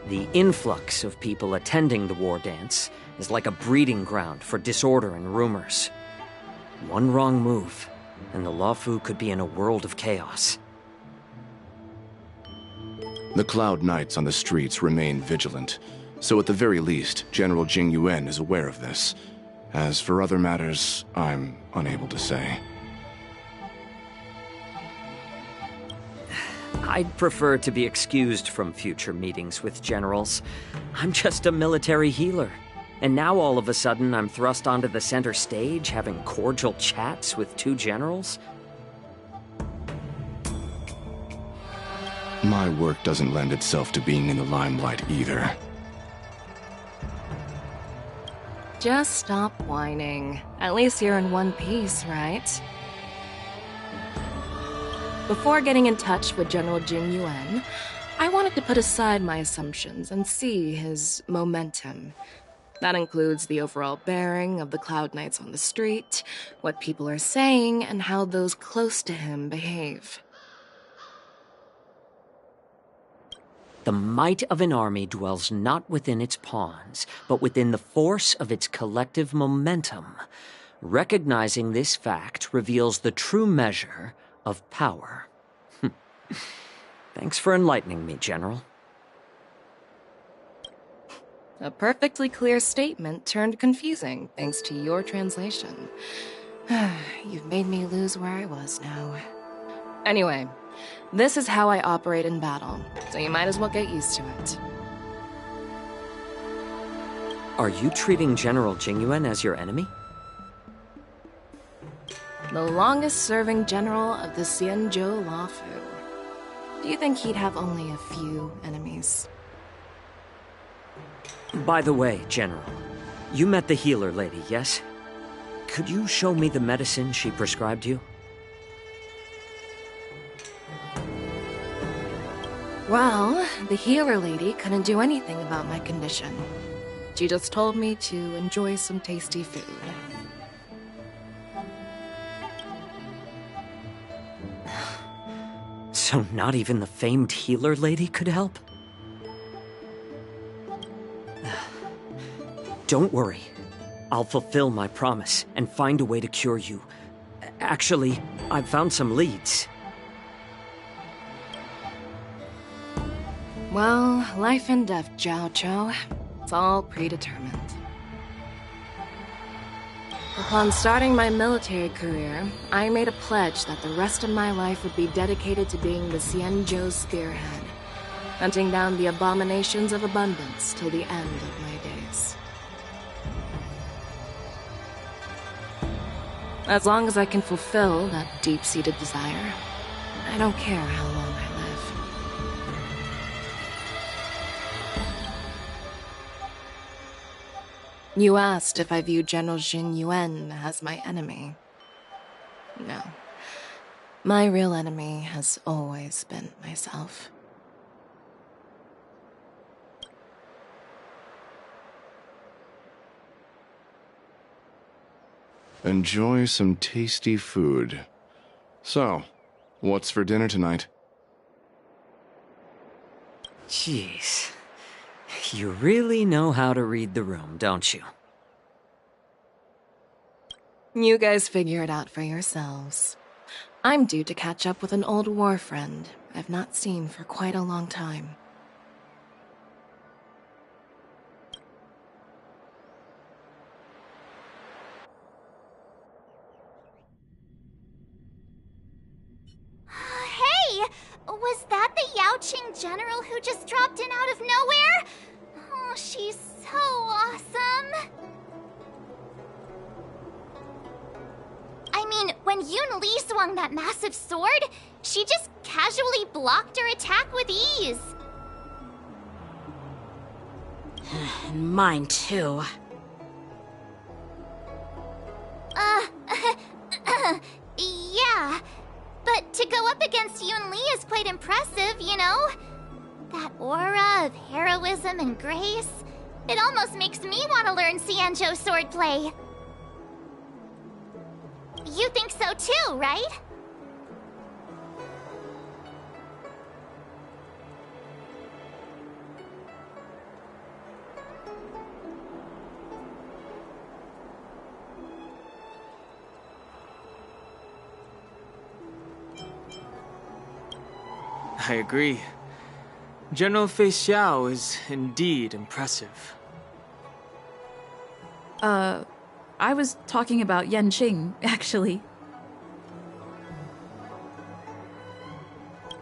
the influx of people attending the war dance is like a breeding ground for disorder and rumors. One wrong move, and the Luofu could be in a world of chaos. The Cloud Knights on the streets remain vigilant, so at the very least, General Jing Yuan is aware of this. As for other matters, I'm unable to say. I'd prefer to be excused from future meetings with generals. I'm just a military healer. And now all of a sudden I'm thrust onto the center stage having cordial chats with two generals? My work doesn't lend itself to being in the limelight either. Just stop whining. At least you're in one piece, right? Before getting in touch with General Jing Yuan, I wanted to put aside my assumptions and see his momentum. That includes the overall bearing of the Cloud Knights on the street, what people are saying, and how those close to him behave. The might of an army dwells not within its pawns, but within the force of its collective momentum. Recognizing this fact reveals the true measure of power. Thanks for enlightening me, General. A perfectly clear statement turned confusing thanks to your translation. You've made me lose where I was now. Anyway, this is how I operate in battle, so you might as well get used to it. Are you treating General Jing Yuan as your enemy? The longest-serving general of the Spizendeuell Luofu. Do you think he'd have only a few enemies? By the way, General, you met the healer lady, yes? Could you show me the medicine she prescribed you? Well, the healer lady couldn't do anything about my condition. She just told me to enjoy some tasty food. So not even the famed healer lady could help? Don't worry. I'll fulfill my promise and find a way to cure you. Actually, I've found some leads. Well, life and death, Jiao Chou. It's all predetermined. Upon starting my military career, I made a pledge that the rest of my life would be dedicated to being the Spizendeuell spearhead, hunting down the abominations of abundance till the end of my days. As long as I can fulfill that deep-seated desire, I don't care how long I live. You asked if I view General Jing Yuan as my enemy. No. My real enemy has always been myself. Enjoy some tasty food. So, what's for dinner tonight? Jeez. You really know how to read the room, don't you? You guys figure it out for yourselves. I'm due to catch up with an old war friend I've not seen for quite a long time. general who just dropped in out of nowhere? Oh, she's so awesome. I mean, when Yoon Lee swung that massive sword, she just casually blocked her attack with ease. Mine too. Yeah. But to go up against Yoon Lee is quite impressive, you know? That aura of heroism and grace. It almost makes me want to learn Xianzhou swordplay. You think so too, right? I agree. General Fei Xiao is indeed impressive. I was talking about Yanqing, actually.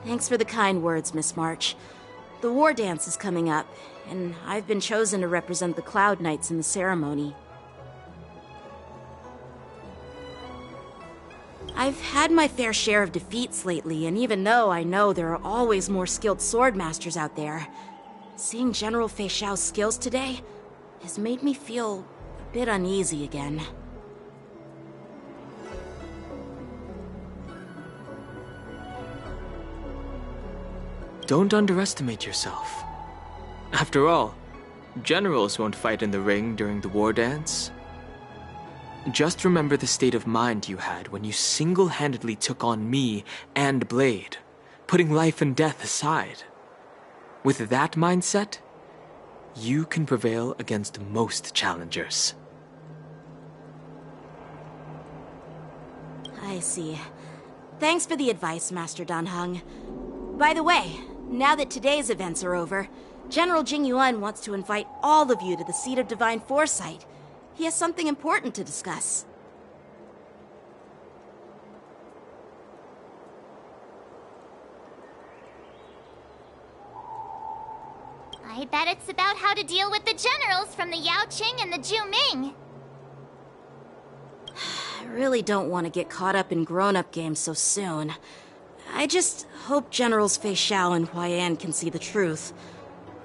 Thanks for the kind words, Miss March. The war dance is coming up, and I've been chosen to represent the Cloud Knights in the ceremony. I've had my fair share of defeats lately, and even though I know there are always more skilled swordmasters out there, seeing General Fei Xiao's skills today has made me feel a bit uneasy again. Don't underestimate yourself. After all, generals won't fight in the ring during the war dance. Just remember the state of mind you had when you single-handedly took on me and Blade, putting life and death aside. With that mindset, you can prevail against most challengers. I see. Thanks for the advice, Master Dan Heng. By the way, now that today's events are over, General Jing Yuan wants to invite all of you to the Seat of Divine Foresight. He has something important to discuss. I bet it's about how to deal with the generals from the Yaoqing and the Juming. I really don't want to get caught up in grown-up games so soon. I just hope Generals Fei Xiao and Huaiyan can see the truth.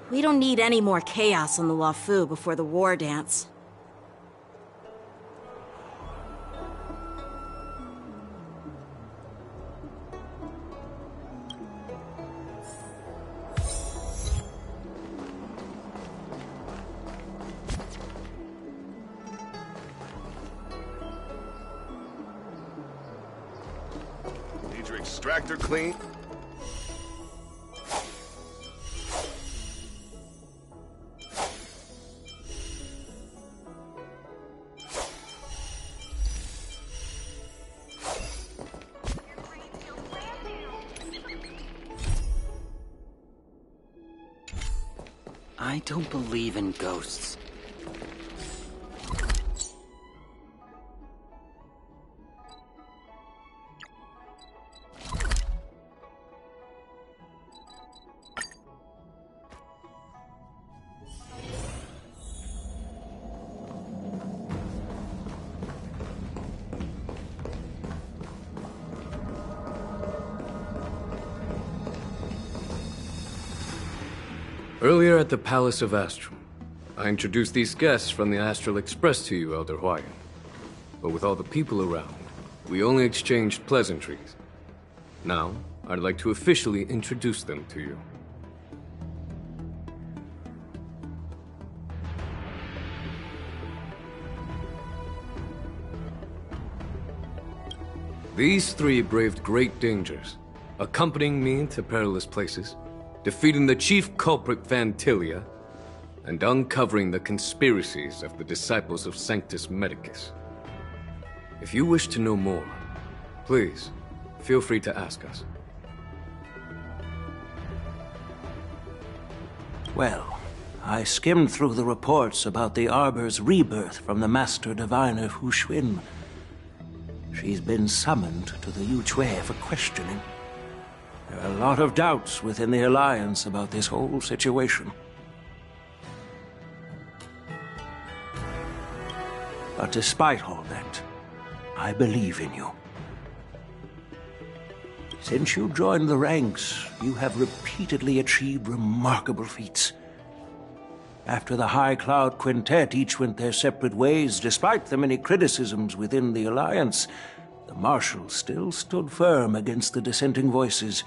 We don't need any more chaos on the Luofu before the war dance. Extractor clean. I don't believe in ghosts. Earlier at the Palace of Astral, I introduced these guests from the Astral Express to you, Elder Huaiyan. But with all the people around, we only exchanged pleasantries. Now, I'd like to officially introduce them to you. These three braved great dangers, accompanying me to perilous places, defeating the chief culprit Vantilia, and uncovering the conspiracies of the disciples of Sanctus Medicus. If you wish to know more, please, feel free to ask us. Well, I skimmed through the reports about the Arbor's rebirth from the Master Diviner Hu Xuan. She's been summoned to the Yu Chui for questioning. There are a lot of doubts within the Alliance about this whole situation. But despite all that, I believe in you. Since you joined the ranks, you have repeatedly achieved remarkable feats. After the High Cloud Quintet each went their separate ways, despite the many criticisms within the Alliance, the Marshal still stood firm against the dissenting voices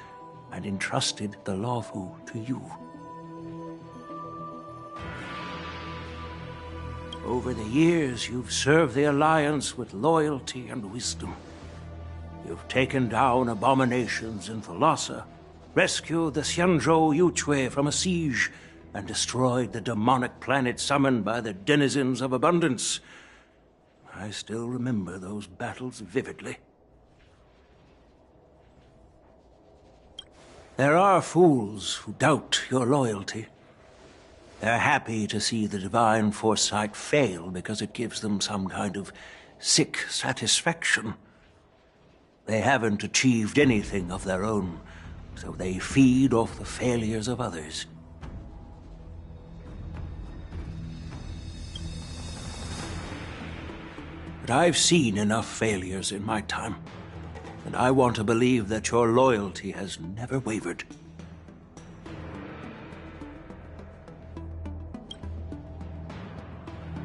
and entrusted the Lawfu to you. Over the years, you've served the Alliance with loyalty and wisdom. You've taken down abominations in Thalassa, rescued the Xianzhou Yuchue from a siege, and destroyed the demonic planet summoned by the denizens of abundance. I still remember those battles vividly. There are fools who doubt your loyalty. They're happy to see the divine foresight fail because it gives them some kind of sick satisfaction. They haven't achieved anything of their own, so they feed off the failures of others. But I've seen enough failures in my time, and I want to believe that your loyalty has never wavered.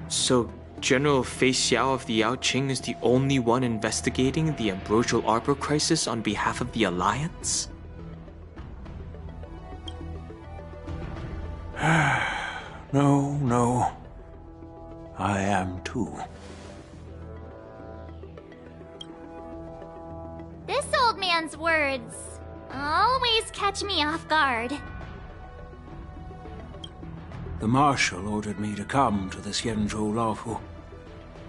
So, General Fei Xiao of the Yaoqing is the only one investigating the Ambrosial Arbor crisis on behalf of the Alliance? No. I am too. This old man's words always catch me off guard. The Marshal ordered me to come to the Xianzhou Lawfu,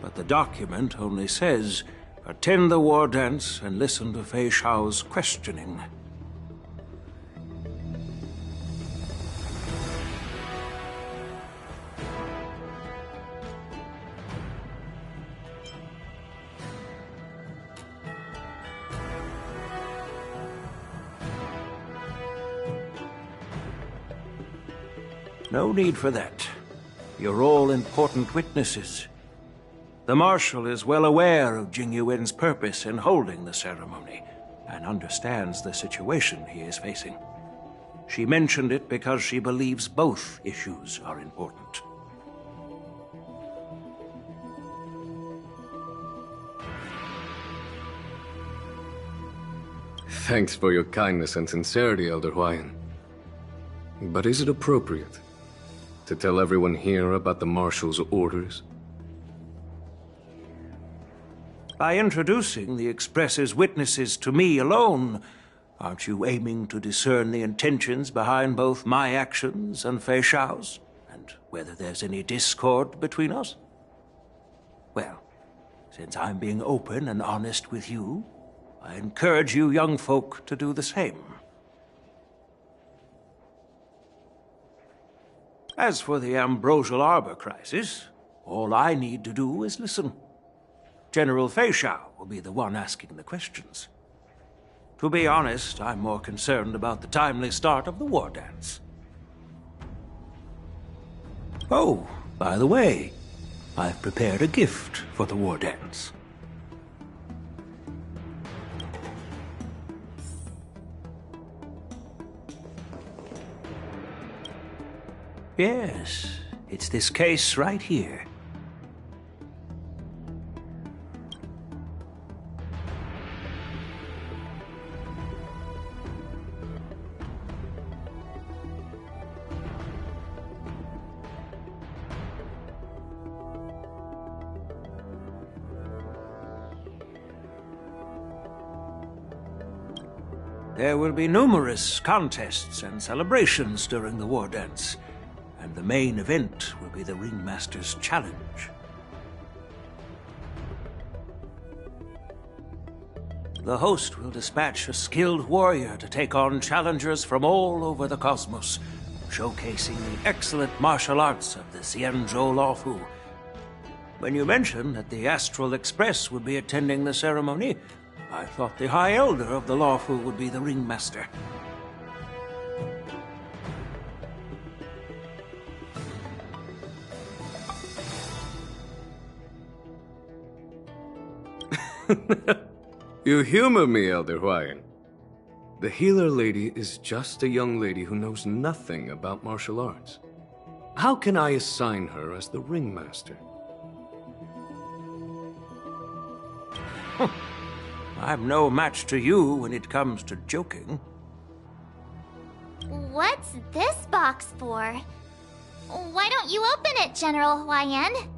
but the document only says, attend the war dance and listen to Fei Xiao's questioning. No need for that. You're all important witnesses. The Marshal is well aware of Jing Yuan's purpose in holding the ceremony, and understands the situation he is facing. She mentioned it because she believes both issues are important. Thanks for your kindness and sincerity, Elder Huayan. But is it appropriate to tell everyone here about the Marshal's orders? By introducing the Express's witnesses to me alone, aren't you aiming to discern the intentions behind both my actions and Fei Xiao's, and whether there's any discord between us? Well, since I'm being open and honest with you, I encourage you young folk to do the same. As for the Ambrosial Arbor crisis, all I need to do is listen. General Fei Xiao will be the one asking the questions. To be honest, I'm more concerned about the timely start of the war dance. Oh, by the way, I've prepared a gift for the war dance. Yes, it's this case right here. There will be numerous contests and celebrations during the war dance, and the main event will be the Ringmaster's Challenge. The host will dispatch a skilled warrior to take on challengers from all over the cosmos, showcasing the excellent martial arts of the Xianzhou Lawfu. When you mentioned that the Astral Express would be attending the ceremony, I thought the High Elder of the Lawfu would be the Ringmaster. You humor me, Elder Huayan. The healer lady is just a young lady who knows nothing about martial arts. How can I assign her as the ringmaster? I'm no match to you when it comes to joking. What's this box for? Why don't you open it, General Huayan?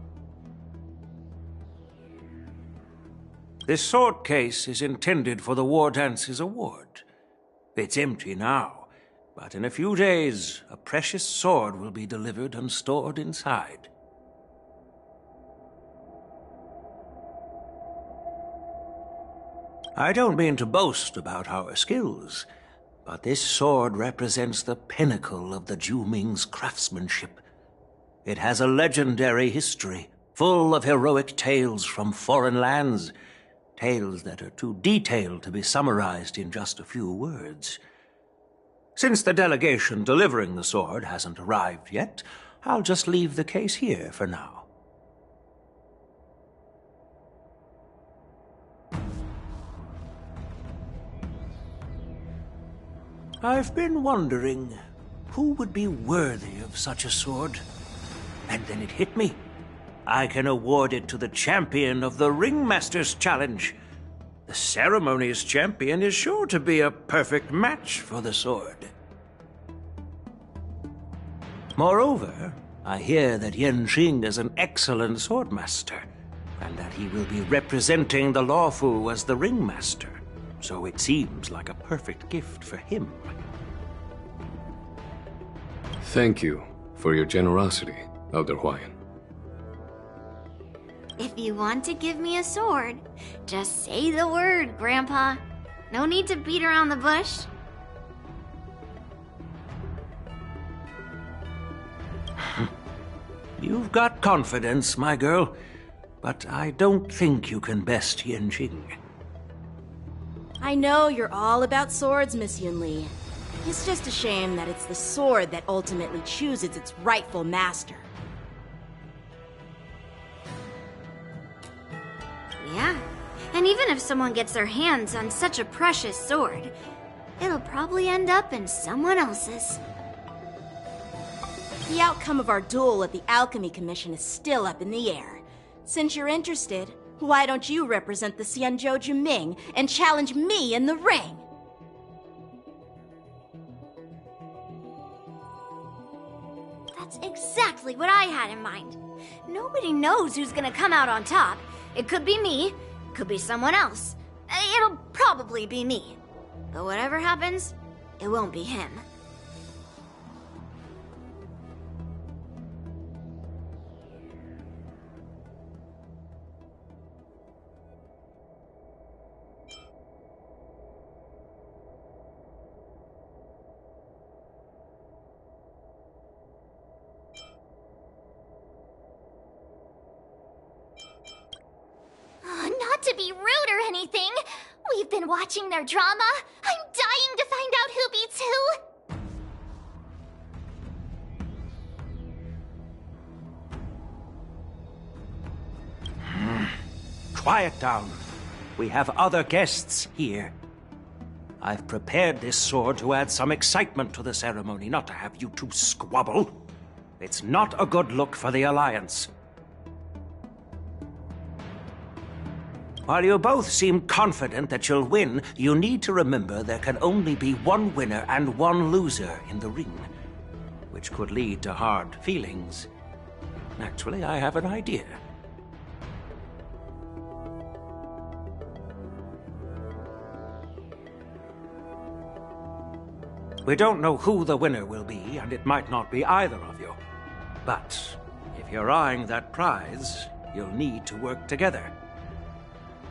This sword case is intended for the War Dance's award. It's empty now, but in a few days, a precious sword will be delivered and stored inside. I don't mean to boast about our skills, but this sword represents the pinnacle of the Zhuming's craftsmanship. It has a legendary history, full of heroic tales from foreign lands, tales that are too detailed to be summarized in just a few words. Since the delegation delivering the sword hasn't arrived yet, I'll just leave the case here for now. I've been wondering who would be worthy of such a sword. And then it hit me. I can award it to the champion of the Ringmaster's Challenge. The ceremony's champion is sure to be a perfect match for the sword. Moreover, I hear that Yanqing is an excellent swordmaster, and that he will be representing the Luofu as the Ringmaster, so it seems like a perfect gift for him. Thank you for your generosity, Elder Huayan. If you want to give me a sword, just say the word, Grandpa. No need to beat around the bush. You've got confidence, my girl, but I don't think you can best Yanqing. I know you're all about swords, Miss Yunli. It's just a shame that it's the sword that ultimately chooses its rightful master. Yeah, and even if someone gets their hands on such a precious sword, it'll probably end up in someone else's. The outcome of our duel at the Alchemy Commission is still up in the air. Since you're interested, why don't you represent the Xianzhou Juming and challenge me in the ring? That's exactly what I had in mind. Nobody knows who's gonna come out on top. It could be me, could be someone else. It'll probably be me. But whatever happens, it won't be him. Not to be rude or anything, we've been watching their drama. I'm dying to find out who beats who. Quiet down. We have other guests here. I've prepared this sword to add some excitement to the ceremony, not to have you two squabble. It's not a good look for the Alliance. While you both seem confident that you'll win, you need to remember there can only be one winner and one loser in the ring, which could lead to hard feelings. Actually, I have an idea. We don't know who the winner will be, and it might not be either of you. But if you're eyeing that prize, you'll need to work together.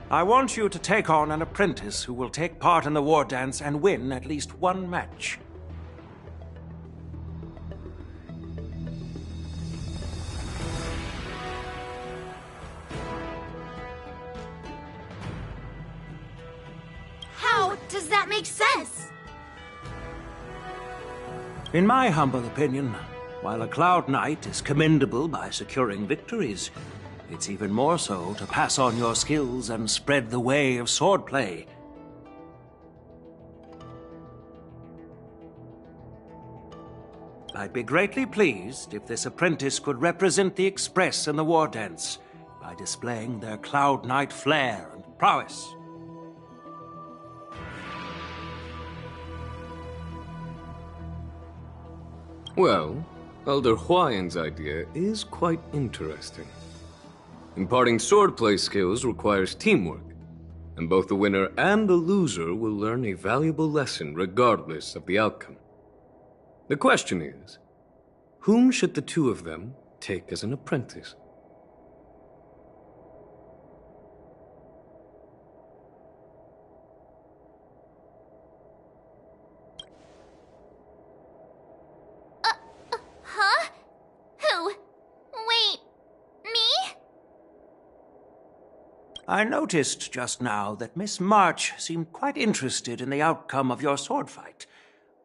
I want you to take on an apprentice who will take part in the war dance and win at least one match. How does that make sense? In my humble opinion, while a Cloud Knight is commendable by securing victories, It's even more so to pass on your skills and spread the way of swordplay. I'd be greatly pleased if this apprentice could represent the Express in the war dance by displaying their Cloud Knight flair and prowess. Well, Elder Huayan's idea is quite interesting. Imparting swordplay skills requires teamwork, and both the winner and the loser will learn a valuable lesson regardless of the outcome. The question is, whom should the two of them take as an apprentice? Huh? Who? Wait, me? I noticed just now that Miss March seemed quite interested in the outcome of your sword fight.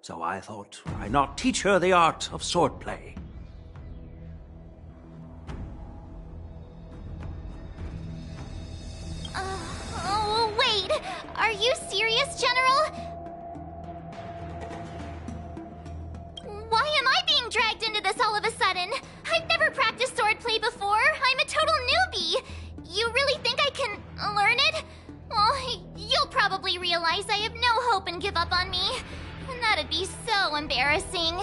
So I thought, why not teach her the art of swordplay? Oh, wait! Are you serious, General? Why am I being dragged into this all of a sudden? I've never practiced swordplay before. I'm a total newbie. You really think I can learn it? Well, you'll probably realize I have no hope and give up on me. And that'd be so embarrassing.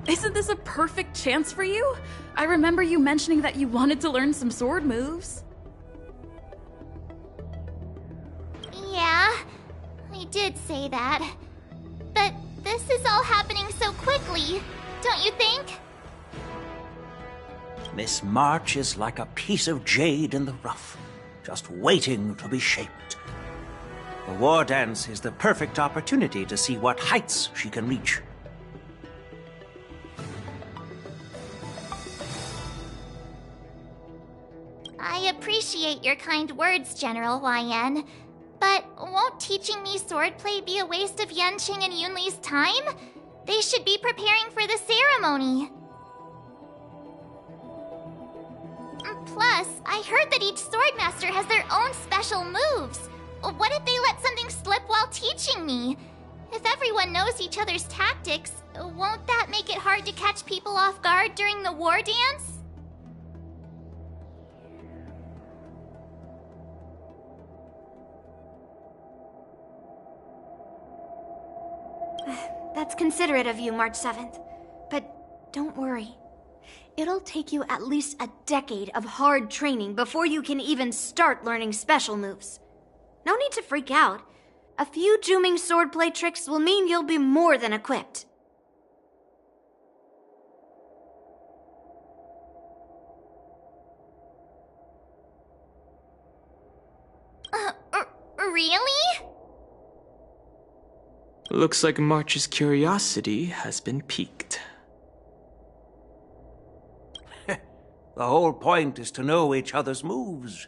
Isn't this a perfect chance for you? I remember you mentioning that you wanted to learn some sword moves. Yeah, I did say that. But this is all happening so quickly, don't you think? Miss March is like a piece of jade in the rough, just waiting to be shaped. The war dance is the perfect opportunity to see what heights she can reach. I appreciate your kind words, General YN. But won't teaching me swordplay be a waste of Yanqing and Yunli's time? They should be preparing for the ceremony. Plus, I heard that each swordmaster has their own special moves. What if they let something slip while teaching me? If everyone knows each other's tactics, won't that make it hard to catch people off guard during the war dance? That's considerate of you, March 7th. But don't worry. It'll take you at least a decade of hard training before you can even start learning special moves. No need to freak out. A few Juming swordplay tricks will mean you'll be more than equipped. Really? Looks like March's curiosity has been piqued. The whole point is to know each other's moves.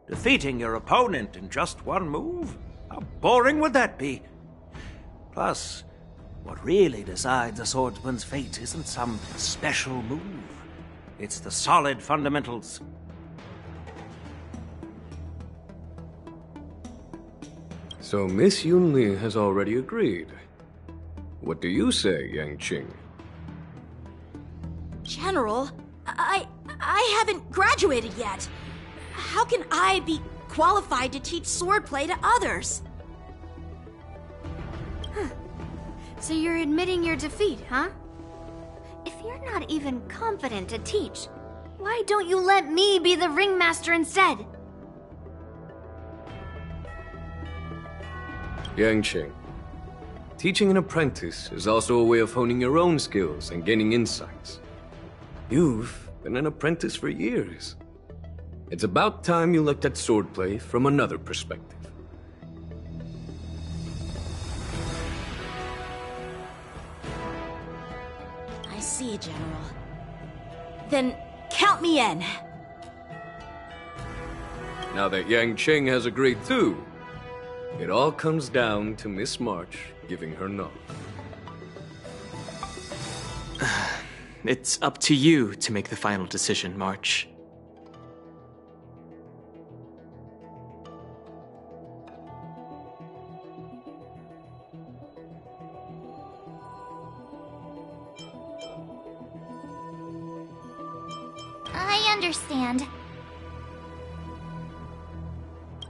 Defeating your opponent in just one move? How boring would that be? Plus, what really decides a swordsman's fate isn't some special move. It's the solid fundamentals. So Miss Yunli has already agreed. What do you say, Yanqing? General, I haven't graduated yet. How can I be qualified to teach swordplay to others? So you're admitting your defeat, huh? If you're not even confident to teach, why don't you let me be the ringmaster instead? Yanqing, teaching an apprentice is also a way of honing your own skills and gaining insights. You've been an apprentice for years. It's about time you looked at swordplay from another perspective. I I see, General. Then count me in. Now that Yang Qing has agreed too, it all comes down to Miss March giving her nod. It's up to you to make the final decision, March. I understand.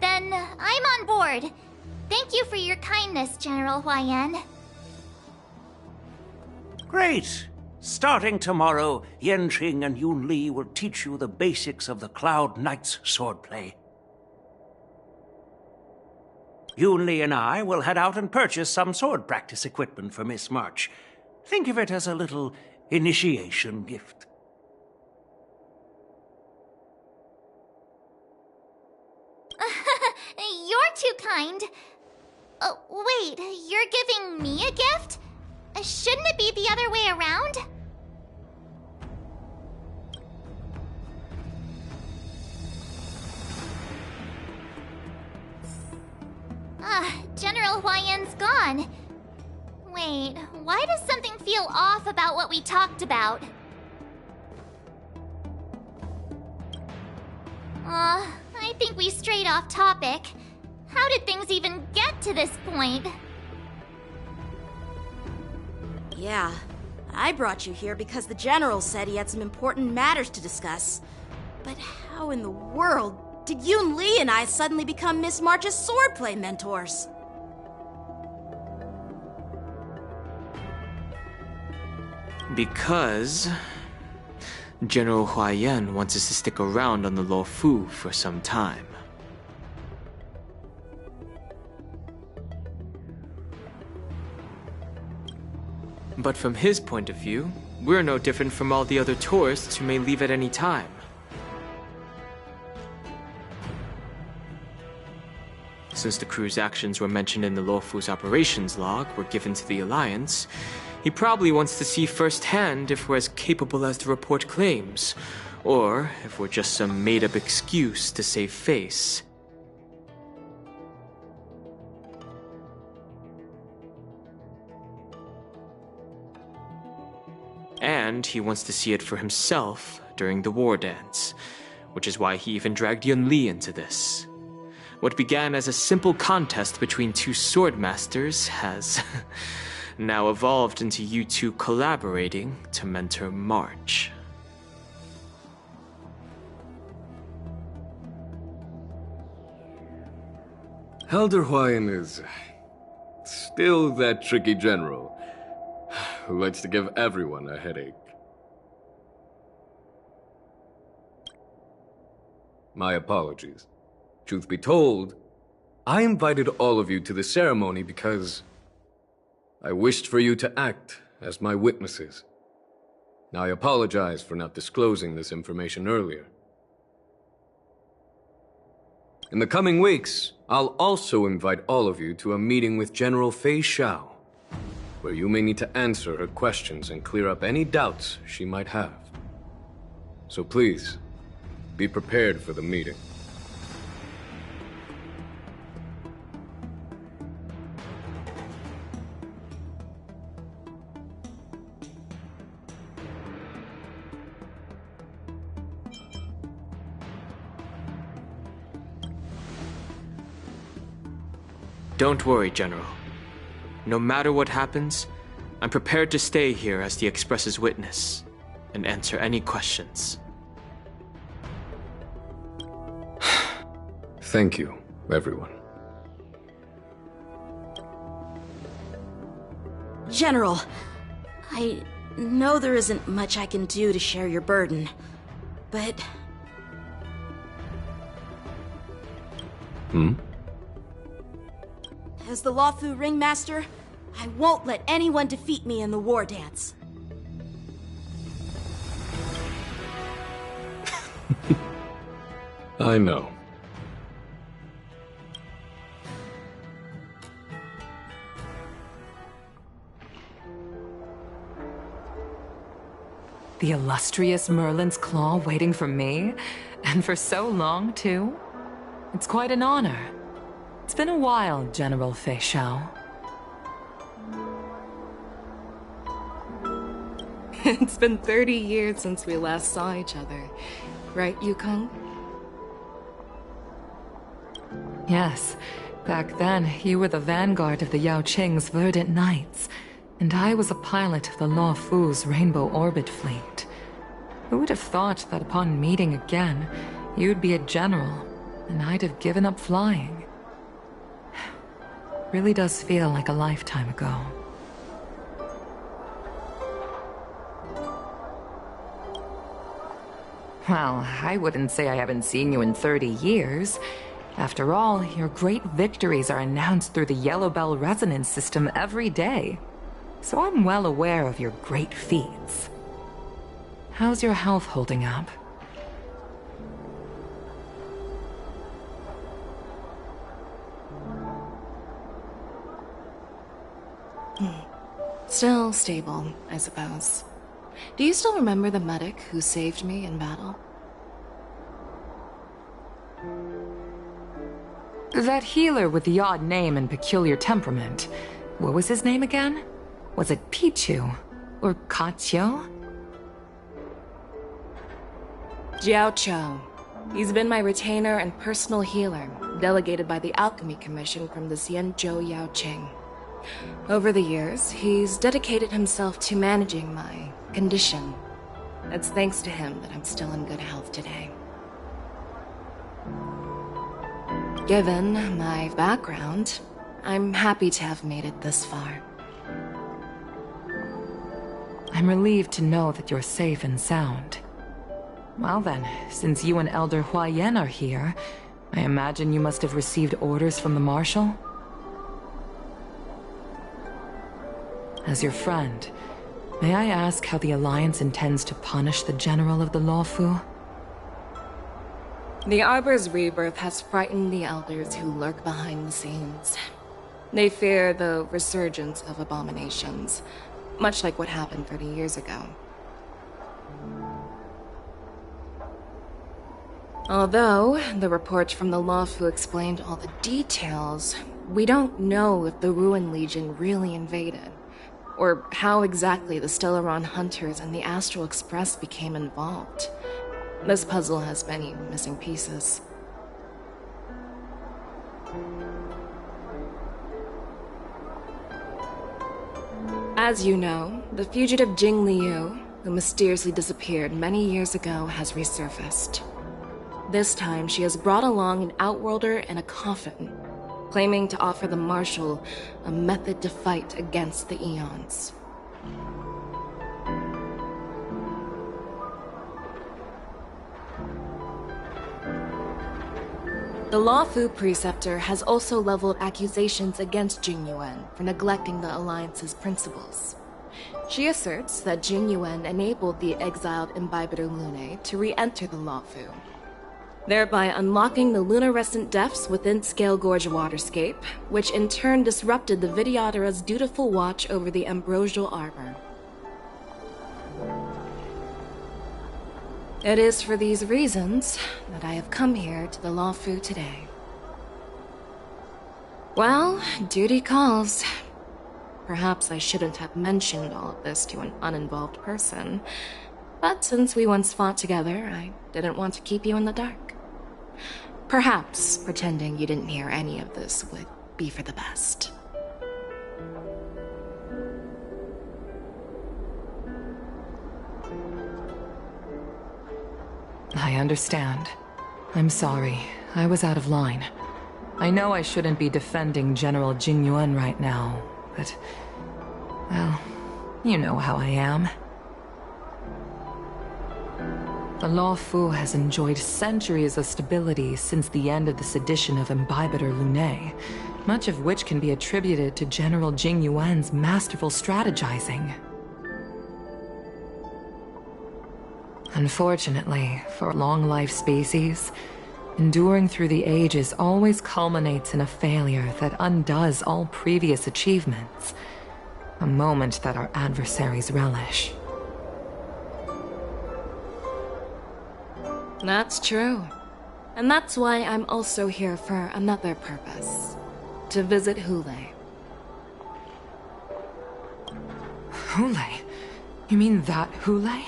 Then I'm on board. Thank you for your kindness, General Huayan. Great! Starting tomorrow, Yanqing and Yun Li will teach you the basics of the Cloud Knight's swordplay. Yun Li and I will head out and purchase some sword practice equipment for Miss March. Think of it as a little initiation gift. You're too kind. Wait, you're giving me a gift? Shouldn't it be the other way around? General Huayan's gone. Wait, why does something feel off about what we talked about? I think we strayed off topic. How did things even get to this point? Yeah, I brought you here because the General said he had some important matters to discuss. But how in the world did Yun Li and I suddenly become Miss March's swordplay mentors? Because General Huayan wants us to stick around on the Luofu for some time. But from his point of view, we're no different from all the other tourists who may leave at any time. Since the crew's actions were mentioned in the Luofu's operations log were given to the Alliance, he probably wants to see firsthand if we're as capable as the report claims, or if we're just some made-up excuse to save face. And he wants to see it for himself during the war dance, which is why he even dragged Yun Li into this. What began as a simple contest between two sword masters has now evolved into you two collaborating to mentor March. Elder Huayan is still that tricky general who likes to give everyone a headache. My apologies. Truth be told, I invited all of you to the ceremony because I wished for you to act as my witnesses. Now I apologize for not disclosing this information earlier. In the coming weeks, I'll also invite all of you to a meeting with General Fei Xiao, where you may need to answer her questions and clear up any doubts she might have. So please, be prepared for the meeting. Don't worry, General. No matter what happens, I'm prepared to stay here as the Express's witness and answer any questions. Thank you, everyone. General, I know there isn't much I can do to share your burden, but... As the Luofu ringmaster, I won't let anyone defeat me in the war dance. I know. The illustrious Merlin's claw waiting for me? And for so long, too? It's quite an honor. It's been a while, General Fei Shao. It's been 30 years since we last saw each other. Right, Yukong? Yes. Back then, you were the vanguard of the Yao Qing's Verdant Knights, and I was a pilot of the Luo Fu's Rainbow Orbit Fleet. Who would have thought that upon meeting again, you'd be a general, and I'd have given up flying? Really does feel like a lifetime ago. Well, I wouldn't say I haven't seen you in 30 years. After all, your great victories are announced through the Yellow Bell resonance system every day. So I'm well aware of your great feats. How's your health holding up? Still stable, I suppose. Do you still remember the medic who saved me in battle? That healer with the odd name and peculiar temperament. What was his name again? Was it Pichu? Or Kachio? Jiao Chou. He's been my retainer and personal healer, delegated by the Alchemy Commission from the Spizendeuell Yao Qing. Over the years, he's dedicated himself to managing my condition. It's thanks to him that I'm still in good health today. Given my background, I'm happy to have made it this far. I'm relieved to know that you're safe and sound. Well then, since you and Elder Huayan are here, I imagine you must have received orders from the Marshal? As your friend, may I ask how the Alliance intends to punish the General of the Luo Fu? The Arbor's rebirth has frightened the elders who lurk behind the scenes. They fear the resurgence of abominations, much like what happened 30 years ago. Although the report from the Luo Fu explained all the details, we don't know if the Ruin Legion really invaded, or how exactly the Stellaron Hunters and the Astral Express became involved. This puzzle has many missing pieces. As you know, the fugitive Jing Liu, who mysteriously disappeared many years ago, has resurfaced. This time, she has brought along an outworlder and a coffin, claiming to offer the Marshal a method to fight against the Eons. The Luo Fu Preceptor has also leveled accusations against Jing Yuan for neglecting the Alliance's principles. She asserts that Jing Yuan enabled the exiled Imbibitor Lunae to re-enter the Luo Fu, thereby unlocking the lunarescent depths within Scale Gorge Waterscape, which in turn disrupted the Vidyadhara's dutiful watch over the Ambrosial Arbor. It is for these reasons that I have come here to the Luo Fu today. Well, duty calls. Perhaps I shouldn't have mentioned all of this to an uninvolved person, but since we once fought together, I didn't want to keep you in the dark. Perhaps pretending you didn't hear any of this would be for the best. I understand. I'm sorry. I was out of line. I know I shouldn't be defending General Jing Yuan right now, but... well, you know how I am. The Luo Fu has enjoyed centuries of stability since the end of the sedition of Imbibitor Lunae, much of which can be attributed to General Jing Yuan's masterful strategizing. Unfortunately, for long-life species, enduring through the ages always culminates in a failure that undoes all previous achievements, a moment that our adversaries relish. That's true. And that's why I'm also here for another purpose. To visit Hule. Hule? You mean that Hule?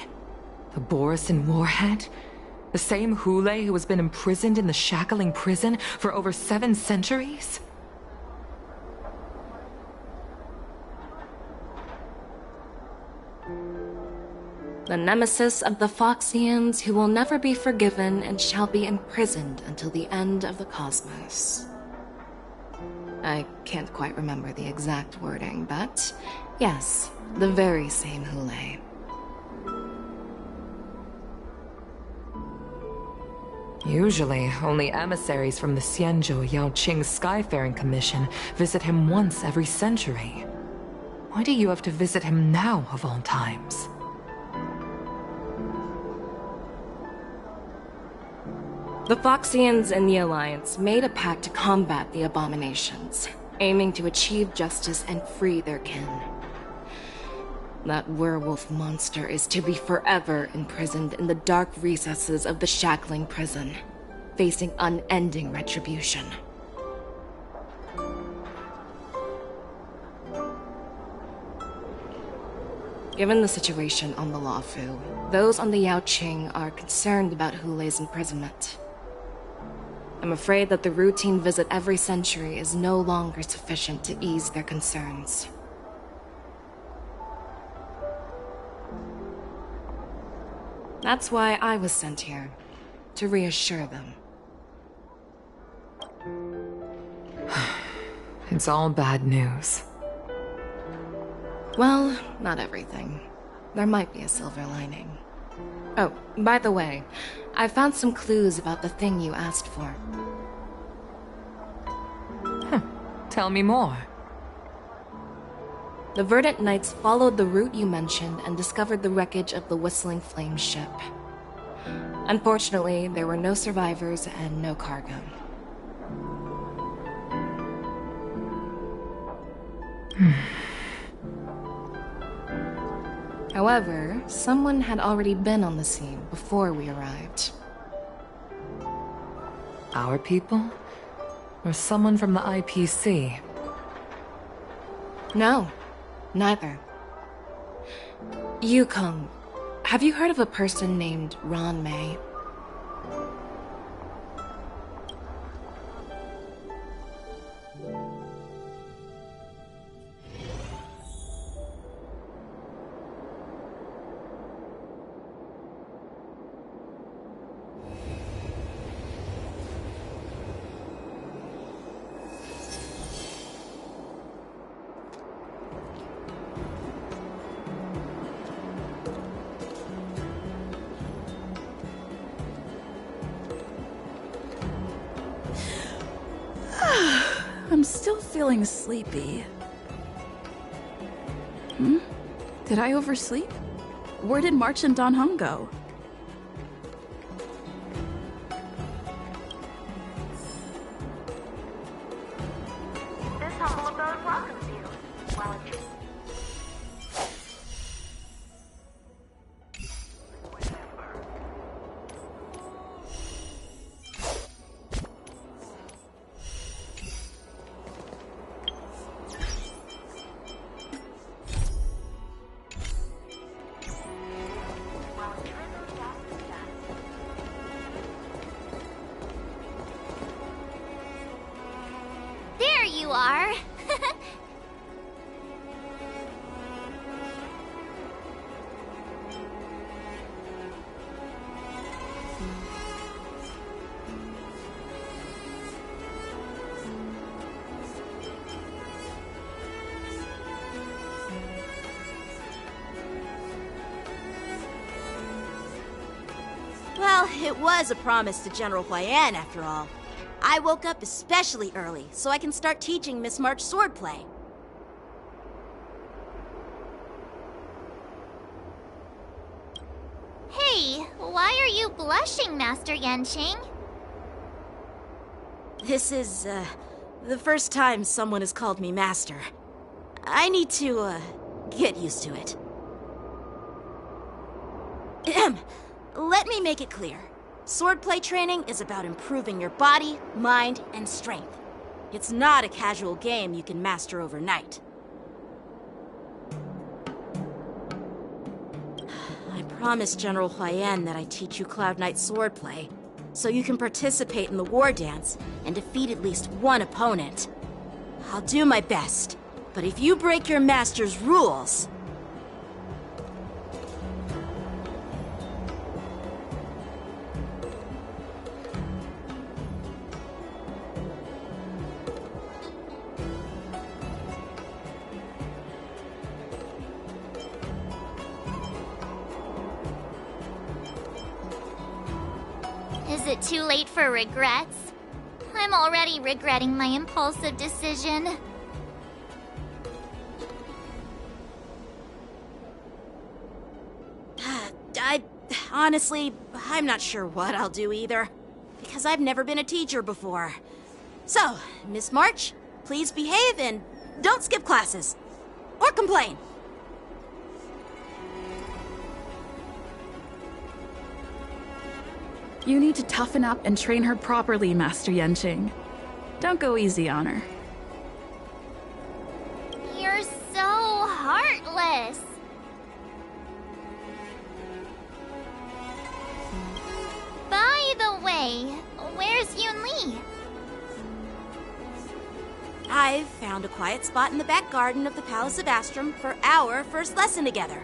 The Borisin warhead? The same Hule who has been imprisoned in the shackling prison for over 7 centuries? The nemesis of the Foxians who will never be forgiven and shall be imprisoned until the end of the cosmos. I can't quite remember the exact wording, but yes, the very same Hule. Usually, only emissaries from the Xianzhou Yaoqing Skyfaring Commission visit him once every century. Why do you have to visit him now, of all times? The Foxians and the Alliance made a pact to combat the abominations, aiming to achieve justice and free their kin. That werewolf monster is to be forever imprisoned in the dark recesses of the shackling prison, facing unending retribution. Given the situation on the Luofu, those on the Yaoqing are concerned about Hule's imprisonment. I'm afraid that the routine visit every century is no longer sufficient to ease their concerns. That's why I was sent here, to reassure them. It's all bad news. Well, not everything. There might be a silver lining. Oh, by the way, I found some clues about the thing you asked for. Tell me more. The Verdant Knights followed the route you mentioned and discovered the wreckage of the Whistling Flame ship. Unfortunately, there were no survivors and no cargo. However, someone had already been on the scene before we arrived. Our people? Or someone from the IPC? No, neither. Yukong, have you heard of a person named Ron May? I'm still feeling sleepy. Did I oversleep? Where did March and Don Hung go? This humble abode welcomes you. While it There you are! Well, it was a promise to General Huayan, after all. I woke up especially early, so I can start teaching Miss March swordplay. Hey, why are you blushing, Master Yanqing? This is, the first time someone has called me Master. I need to, get used to it. Let me make it clear. Swordplay training is about improving your body, mind, and strength. It's not a casual game you can master overnight. I promised General Huayan that I'd teach you Cloud Knight swordplay, so you can participate in the war dance and defeat at least one opponent. I'll do my best, but if you break your master's rules... Is it too late for regrets? I'm already regretting my impulsive decision. Honestly, I'm not sure what I'll do either, because I've never been a teacher before. So, Miss March, please behave and don't skip classes. Or complain. You need to toughen up and train her properly, Master Yanqing. Don't go easy on her. You're so heartless. By the way, where's Yunli? I've found a quiet spot in the back garden of the Palace of Astrum for our first lesson together.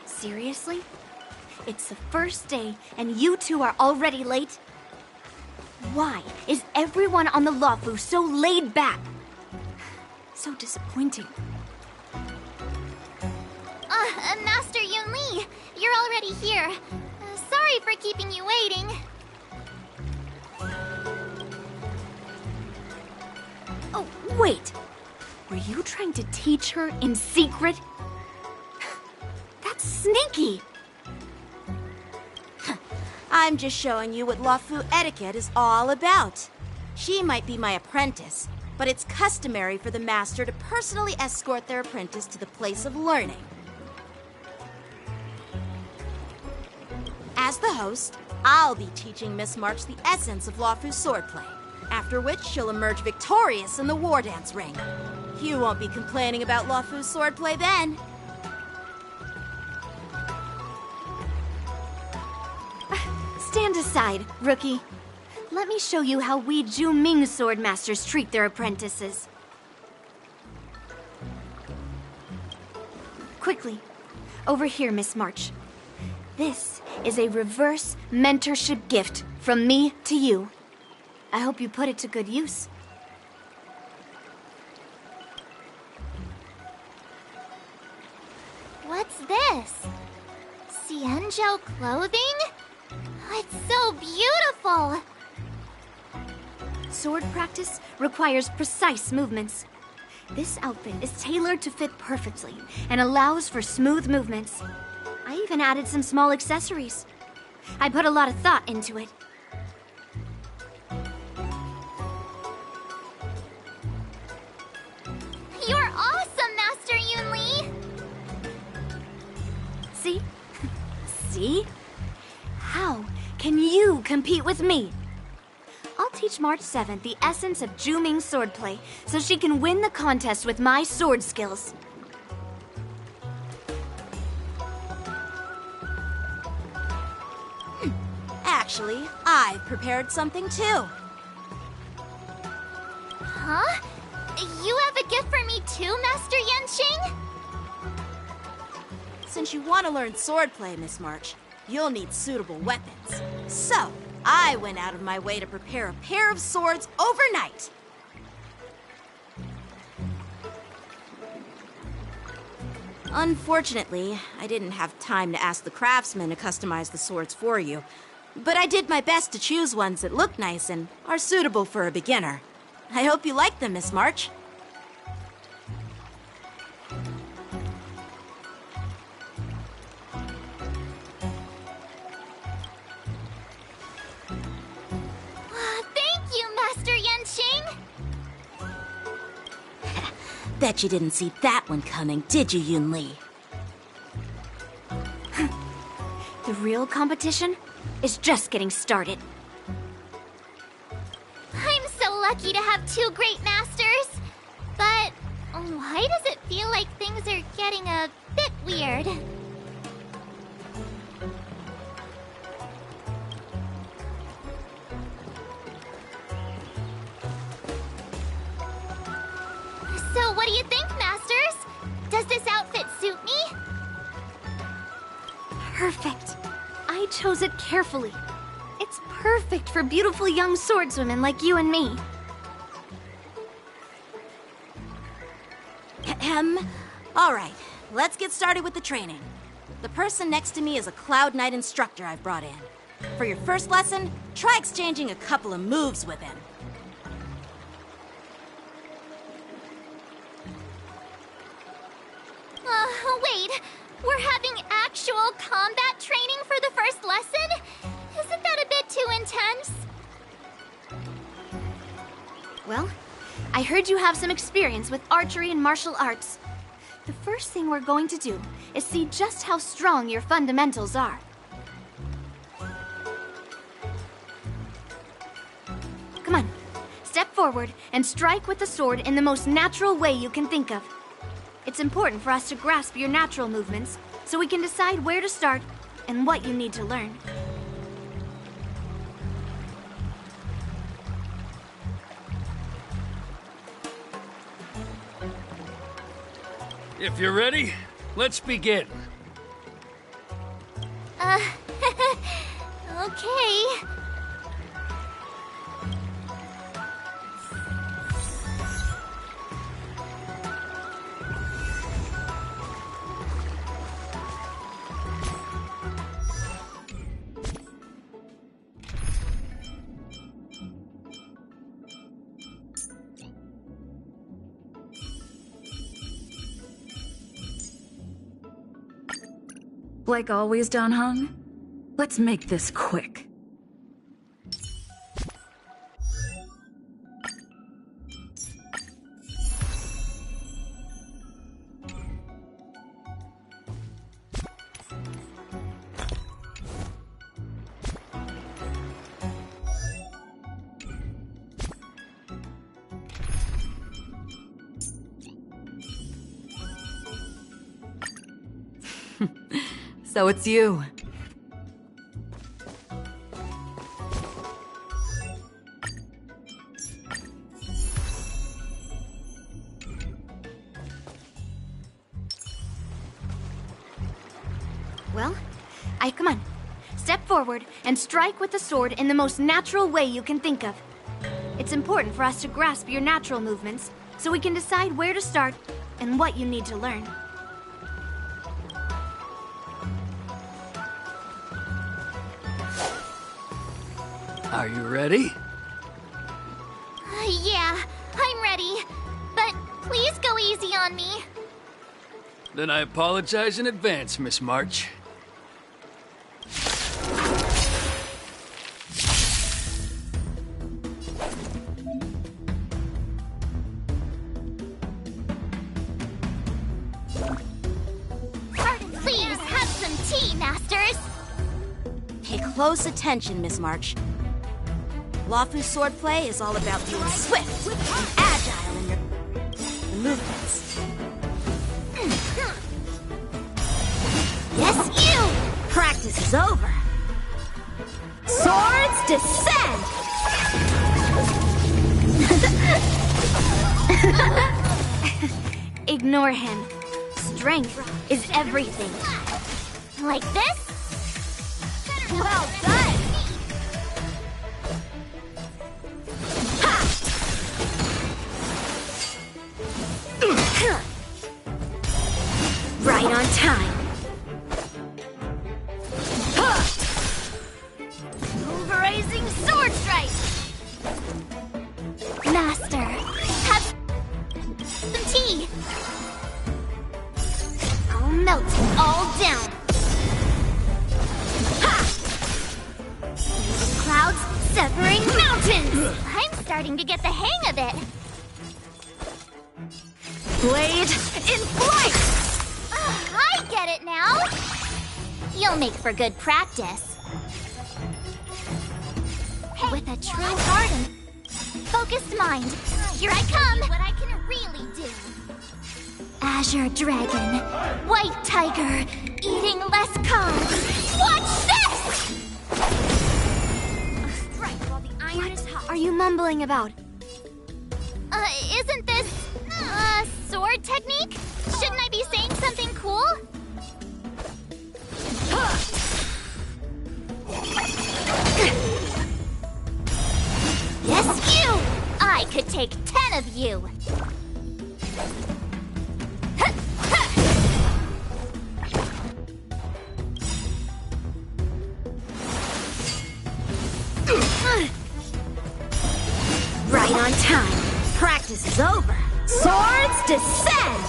Seriously? It's the first day, and you two are already late? Why is everyone on the Luofu so laid back? So disappointing. Master Yunli, you're already here. Sorry for keeping you waiting. Oh, wait! Were you trying to teach her in secret? That's sneaky! I'm just showing you what Luofu etiquette is all about. She might be my apprentice, but it's customary for the master to personally escort their apprentice to the place of learning. As the host, I'll be teaching Miss March the essence of Luofu swordplay, after which she'll emerge victorious in the war dance ring. You won't be complaining about Luofu swordplay then. Stand aside, rookie. Let me show you how we Zhuming swordmasters treat their apprentices. Quickly, over here, Miss March. This is a reverse mentorship gift from me to you. I hope you put it to good use. What's this? Xianzhou clothing? It's so beautiful! Sword practice requires precise movements. This outfit is tailored to fit perfectly and allows for smooth movements. I even added some small accessories. I put a lot of thought into it. You're awesome, Master Yunli! See? See? How can you compete with me? I'll teach March 7th the essence of Zhuming swordplay so she can win the contest with my sword skills. Actually, I've prepared something too. Huh? You have a gift for me too, Master Yanqing? Since you want to learn swordplay, Miss March, you'll need suitable weapons. So, I went out of my way to prepare a pair of swords overnight. Unfortunately, I didn't have time to ask the craftsman to customize the swords for you. But I did my best to choose ones that look nice and are suitable for a beginner. I hope you like them, Miss March. Bet you didn't see that one coming, did you, Yun-Li? The real competition is just getting started. I'm so lucky to have two great masters. But why does it feel like things are getting a bit weird? So what do you think, masters? Does this outfit suit me? Perfect. I chose it carefully. It's perfect for beautiful young swordswomen like you and me. All right, let's get started with the training. The person next to me is a Cloud Knight instructor I've brought in. For your first lesson, try exchanging a couple of moves with him. Wait. We're having actual combat training for the first lesson? Isn't that a bit too intense? Well, I heard you have some experience with archery and martial arts. The first thing we're going to do is see just how strong your fundamentals are. Come on, step forward and strike with the sword in the most natural way you can think of. It's important for us to grasp your natural movements so we can decide where to start and what you need to learn. If you're ready, let's begin. Okay. Like always, Don Hung? Let's make this quick. So it's you. Well, come on. Step forward and strike with the sword in the most natural way you can think of. It's important for us to grasp your natural movements so we can decide where to start and what you need to learn. Are you ready? Yeah, I'm ready. But please go easy on me. Then I apologize in advance, Miss March. Please have some tea, masters. Pay close attention, Miss March. Lawfu swordplay is all about being swift and agile in your movements. Yes, you! Practice is over. Swords descend! Ignore him. Strength is everything. Like this? Well done! Right on time. Pulverizing sword strike! Master, have some tea. I'll melt it all down. Ha! Clouds severing mountains! I'm starting to get the hang of it. This'll make for good practice. With a true heart and focused mind, here I come! What I can really do. Azure Dragon, White Tiger, eating less carbs. Watch this! Strike while the iron is hot. Are you mumbling about? Isn't this a sword technique? Shouldn't I be saying something cool? Yes, you! I could take 10 of you! Right on time. Practice is over. Swords descend!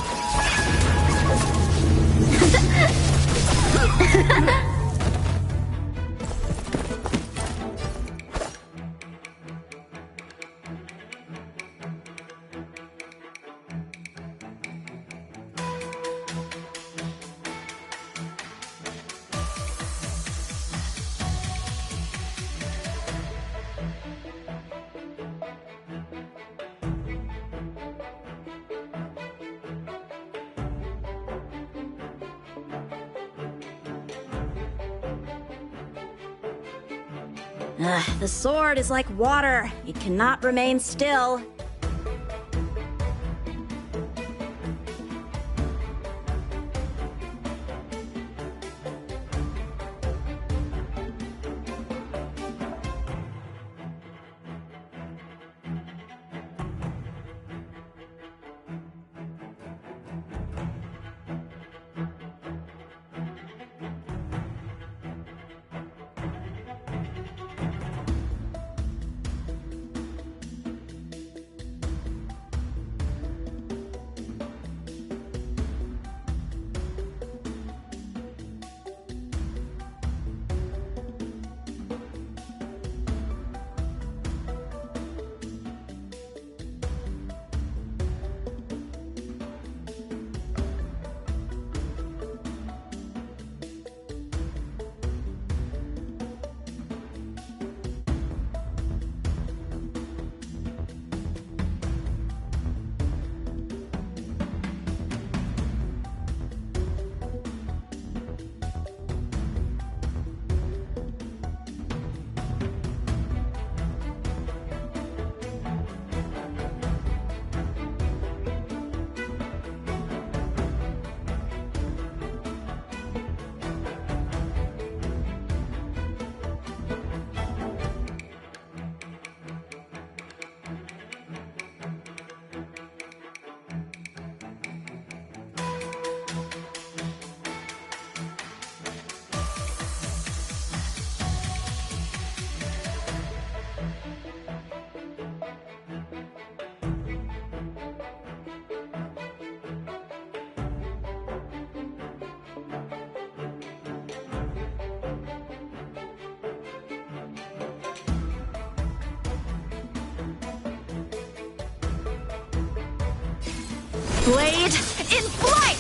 The sword is like water. It cannot remain still. Blade in flight!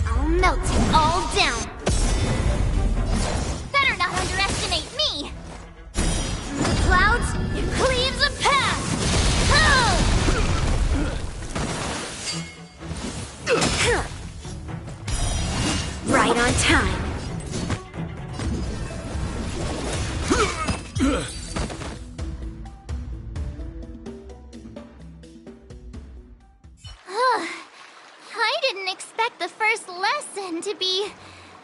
I'll melt it all down. Better not underestimate me. Through the clouds, it cleaves a path. Right on time. I didn't expect the first lesson to be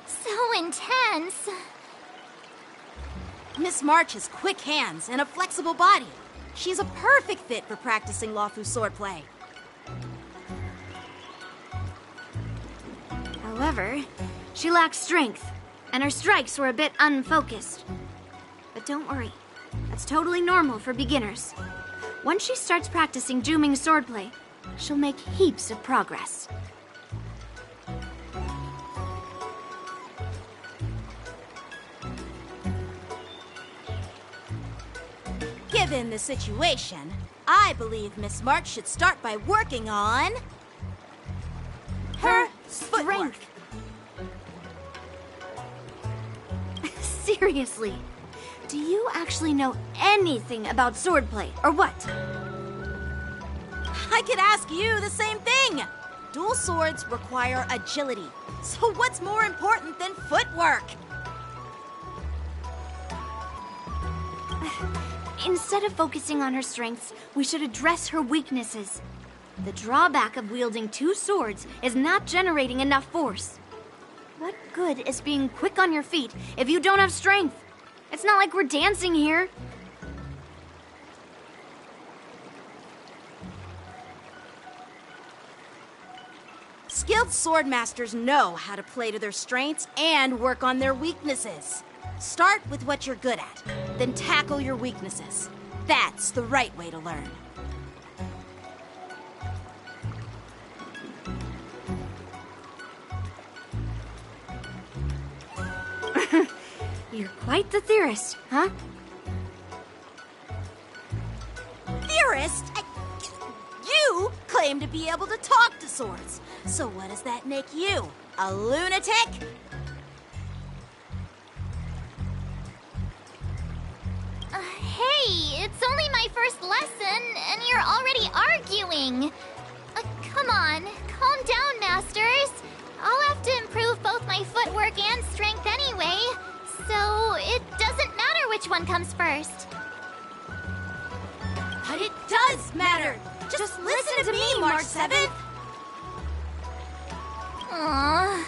so intense. Miss March has quick hands and a flexible body. She's a perfect fit for practicing Luofu swordplay. However, she lacks strength, and her strikes were a bit unfocused. But don't worry, that's totally normal for beginners. Once she starts practicing Juming swordplay, she'll make heaps of progress. Given the situation, I believe Miss March should start by working on her footwork. strength. Seriously, do you actually know anything about swordplay, or what? I could ask you the same thing. Dual swords require agility. So what's more important than footwork? Instead of focusing on her strengths, we should address her weaknesses. The drawback of wielding two swords is not generating enough force. What good is being quick on your feet if you don't have strength? It's not like we're dancing here. Skilled swordmasters know how to play to their strengths and work on their weaknesses. Start with what you're good at, then tackle your weaknesses. That's the right way to learn. You're quite the theorist, huh? Theorist? You claim to be able to talk to swords. So what does that make you? A lunatic? Hey, it's only my first lesson, and you're already arguing. Come on, calm down, masters. I'll have to improve both my footwork and strength anyway, so it doesn't matter which one comes first. But it does matter. Just listen to me, March 7th. Aww.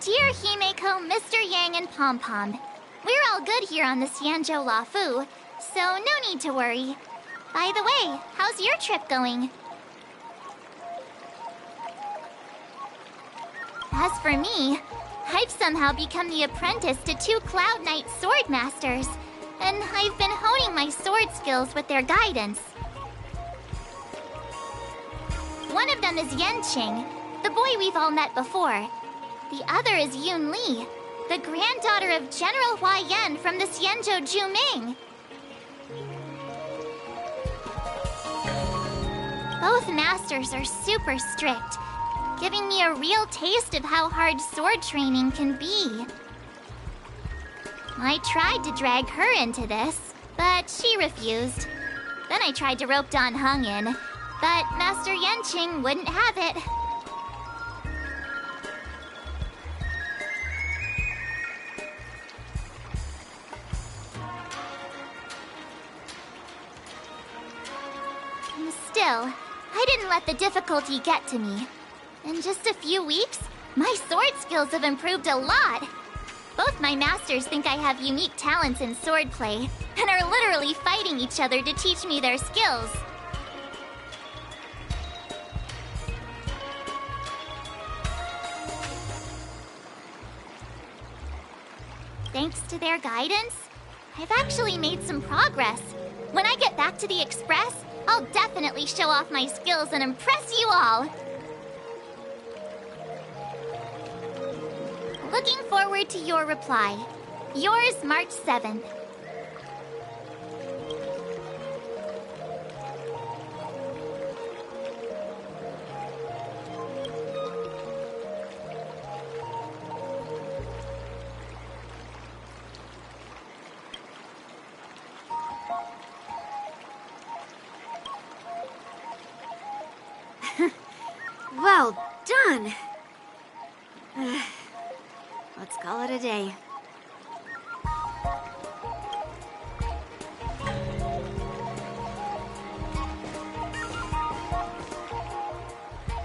Dear Himeko, Mr. Yang, and Pom Pom, we're all good here on the Xianzhou Lafu, so no need to worry. By the way, how's your trip going? As for me, I've somehow become the apprentice to 2 Cloud Knight sword masters, and I've been honing my sword skills with their guidance. One of them is Yanqing, the boy we've all met before. The other is Yun Li, the granddaughter of General Hua Yan from the Xianzhou Juming. Both masters are super strict, giving me a real taste of how hard sword training can be. I tried to drag her into this, but she refused. Then I tried to rope Dan Heng in, but Master Yanqing wouldn't have it. Still, I didn't let the difficulty get to me. In just a few weeks, my sword skills have improved a lot. Both my masters think I have unique talents in swordplay, and are literally fighting each other to teach me their skills. Thanks to their guidance, I've actually made some progress. When I get back to the Express, I'll definitely show off my skills and impress you all. Looking forward to your reply. Yours, March 7th. Well done. Let's call it a day.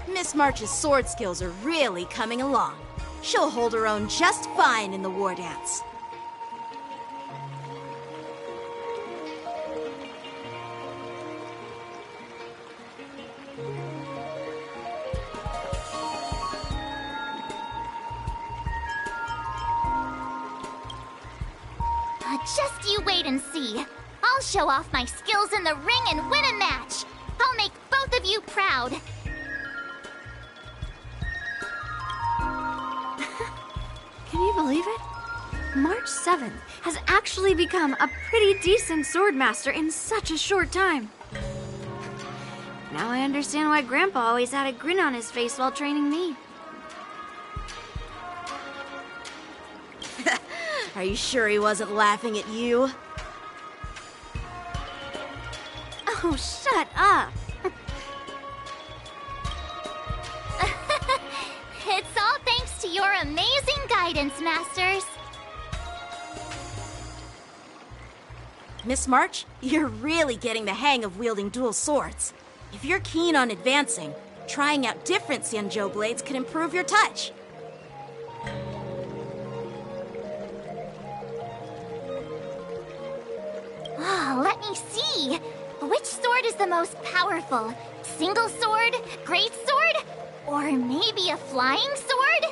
Miss March's sword skills are really coming along. She'll hold her own just fine in the war dance. Just you wait and see. I'll show off my skills in the ring and win a match. I'll make both of you proud. Can you believe it? March 7th has actually become a pretty decent swordmaster in such a short time. Now I understand why Grandpa always had a grin on his face while training me. Are you sure he wasn't laughing at you? Oh, shut up! It's all thanks to your amazing guidance, Masters. Miss March, you're really getting the hang of wielding dual swords. If you're keen on advancing, trying out different Spizendeuell blades can improve your touch. Oh, let me see. Which sword is the most powerful? Single sword? Great sword? Or maybe a flying sword?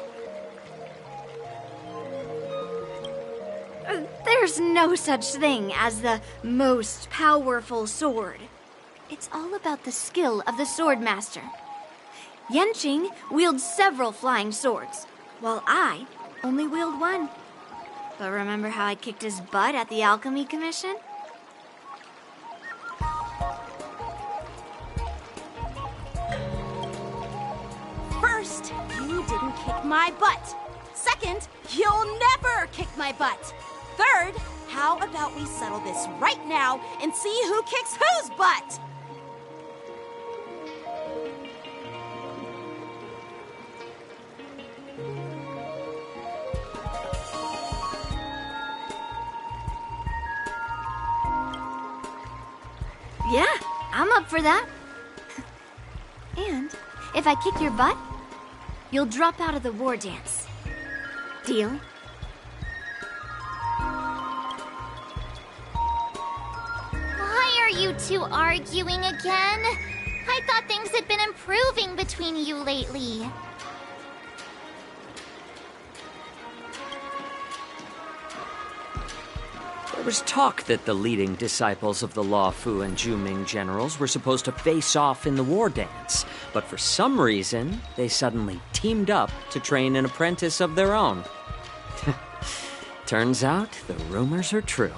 There's no such thing as the most powerful sword. It's all about the skill of the swordmaster. Yenqing wields several flying swords, while I only wield one. But remember how I kicked his butt at the Alchemy Commission? First, you didn't kick my butt. Second, you'll never kick my butt. Third, how about we settle this right now and see who kicks whose butt? Yeah, I'm up for that. And if I kick your butt, you'll drop out of the war dance. Deal? Why are you two arguing again? I thought things had been improving between you lately. There was talk that the leading disciples of the Luofu and Zhuming generals were supposed to face off in the war dance, but for some reason, they suddenly teamed up to train an apprentice of their own. Turns out, the rumors are true.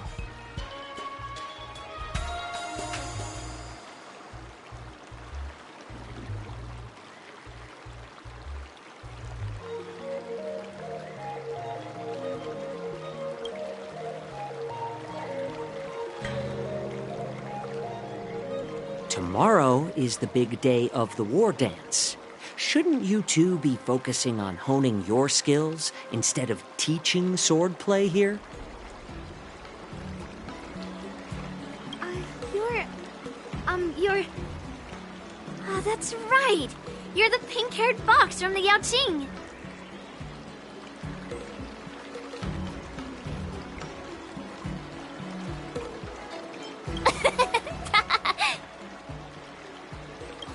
Tomorrow is the big day of the war dance. Shouldn't you two be focusing on honing your skills instead of teaching swordplay here? You're... Oh, that's right! You're the pink-haired fox from the Yaoqing!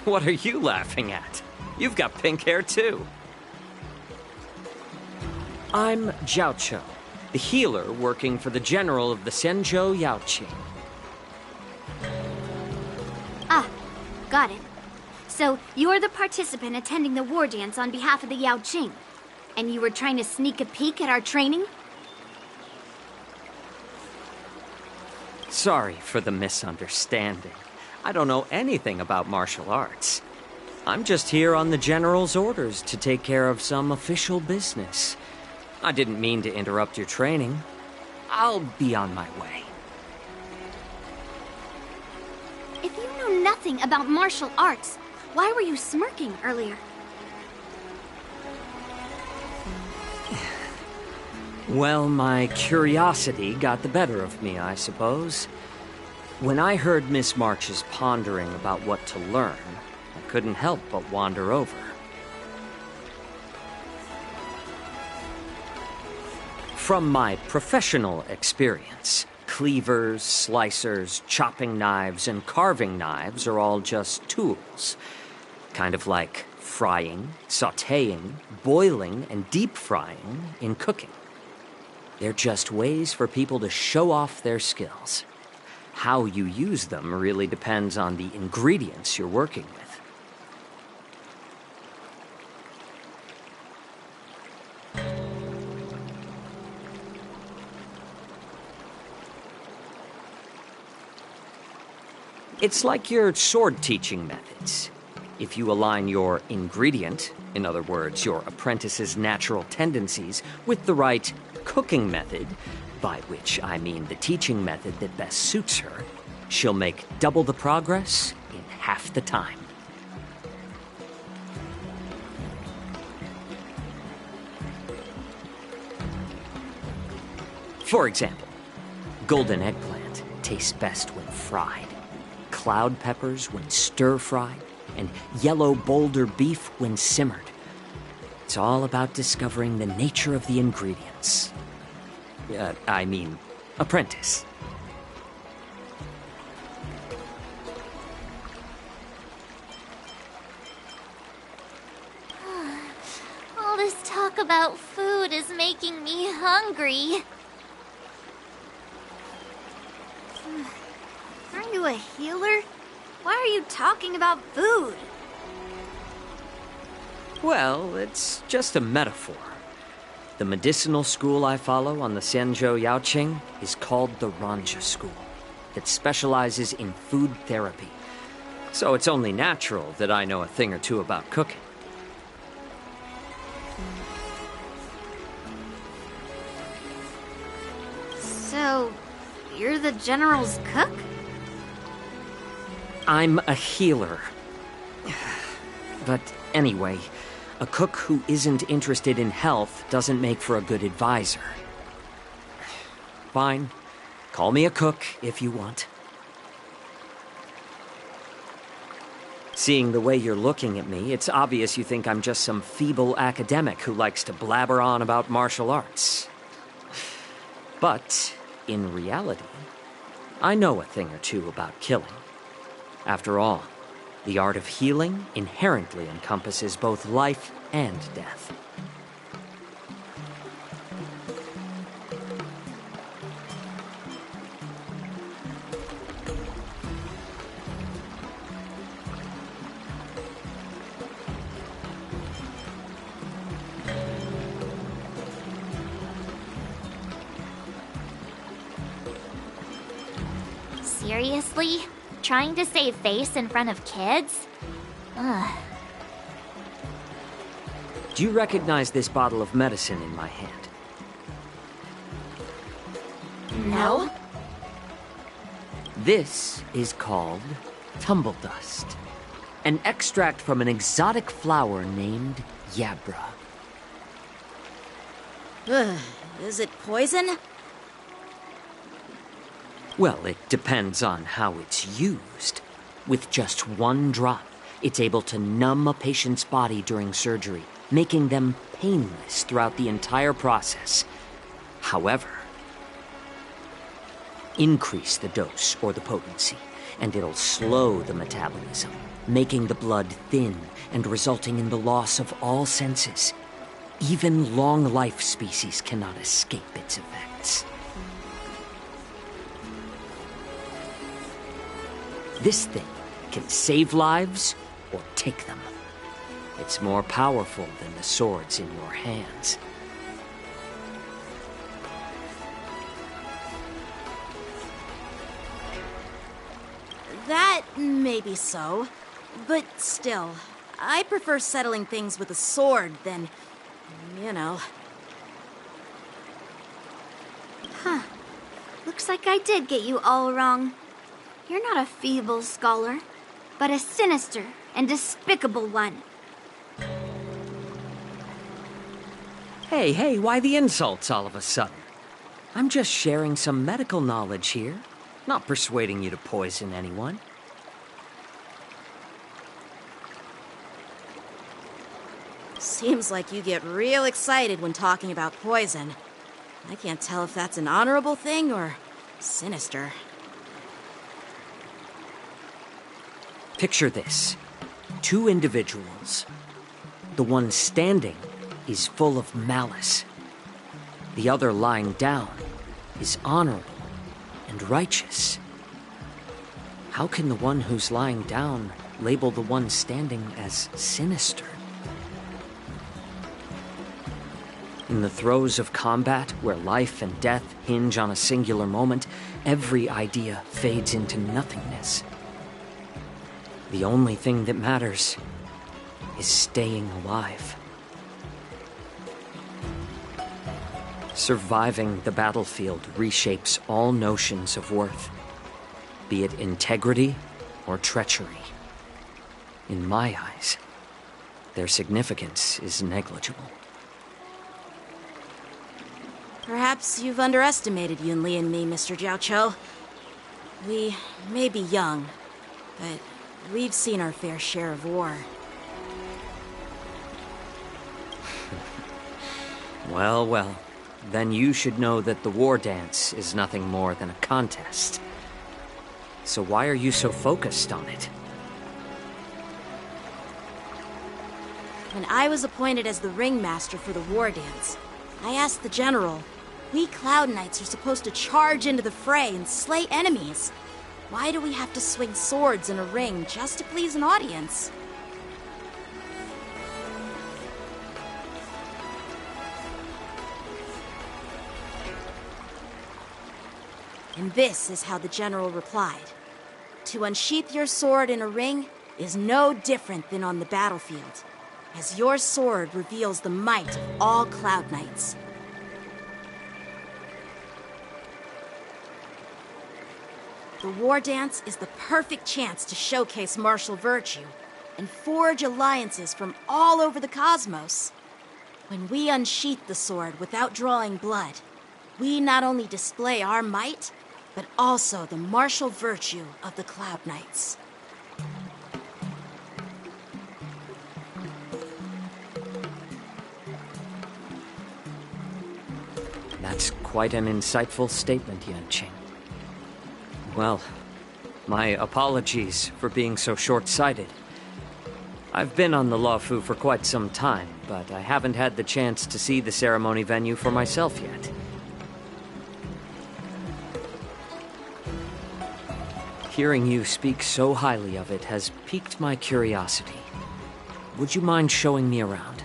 What are you laughing at? You've got pink hair too. I'm Jiaoqiu, the healer working for the general of the Spizendeuell Yaoqing. Ah, got it. So, you're the participant attending the war dance on behalf of the Yao Qing. And you were trying to sneak a peek at our training? Sorry for the misunderstanding. I don't know anything about martial arts. I'm just here on the General's orders to take care of some official business. I didn't mean to interrupt your training. I'll be on my way. If you know nothing about martial arts, why were you smirking earlier? Well, my curiosity got the better of me, I suppose. When I heard Miss March's pondering about what to learn, I couldn't help but wander over. From my professional experience, cleavers, slicers, chopping knives, and carving knives are all just tools. Kind of like frying, sautéing, boiling, and deep frying in cooking. They're just ways for people to show off their skills. How you use them really depends on the ingredients you're working with. It's like your sword teaching methods. If you align your ingredient, in other words, your apprentice's natural tendencies, with the right cooking method, by which I mean the teaching method that best suits her, she'll make double the progress in half the time. For example, golden eggplant tastes best when fried, cloud peppers when stir-fried, and yellow boulder beef when simmered. It's all about discovering the nature of the ingredients. Apprentice. All this talk about food is making me hungry. Aren't you a healer? Why are you talking about food? Well, it's just a metaphor. The medicinal school I follow on the Xianzhou Yaoqing is called the Ranja School, that specializes in food therapy. So it's only natural that I know a thing or two about cooking. So, you're the General's cook? I'm a healer. But anyway, a cook who isn't interested in health doesn't make for a good advisor. Fine. Call me a cook if you want. Seeing the way you're looking at me, it's obvious you think I'm just some feeble academic who likes to blabber on about martial arts. But, in reality, I know a thing or two about killing. After all, the art of healing inherently encompasses both life and death. Seriously? Trying to save face in front of kids? Ugh. Do you recognize this bottle of medicine in my hand? No. This is called tumble dust, an extract from an exotic flower named Yabra. Ugh, is it poison? Well, it depends on how it's used. With just one drop, it's able to numb a patient's body during surgery, making them painless throughout the entire process. However, increase the dose or the potency, and it'll slow the metabolism, making the blood thin and resulting in the loss of all senses. Even long-life species cannot escape its effects. This thing can save lives or take them. It's more powerful than the swords in your hands. That may be so, but still, I prefer settling things with a sword than, you know. Huh. Looks like I did get you all wrong. You're not a feeble scholar, but a sinister and despicable one. Hey, why the insults all of a sudden? I'm just sharing some medical knowledge here, not persuading you to poison anyone. Seems like you get real excited when talking about poison. I can't tell if that's an honorable thing or sinister. Picture this. 2 individuals. The one standing is full of malice. The other lying down is honorable and righteous. How can the one who's lying down label the one standing as sinister? In the throes of combat, where life and death hinge on a singular moment, every idea fades into nothingness. The only thing that matters is staying alive. Surviving the battlefield reshapes all notions of worth, be it integrity or treachery. In my eyes, their significance is negligible. Perhaps you've underestimated Yunli and me, Mr. Jiaoqiu. We may be young, but we've seen our fair share of war. Well, then you should know that the war dance is nothing more than a contest. So why are you so focused on it? When I was appointed as the ringmaster for the war dance, I asked the general, we Cloud Knights are supposed to charge into the fray and slay enemies. Why do we have to swing swords in a ring just to please an audience? And this is how the general replied. To unsheath your sword in a ring is no different than on the battlefield, as your sword reveals the might of all Cloud Knights. The war dance is the perfect chance to showcase martial virtue and forge alliances from all over the cosmos. When we unsheath the sword without drawing blood, we not only display our might, but also the martial virtue of the Cloud Knights. That's quite an insightful statement, Yanqing. Well, my apologies for being so short-sighted. I've been on the Luofu for quite some time, but I haven't had the chance to see the ceremony venue for myself yet. Hearing you speak so highly of it has piqued my curiosity. Would you mind showing me around?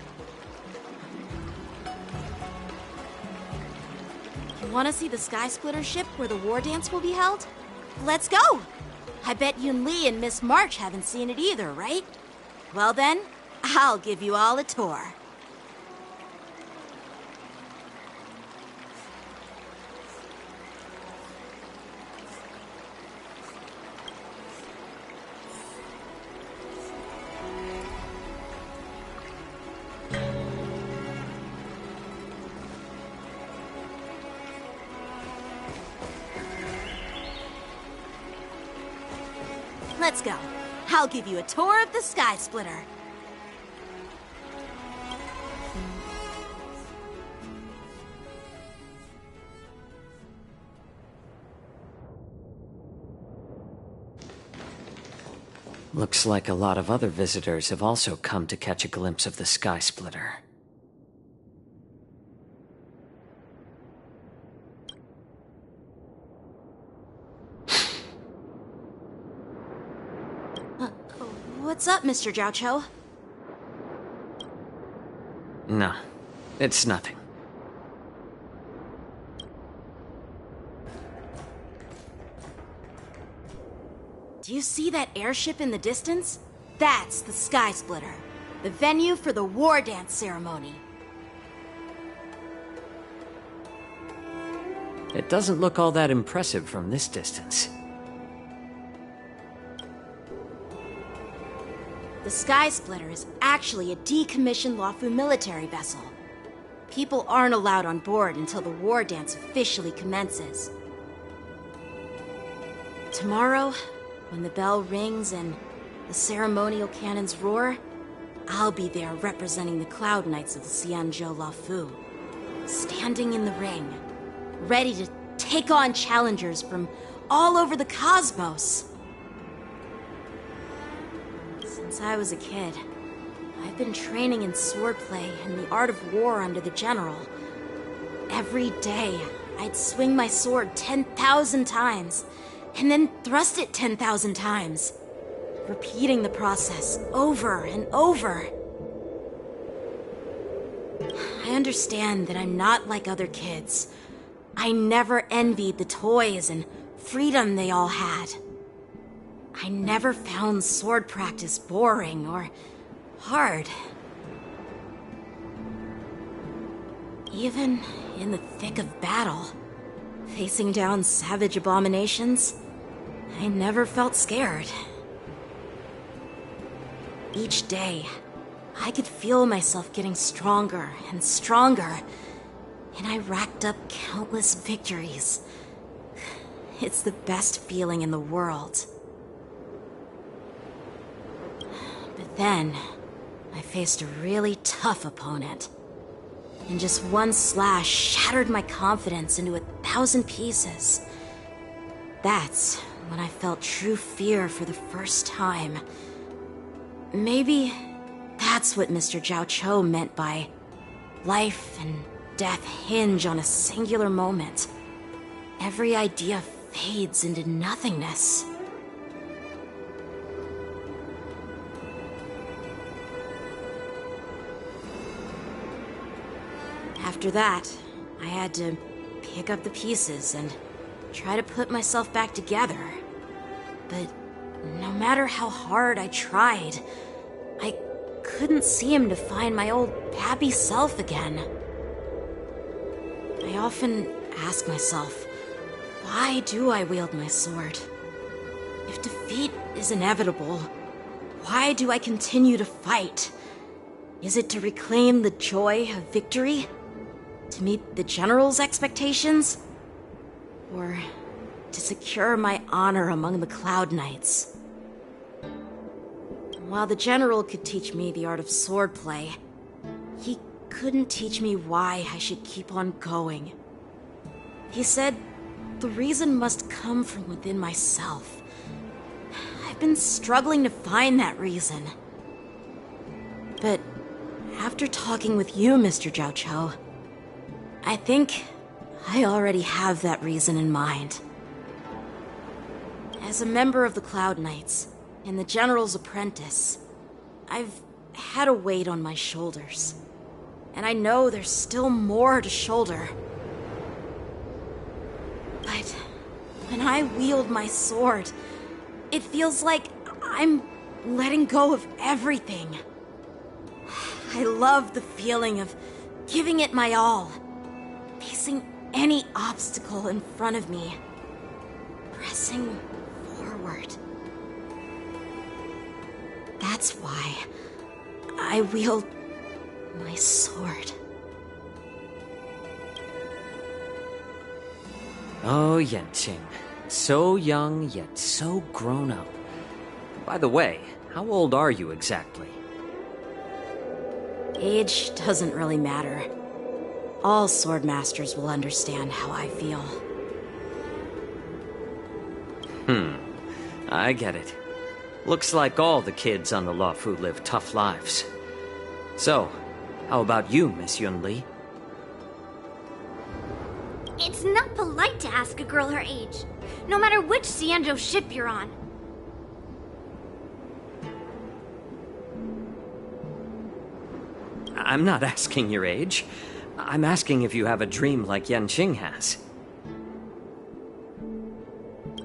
You want to see the Sky Splitter ship where the war dance will be held? Let's go! I bet Yunli and Miss March haven't seen it either, right? Well then, I'll give you all a tour. Let's go. I'll give you a tour of the Sky Splitter. Looks like a lot of other visitors have also come to catch a glimpse of the Sky Splitter. What's up, Mr. Jiaoqiu? No, it's nothing. Do you see that airship in the distance? That's the Sky Splitter, the venue for the war dance ceremony. It doesn't look all that impressive from this distance. The Sky Splitter is actually a decommissioned Luofu military vessel. People aren't allowed on board until the war dance officially commences. Tomorrow, when the bell rings and the ceremonial cannons roar, I'll be there representing the Cloud Knights of the Xianzhou Luofu, standing in the ring, ready to take on challengers from all over the cosmos. Since I was a kid, I've been training in swordplay and the art of war under the general. Every day, I'd swing my sword 10,000 times, and then thrust it 10,000 times, repeating the process over and over. I understand that I'm not like other kids. I never envied the toys and freedom they all had. I never found sword practice boring or hard. Even in the thick of battle, facing down savage abominations, I never felt scared. Each day, I could feel myself getting stronger and stronger, and I racked up countless victories. It's the best feeling in the world. But then, I faced a really tough opponent, and just one slash shattered my confidence into 1,000 pieces. That's when I felt true fear for the first time. Maybe that's what Mr. Jiaoqiu meant by life and death hinge on a singular moment. Every idea fades into nothingness. After that, I had to pick up the pieces and try to put myself back together. But no matter how hard I tried, I couldn't seem to find my old happy self again. I often ask myself, why do I wield my sword? If defeat is inevitable, why do I continue to fight? Is it to reclaim the joy of victory? To meet the general's expectations? Or to secure my honor among the Cloud Knights? While the general could teach me the art of swordplay, he couldn't teach me why I should keep on going. He said the reason must come from within myself. I've been struggling to find that reason. But after talking with you, Mr. Jiaoqiu, I think I already have that reason in mind. As a member of the Cloud Knights and the General's apprentice, I've had a weight on my shoulders. And I know there's still more to shoulder. But when I wield my sword, it feels like I'm letting go of everything. I love the feeling of giving it my all. Facing any obstacle in front of me. Pressing forward. That's why I wield my sword. Oh, Yanqing. So young, yet so grown up. By the way, how old are you exactly? Age doesn't really matter. All sword masters will understand how I feel. I get it. Looks like all the kids on the Luofu live tough lives. So, how about you, Miss Yunli? It's not polite to ask a girl her age, no matter which Xianzhou ship you're on. I'm not asking your age. I'm asking if you have a dream like Yanqing has.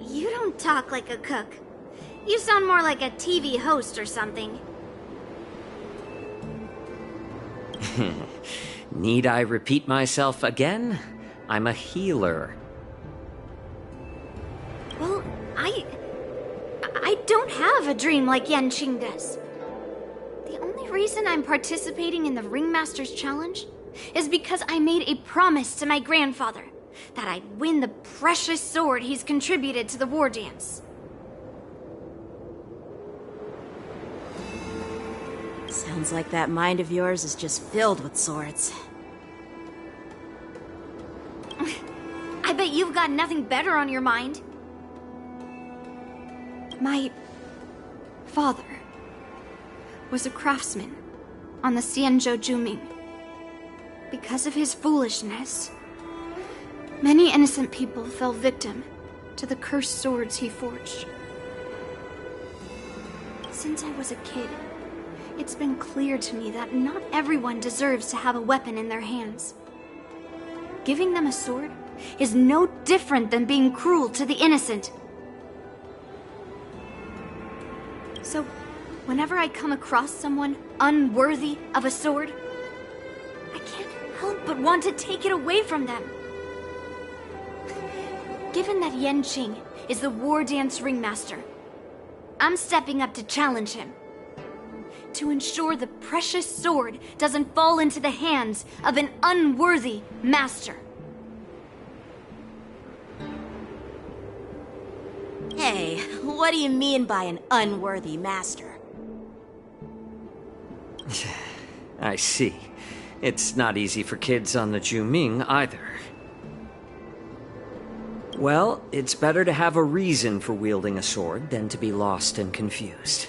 You don't talk like a cook. You sound more like a TV host or something. Need I repeat myself again? I'm a healer. Well, I don't have a dream like Yanqing does. The only reason I'm participating in the Ringmaster's Challenge is because I made a promise to my grandfather that I'd win the precious sword he's contributed to the war dance. Sounds like that mind of yours is just filled with swords. I bet you've got nothing better on your mind. My father was a craftsman on the Xianzhou Juming. Because of his foolishness, many innocent people fell victim to the cursed swords he forged. Since I was a kid, it's been clear to me that not everyone deserves to have a weapon in their hands. Giving them a sword is no different than being cruel to the innocent. So, whenever I come across someone unworthy of a sword, I can't help but want to take it away from them. Given that Yanqing is the war dance ringmaster, I'm stepping up to challenge him. To ensure the precious sword doesn't fall into the hands of an unworthy master. Hey, what do you mean by an unworthy master? I see. It's not easy for kids on the Juming either. Well, it's better to have a reason for wielding a sword than to be lost and confused.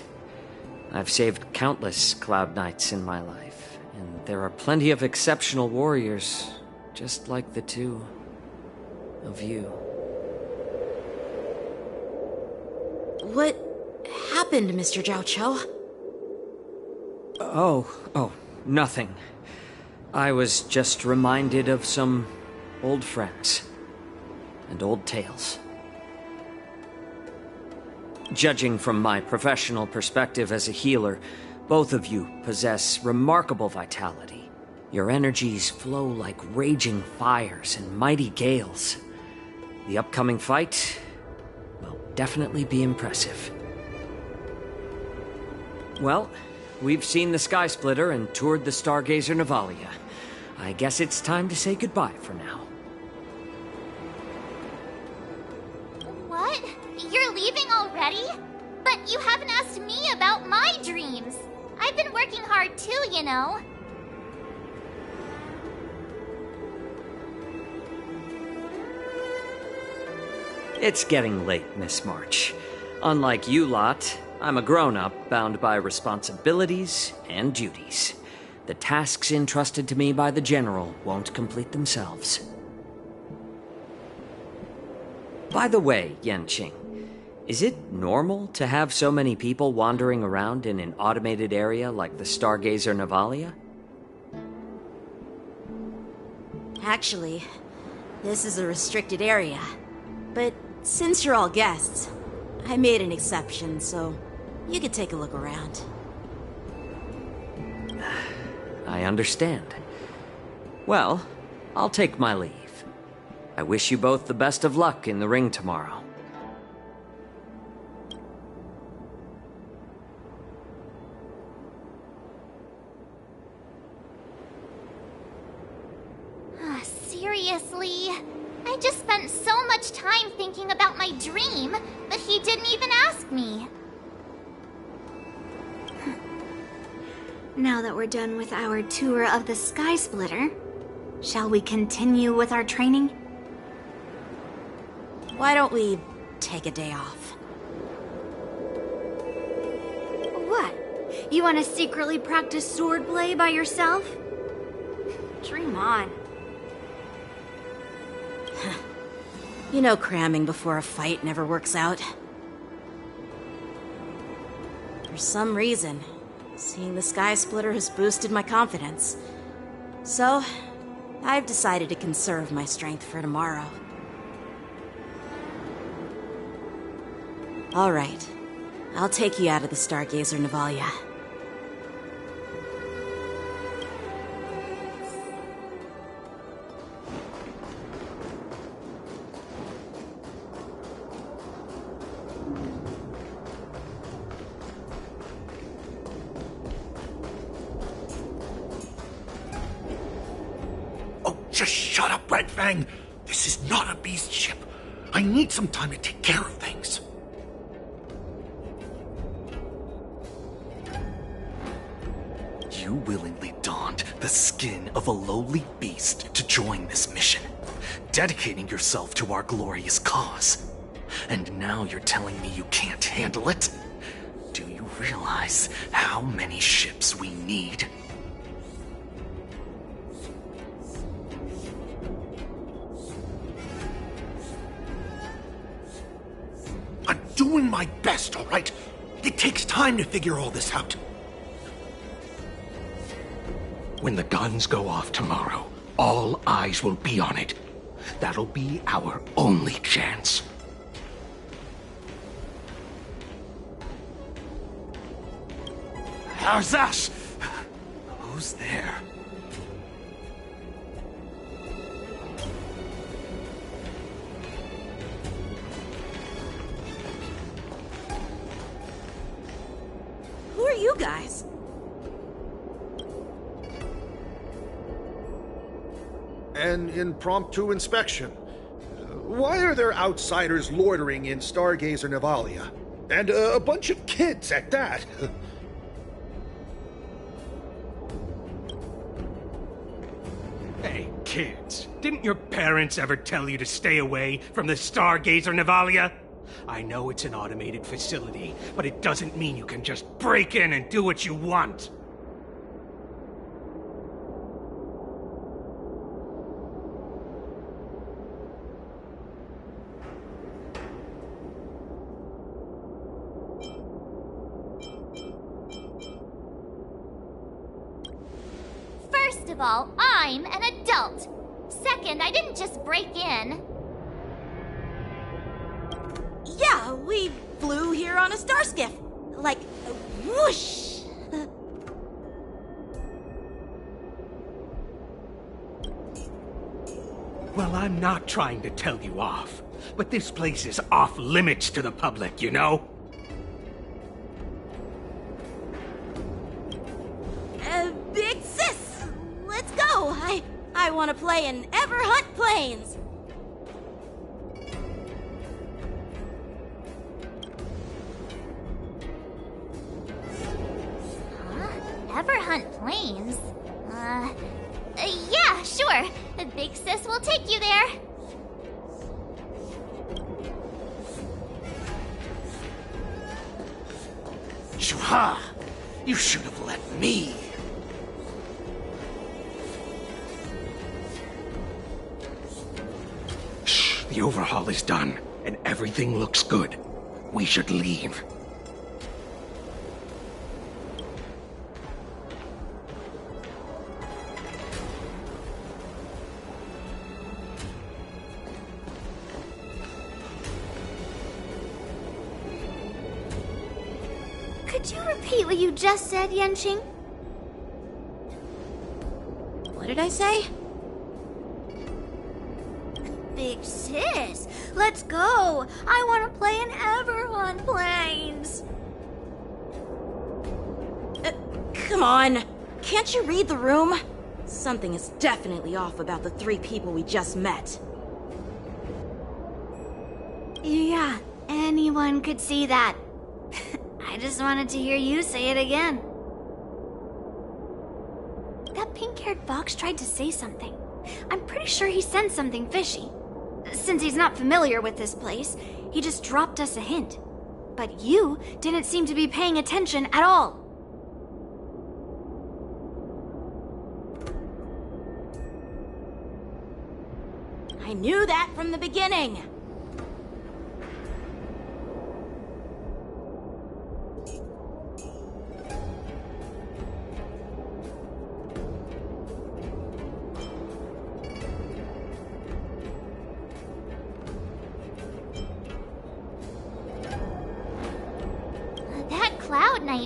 I've saved countless Cloud Knights in my life, and there are plenty of exceptional warriors, just like the two of you. What happened, Mr. Zhao Cho? Oh, nothing. I was just reminded of some old friends and old tales. Judging from my professional perspective as a healer, both of you possess remarkable vitality. Your energies flow like raging fires and mighty gales. The upcoming fight will definitely be impressive. Well, we've seen the Sky Splitter and toured the Stargazer Navalia. I guess it's time to say goodbye for now. What? You're leaving already? But you haven't asked me about my dreams. I've been working hard too, you know. It's getting late, Miss March. Unlike you lot, I'm a grown-up bound by responsibilities and duties. The tasks entrusted to me by the General won't complete themselves. By the way, Yanqing, is it normal to have so many people wandering around in an automated area like the Stargazer Navalia? Actually, this is a restricted area. But since you're all guests, I made an exception, so you could take a look around. I understand. Well, I'll take my leave. I wish you both the best of luck in the ring tomorrow. Seriously? I just spent so much time thinking about my dream, but he didn't even ask me. Now that we're done with our tour of the Sky Splitter, shall we continue with our training? Why don't we take a day off? What? You want to secretly practice swordplay by yourself? Dream on. You know cramming before a fight never works out. For some reason, Seeing the Sky Splitter has boosted my confidence. So, I've decided to conserve my strength for tomorrow. Alright. I'll take you out of the Stargazer, Navalia. Just shut up, Red Fang! This is not a beast ship. I need some time to take care of things. You willingly donned the skin of a lowly beast to join this mission, dedicating yourself to our glorious cause. And now you're telling me you can't handle it? Do you realize how many ships we need? I'm doing my best, all right? It takes time to figure all this out. When the guns go off tomorrow, all eyes will be on it. That'll be our only chance. How's that? Who's there? Who are you guys? An impromptu inspection. Why are there outsiders loitering in Stargazer Navalia? And a bunch of kids at that. Hey, kids, didn't your parents ever tell you to stay away from the Stargazer Navalia? I know it's an automated facility, but it doesn't mean you can just break in and do what you want. First of all, I'm an adult. Second, I didn't just break in. Yeah, we flew here on a star skiff. Like, whoosh! Well, I'm not trying to tell you off, but this place is off limits to the public, you know? Big sis! Let's go! I want to play in Ever Hunt Planes! Ever hunt planes? Yeah, sure. The big sis will take you there. Shuha! You should have let me. Shh, the overhaul is done, and everything looks good. We should leave. Could you repeat what you just said, Yanqing? What did I say? Big sis, let's go. I want to play in Ever on planes. Come on. Can't you read the room? Something is definitely off about the 3 people we just met. Yeah, anyone could see that. I just wanted to hear you say it again. That pink-haired fox tried to say something. I'm pretty sure he sensed something fishy. Since he's not familiar with this place, he just dropped us a hint. But you didn't seem to be paying attention at all. I knew that from the beginning.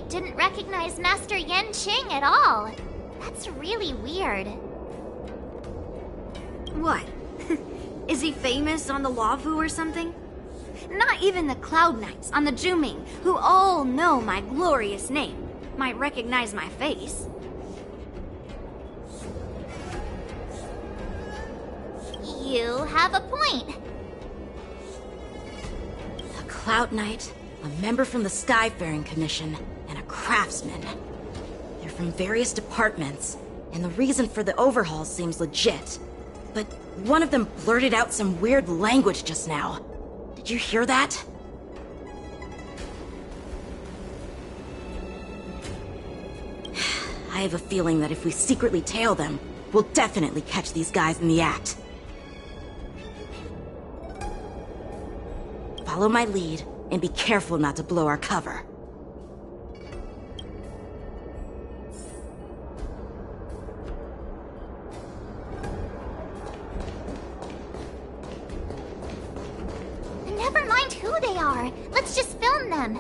didn't recognize Master Yen Qing at all. That's really weird. What? Is he famous on the Luofu or something? Not even the Cloud Knights on the Juming, who all know my glorious name, might recognize my face. You have a point. A Cloud Knight, a member from the Skyfaring Commission, and a craftsman. They're from various departments, and the reason for the overhaul seems legit. But one of them blurted out some weird language just now. Did you hear that? I have a feeling that if we secretly tail them, we'll definitely catch these guys in the act. Follow my lead, and be careful not to blow our cover. Never mind who they are. Let's just film them.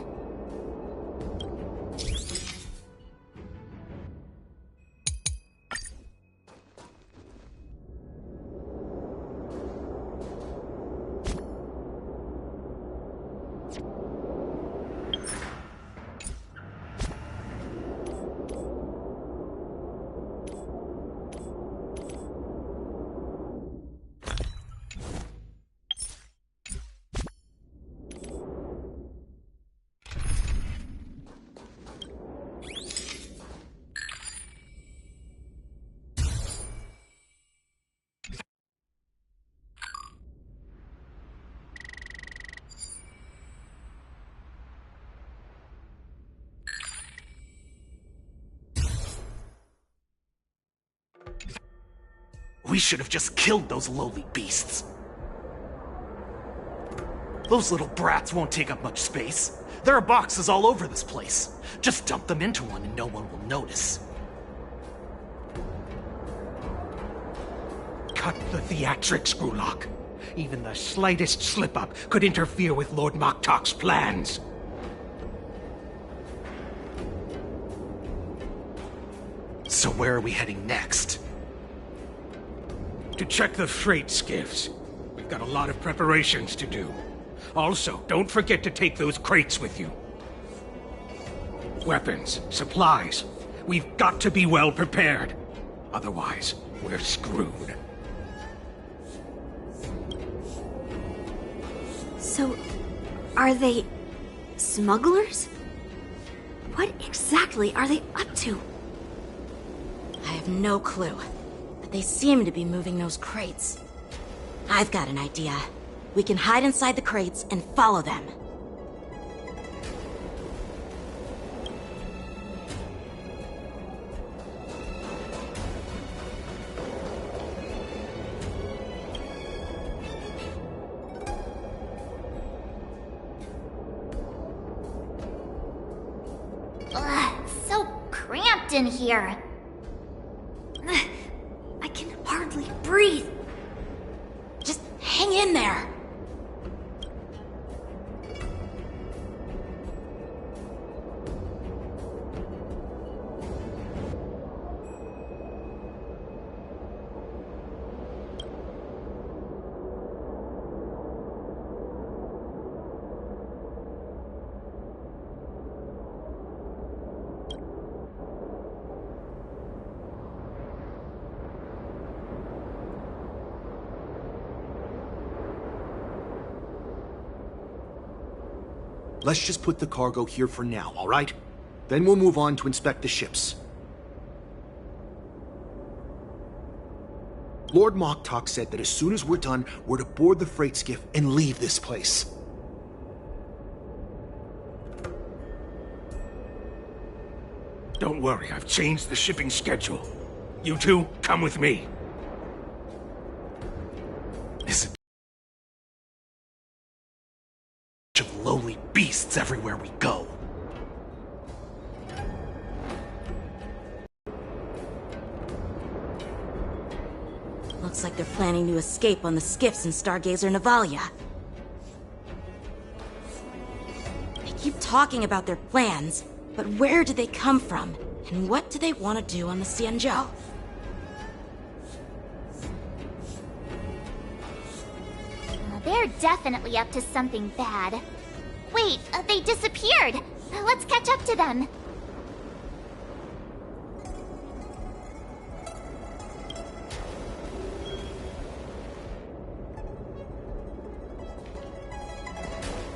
We should have just killed those lowly beasts. Those little brats won't take up much space. There are boxes all over this place. Just dump them into one and no one will notice. Cut the theatrics, Grulok. Even the slightest slip-up could interfere with Lord Moktok's plans. So where are we heading next? To check the freight skiffs. We've got a lot of preparations to do. Also, don't forget to take those crates with you. Weapons, supplies. We've got to be well prepared. Otherwise, we're screwed. So, are they smugglers? What exactly are they up to? I have no clue, but they seem to be moving those crates. I've got an idea. We can hide inside the crates and follow them. Ugh, so cramped in here. I can hardly breathe. Just hang in there. Let's just put the cargo here for now, all right? Then we'll move on to inspect the ships. Lord Moktok said that as soon as we're done, we're to board the freight skiff and leave this place. Don't worry, I've changed the shipping schedule. You two, come with me. Is it of lowly beasts everywhere we go? Looks like they're planning to escape on the skiffs in Stargazer Navalia. They keep talking about their plans, But where did they come from? And what do they want to do on the Spizendeuell? They're definitely up to something bad. Wait, they disappeared! Let's catch up to them.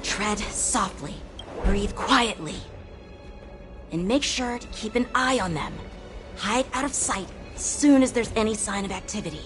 Tread softly, breathe quietly, and make sure to keep an eye on them. Hide out of sight as soon as there's any sign of activity.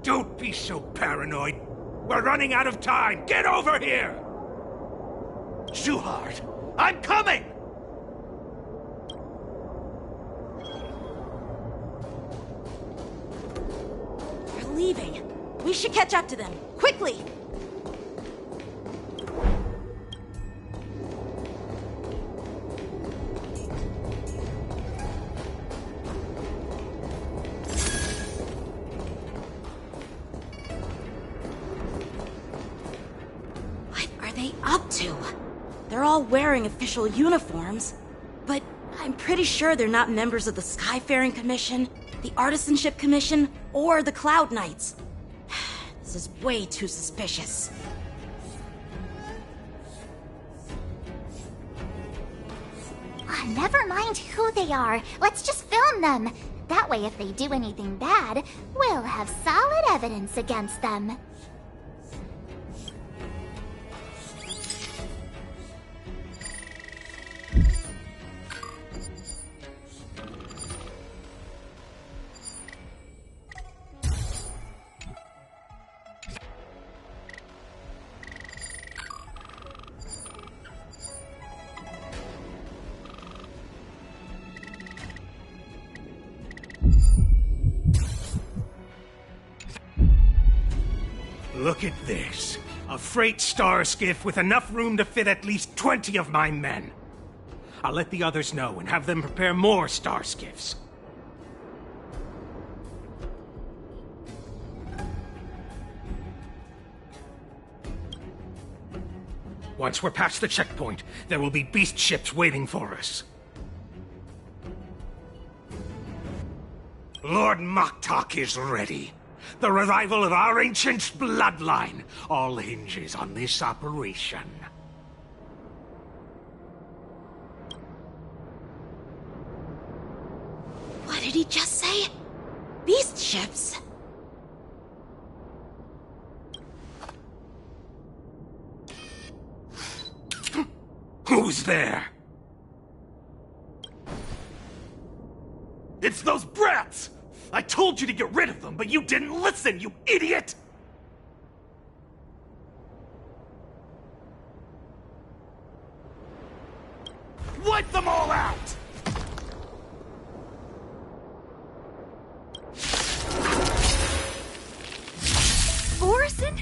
Don't be so paranoid. We're running out of time. Get over here! Shuhard, I'm coming! They're leaving. We should catch up to them. Quickly! Up to? They're all wearing official uniforms, but I'm pretty sure they're not members of the Skyfaring Commission, the Artisanship Commission, or the Cloud Knights. This is way too suspicious. Never mind who they are. Let's just film them. That way, if they do anything bad, we'll have solid evidence against them. Look at this. A freight star skiff with enough room to fit at least 20 of my men. I'll let the others know and have them prepare more star skiffs. Once we're past the checkpoint, there will be beast ships waiting for us. Lord Moktok is ready. The revival of our ancient bloodline all hinges on this operation. What did he just say? Beast ships? Who's there? It's those brats! I told you to get rid of them, but you didn't listen, you idiot! Wipe them all out! Orson?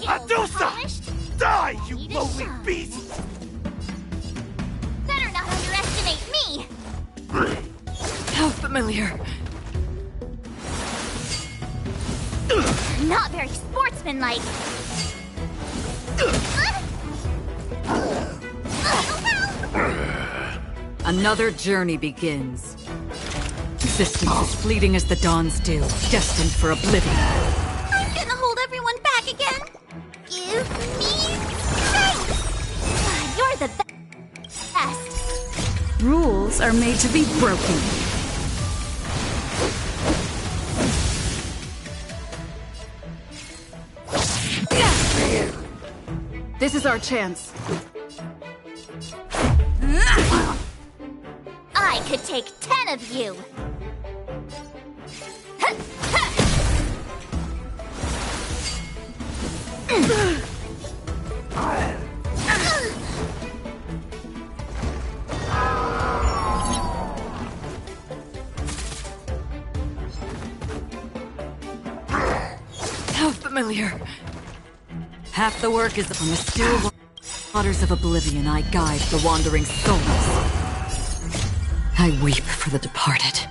Adusa! Die, you lowly beast! Better not underestimate me! How familiar. Not very sportsmanlike. Another journey begins. Existence as fleeting as the dawn's dew, destined for oblivion. I'm gonna hold everyone back again. Give me strength. You're the best. Rules are made to be broken. This is our chance. I could take 10 of you. How familiar. Half the work is from the still waters of oblivion I guide the wandering souls. I weep for the departed.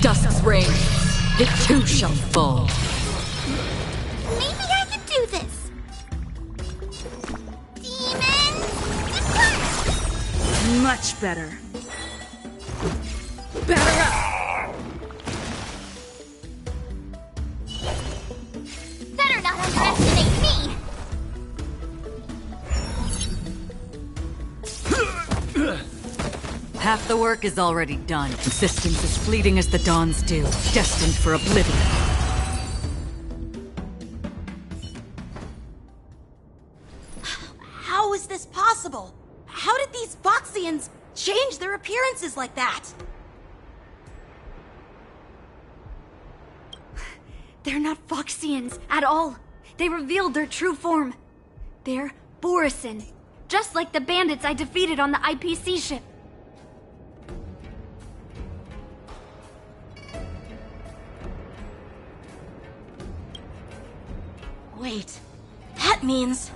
Dusk's reign, it too shall fall. Maybe I can do this. Demons, depart! Much better. Batter up! Better not underestimate me! Half the work is already done. Existence is fleeting as the dawn's dew, destined for oblivion. How is this possible? How did these Foxians change their appearances like that? They're not Foxians at all. They revealed their true form. They're Borisin, just like the bandits I defeated on the IPC ship. Wait, that means...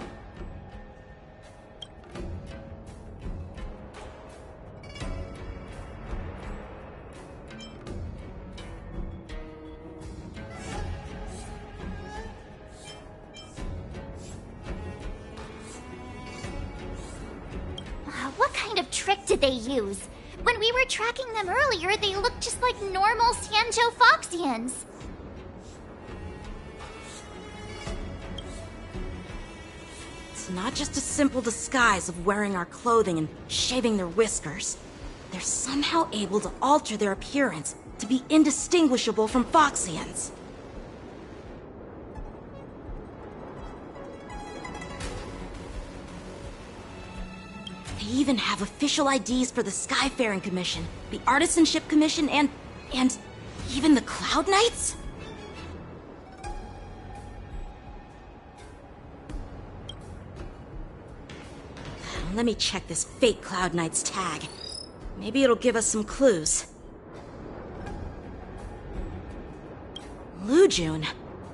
What kind of trick did they use? When we were tracking them earlier, they looked just like normal Sanjo Foxians. It's not just a simple disguise of wearing our clothing and shaving their whiskers. They're somehow able to alter their appearance to be indistinguishable from Foxians. They even have official IDs for the Skyfaring Commission, the Artisanship Commission, and even the Cloud Knights? Let me check this fake Cloud Knight's tag. Maybe it'll give us some clues. Lujun,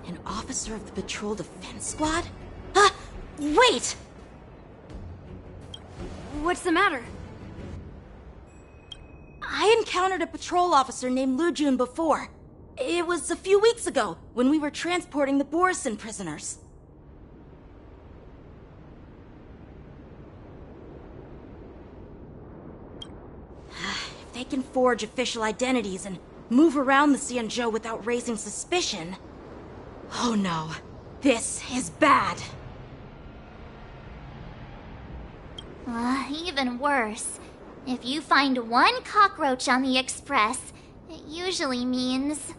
an officer of the Patrol Defense Squad? Wait! What's the matter? I encountered a patrol officer named Lujun before. It was a few weeks ago, when we were transporting the Borisin prisoners. If they can forge official identities and move around the Xianzhou without raising suspicion... Oh no, this is bad. Even worse. If you find one cockroach on the Express, it usually means...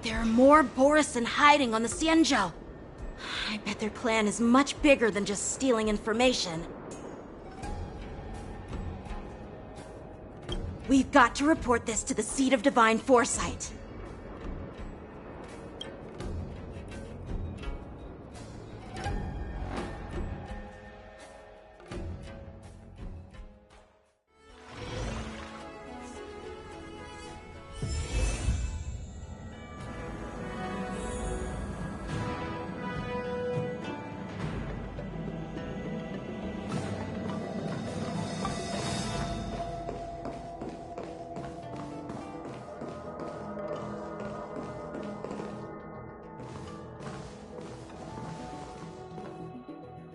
There are more Borisin hiding on the Xianzhou. I bet their plan is much bigger than just stealing information. We've got to report this to the Seat of Divine Foresight.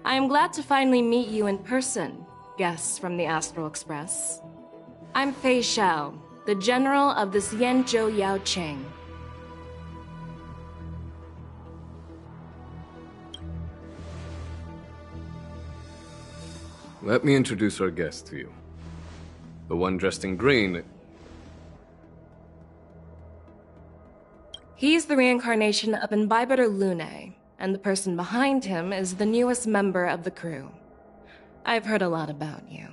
I am glad to finally meet you in person, guests from the Astral Express. I'm Fei Xiao, the general of the Xianzhou Yaoqing. Let me introduce our guest to you. The one dressed in green. He's the reincarnation of Imbibitor Lune, and the person behind him is the newest member of the crew. I've heard a lot about you.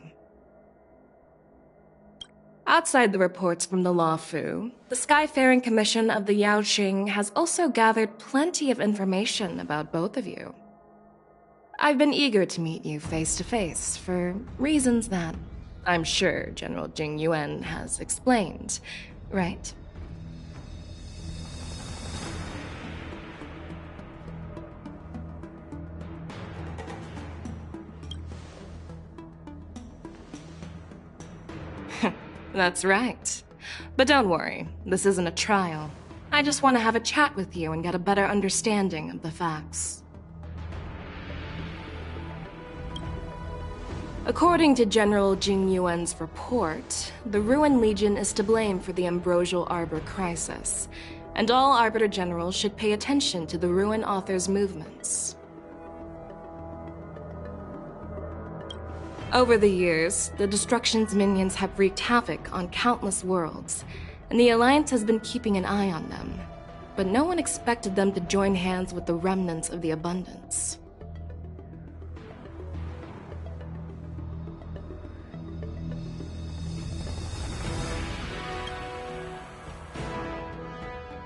Outside the reports from the Law Fu, the Skyfaring Commission of the Yaoqing has also gathered plenty of information about both of you. I've been eager to meet you face to face for reasons that I'm sure General Jing Yuan has explained, right? That's right. But don't worry, this isn't a trial. I just want to have a chat with you and get a better understanding of the facts. According to General Jing Yuan's report, the Ruin Legion is to blame for the Ambrosial Arbor crisis, and all Arbiter Generals should pay attention to the Ruin Author's movements. Over the years, the Destruction's minions have wreaked havoc on countless worlds, and the Alliance has been keeping an eye on them. But no one expected them to join hands with the remnants of the Abundance.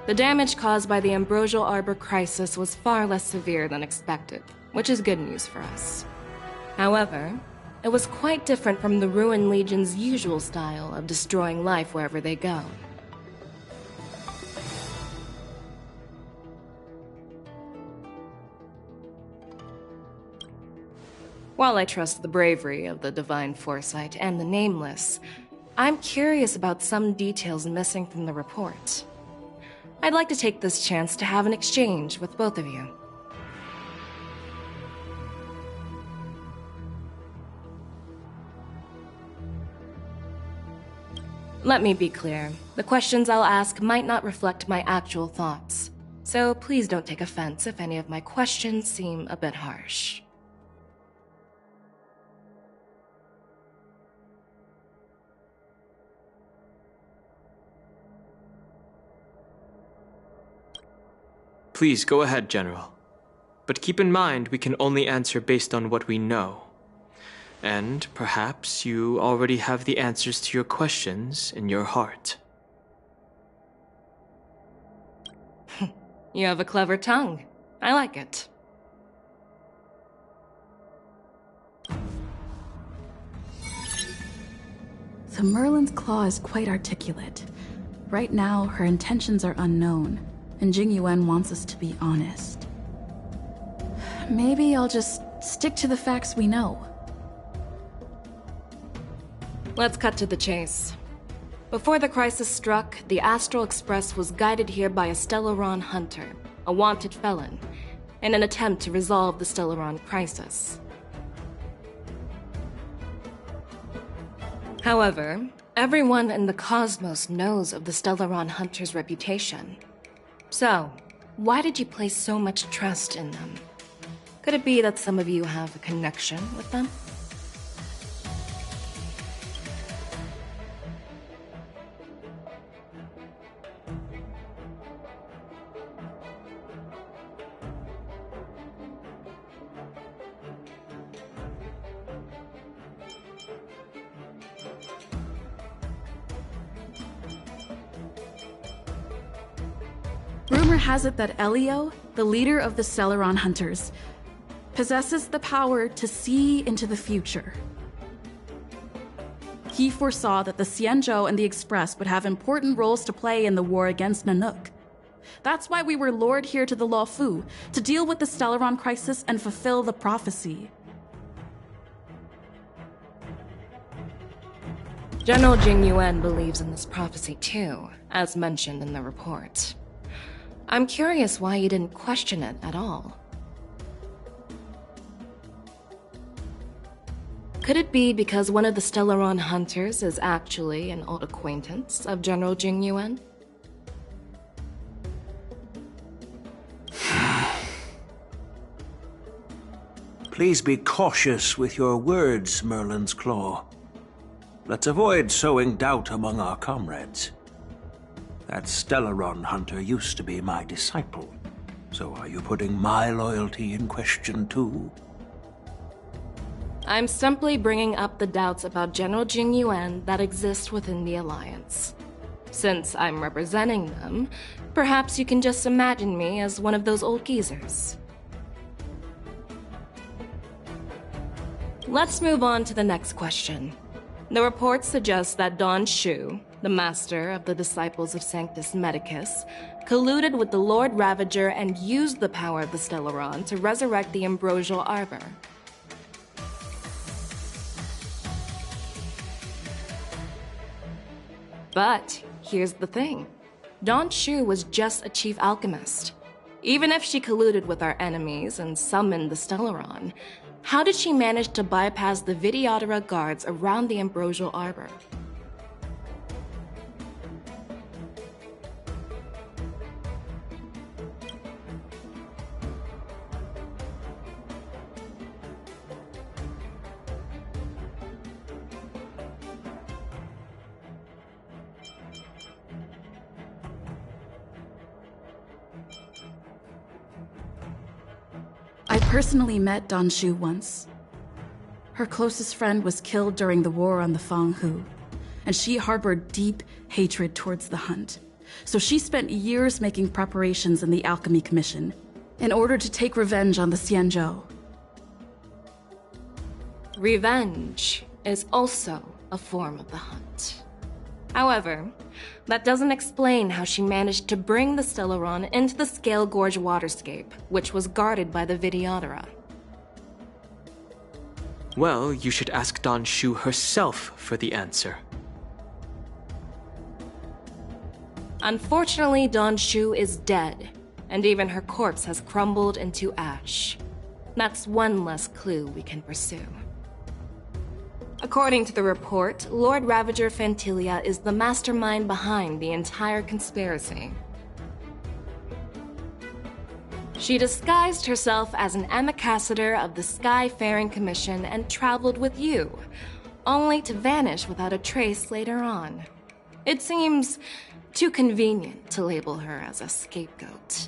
The damage caused by the Ambrosial Arbor crisis was far less severe than expected, which is good news for us. However, it was quite different from the Ruin Legion's usual style of destroying life wherever they go. While I trust the bravery of the Divine Foresight and the Nameless, I'm curious about some details missing from the report. I'd like to take this chance to have an exchange with both of you. Let me be clear. The questions I'll ask might not reflect my actual thoughts, so please don't take offense if any of my questions seem a bit harsh. Please go ahead, General. But keep in mind we can only answer based on what we know. And perhaps you already have the answers to your questions in your heart. You have a clever tongue. I like it. The Merlin's claw is quite articulate. Right now, her intentions are unknown, and Jing Yuan wants us to be honest. Maybe I'll just stick to the facts we know. Let's cut to the chase. Before the crisis struck, the Astral Express was guided here by a Stellaron hunter, a wanted felon, in an attempt to resolve the Stellaron crisis. However, everyone in the cosmos knows of the Stellaron hunter's reputation. So, why did you place so much trust in them? Could it be that some of you have a connection with them? Rumor has it that Elio, the leader of the Stellaron Hunters, possesses the power to see into the future. He foresaw that the Xianzhou and the Express would have important roles to play in the war against Nanook. That's why we were lured here to the Law Fu, to deal with the Stellaron crisis and fulfill the prophecy. General Jing Yuan believes in this prophecy too, as mentioned in the report. I'm curious why you didn't question it at all. Could it be because one of the Stellaron hunters is actually an old acquaintance of General Jing Yuan? Please be cautious with your words, Merlin's Claw. Let's avoid sowing doubt among our comrades. That Stellaron hunter used to be my disciple, so are you putting my loyalty in question too? I'm simply bringing up the doubts about General Jing Yuan that exist within the Alliance. Since I'm representing them, perhaps you can just imagine me as one of those old geezers. Let's move on to the next question. The report suggests that Don Shu, the master of the Disciples of Sanctus Medicus, colluded with the Lord Ravager and used the power of the Stellaron to resurrect the Ambrosial Arbor. But here's the thing. Don Shu was just a chief alchemist. Even if she colluded with our enemies and summoned the Stellaron, how did she manage to bypass the Videodora guards around the Ambrosial Arbor? I personally met Don Shu once. Her closest friend was killed during the war on the Fanghu, and she harbored deep hatred towards the Hunt. So she spent years making preparations in the Alchemy Commission in order to take revenge on the Xianzhou. Revenge is also a form of the Hunt. However, that doesn't explain how she managed to bring the Stellaron into the Scale Gorge waterscape, which was guarded by the Videodora. Well, you should ask Don Shu herself for the answer. Unfortunately, Don Shu is dead, and even her corpse has crumbled into ash. That's one less clue we can pursue. According to the report, Lord Ravager Fantilia is the mastermind behind the entire conspiracy. She disguised herself as an ambassador of the Skyfaring Commission and traveled with you, only to vanish without a trace later on. It seems too convenient to label her as a scapegoat.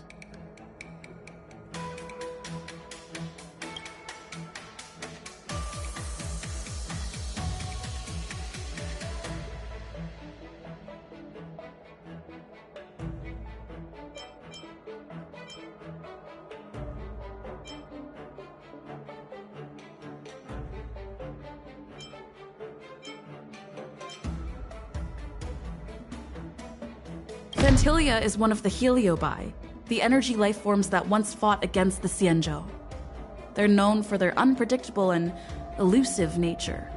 Fantilia is one of the Heliobi, the energy life forms that once fought against the Xianzhou. They're known for their unpredictable and elusive nature.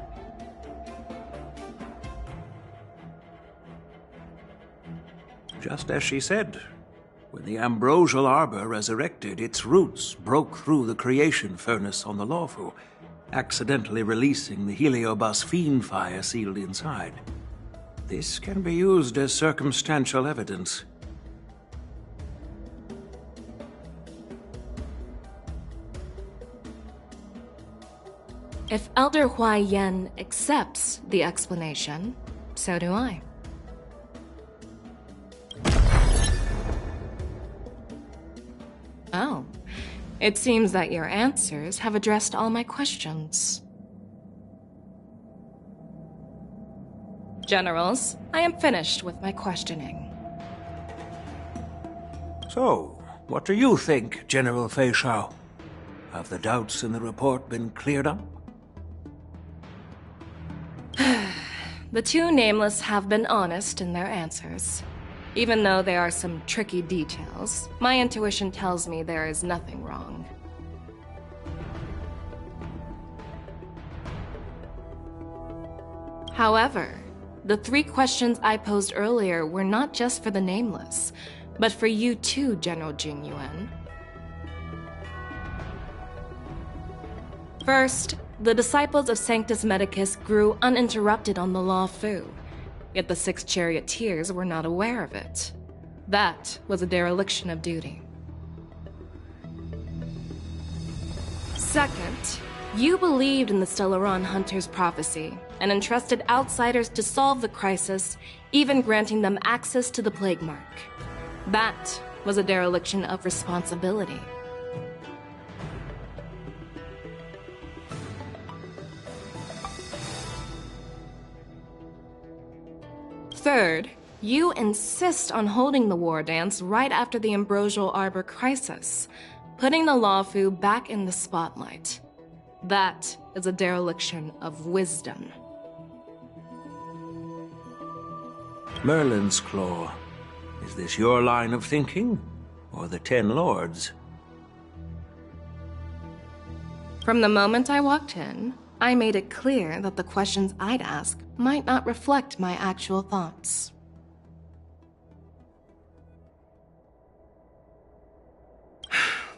Just as she said, when the Ambrosial Arbor resurrected, its roots broke through the creation furnace on the Lawfu, accidentally releasing the Heliobus fiend fire sealed inside. This can be used as circumstantial evidence. If Elder Huaiyan accepts the explanation, so do I. Oh, it seems that your answers have addressed all my questions. Generals, I am finished with my questioning. So, what do you think, General Fei Shao? Have the doubts in the report been cleared up? The two nameless have been honest in their answers. Even though there are some tricky details, my intuition tells me there is nothing wrong. However, the three questions I posed earlier were not just for the nameless, but for you too, General Jing Yuan. First, the disciples of Sanctus Medicus grew uninterrupted on the Lawfu, yet the six charioteers were not aware of it. That was a dereliction of duty. Second, you believed in the Stellaron Hunter's prophecy and entrusted outsiders to solve the crisis, even granting them access to the Plague Mark. That was a dereliction of responsibility. Third, you insist on holding the war dance right after the Ambrosial Arbor crisis, putting the Lawfu back in the spotlight. That is a dereliction of wisdom. Merlin's Claw. Is this your line of thinking, or the Ten Lords? From the moment I walked in, I made it clear that the questions I'd ask might not reflect my actual thoughts.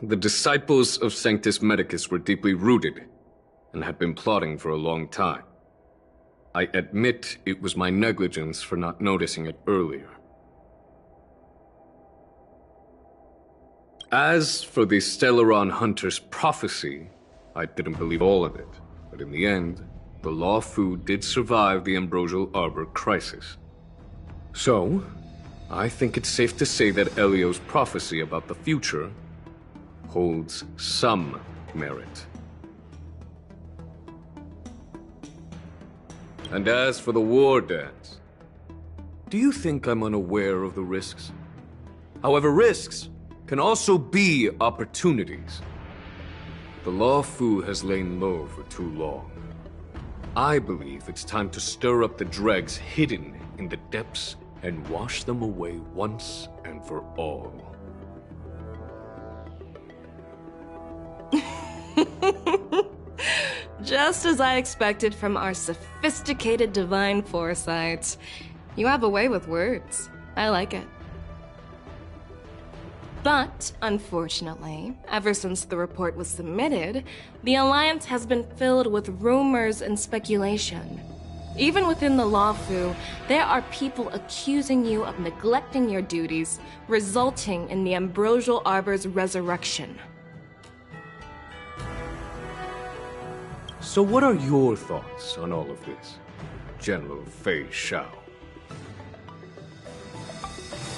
The disciples of Sanctus Medicus were deeply rooted and had been plotting for a long time. I admit it was my negligence for not noticing it earlier. As for the Stellaron Hunter's prophecy, I didn't believe all of it, but in the end, the Lawfu did survive the Ambrosial Arbor crisis. So, I think it's safe to say that Elio's prophecy about the future holds some merit. And as for the war dance, do you think I'm unaware of the risks? However, risks can also be opportunities. The Lawfu has lain low for too long. I believe it's time to stir up the dregs hidden in the depths and wash them away once and for all. Just as I expected from our sophisticated divine foresight. You have a way with words. I like it. But, unfortunately, ever since the report was submitted, the Alliance has been filled with rumors and speculation. Even within the Lawfu, there are people accusing you of neglecting your duties, resulting in the Ambrosial Arbor's resurrection. So what are your thoughts on all of this, General Fei Shao?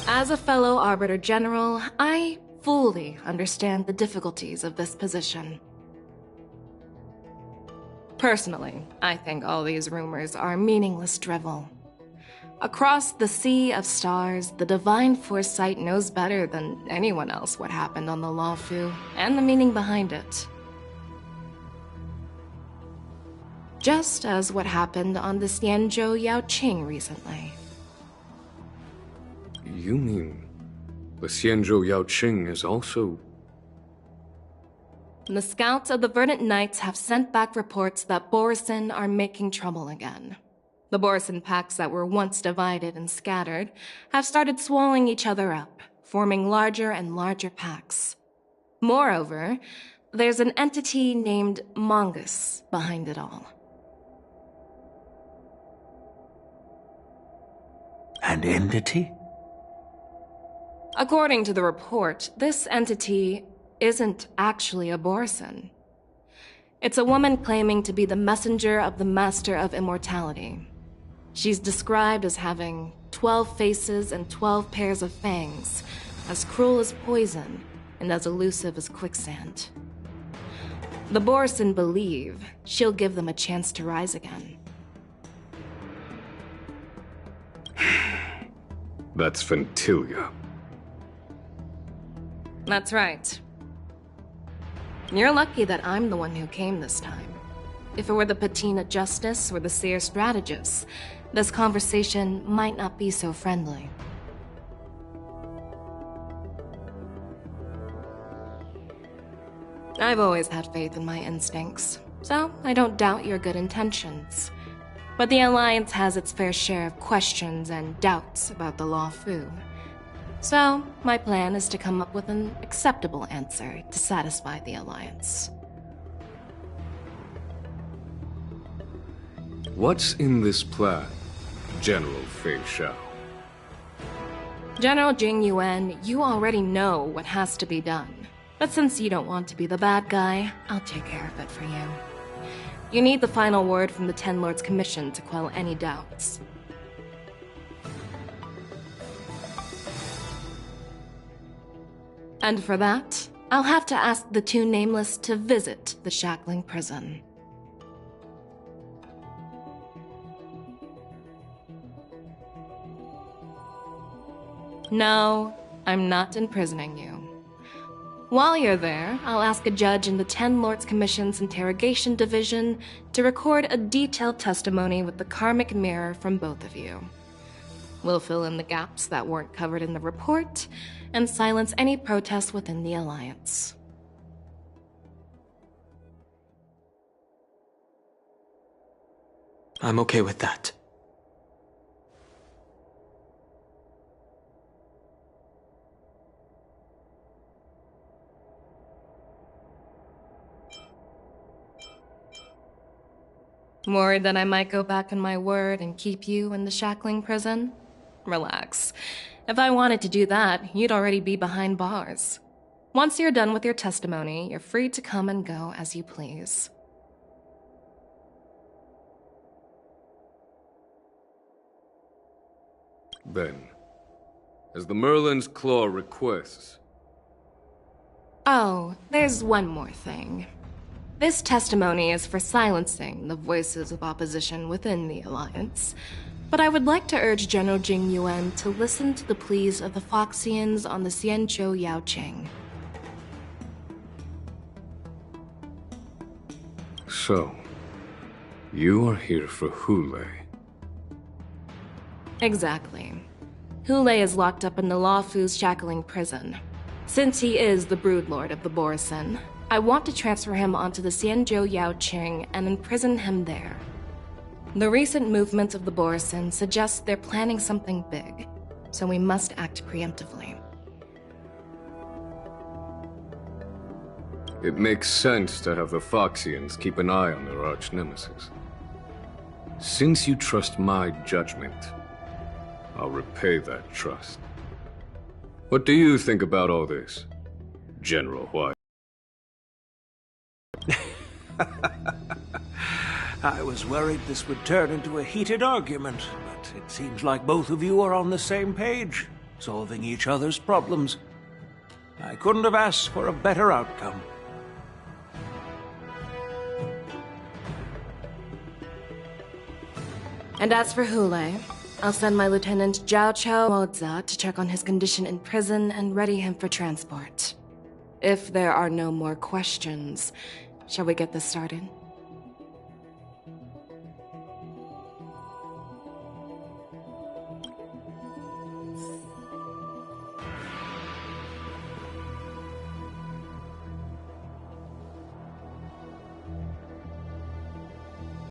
As a fellow Arbiter General, I fully understand the difficulties of this position. Personally, I think all these rumors are meaningless drivel. Across the sea of stars, the divine foresight knows better than anyone else what happened on the Lawfu and the meaning behind it. Just as what happened on the Xianzhou Yaoqing recently. You mean the Xianzhou Yaoqing is also... The scouts of the Verdant Knights have sent back reports that Borisin are making trouble again. The Borisin packs that were once divided and scattered have started swallowing each other up, forming larger and larger packs. Moreover, there's an entity named Mongus behind it all. An entity? According to the report, this entity isn't actually a Borisin. It's a woman claiming to be the messenger of the Master of Immortality. She's described as having 12 faces and 12 pairs of fangs, as cruel as poison and as elusive as quicksand. The Borisin believe she'll give them a chance to rise again. That's Ventilia. That's right. You're lucky that I'm the one who came this time. If it were the Patina Justice or the Seer Strategist, this conversation might not be so friendly. I've always had faith in my instincts, so I don't doubt your good intentions. But the Alliance has its fair share of questions and doubts about the Lawfu. So, my plan is to come up with an acceptable answer to satisfy the Alliance. What's in this plan, General Fei Shao? General Jing Yuan, you already know what has to be done. But since you don't want to be the bad guy, I'll take care of it for you. You need the final word from the Ten Lords Commission to quell any doubts. And for that, I'll have to ask the two Nameless to visit the Shackling Prison. No, I'm not imprisoning you. While you're there, I'll ask a judge in the 10 Lords Commission's Interrogation Division to record a detailed testimony with the karmic mirror from both of you. We'll fill in the gaps that weren't covered in the report and silence any protests within the Alliance. I'm okay with that. Worried that I might go back on my word and keep you in the shackling prison? Relax. If I wanted to do that, you'd already be behind bars. Once you're done with your testimony, you're free to come and go as you please. Then, as the Merlin's Claw requests... Oh, there's one more thing. This testimony is for silencing the voices of opposition within the Alliance, but I would like to urge General Jing Yuan to listen to the pleas of the Foxians on the Xianzhou Yaoqing. So, you are here for Hule. Exactly. Hule is locked up in the Luofu's shackling prison. Since he is the broodlord of the Borisin, I want to transfer him onto the Xianzhou Yaoqing and imprison him there. The recent movements of the Borisin suggest they're planning something big, so we must act preemptively. It makes sense to have the Foxians keep an eye on their arch-nemesis. Since you trust my judgment, I'll repay that trust. What do you think about all this, General Huai? I was worried this would turn into a heated argument, but it seems like both of you are on the same page, solving each other's problems. I couldn't have asked for a better outcome. And as for Hule, I'll send my Lieutenant Zhao Chao Moza to check on his condition in prison and ready him for transport. If there are no more questions, shall we get this started?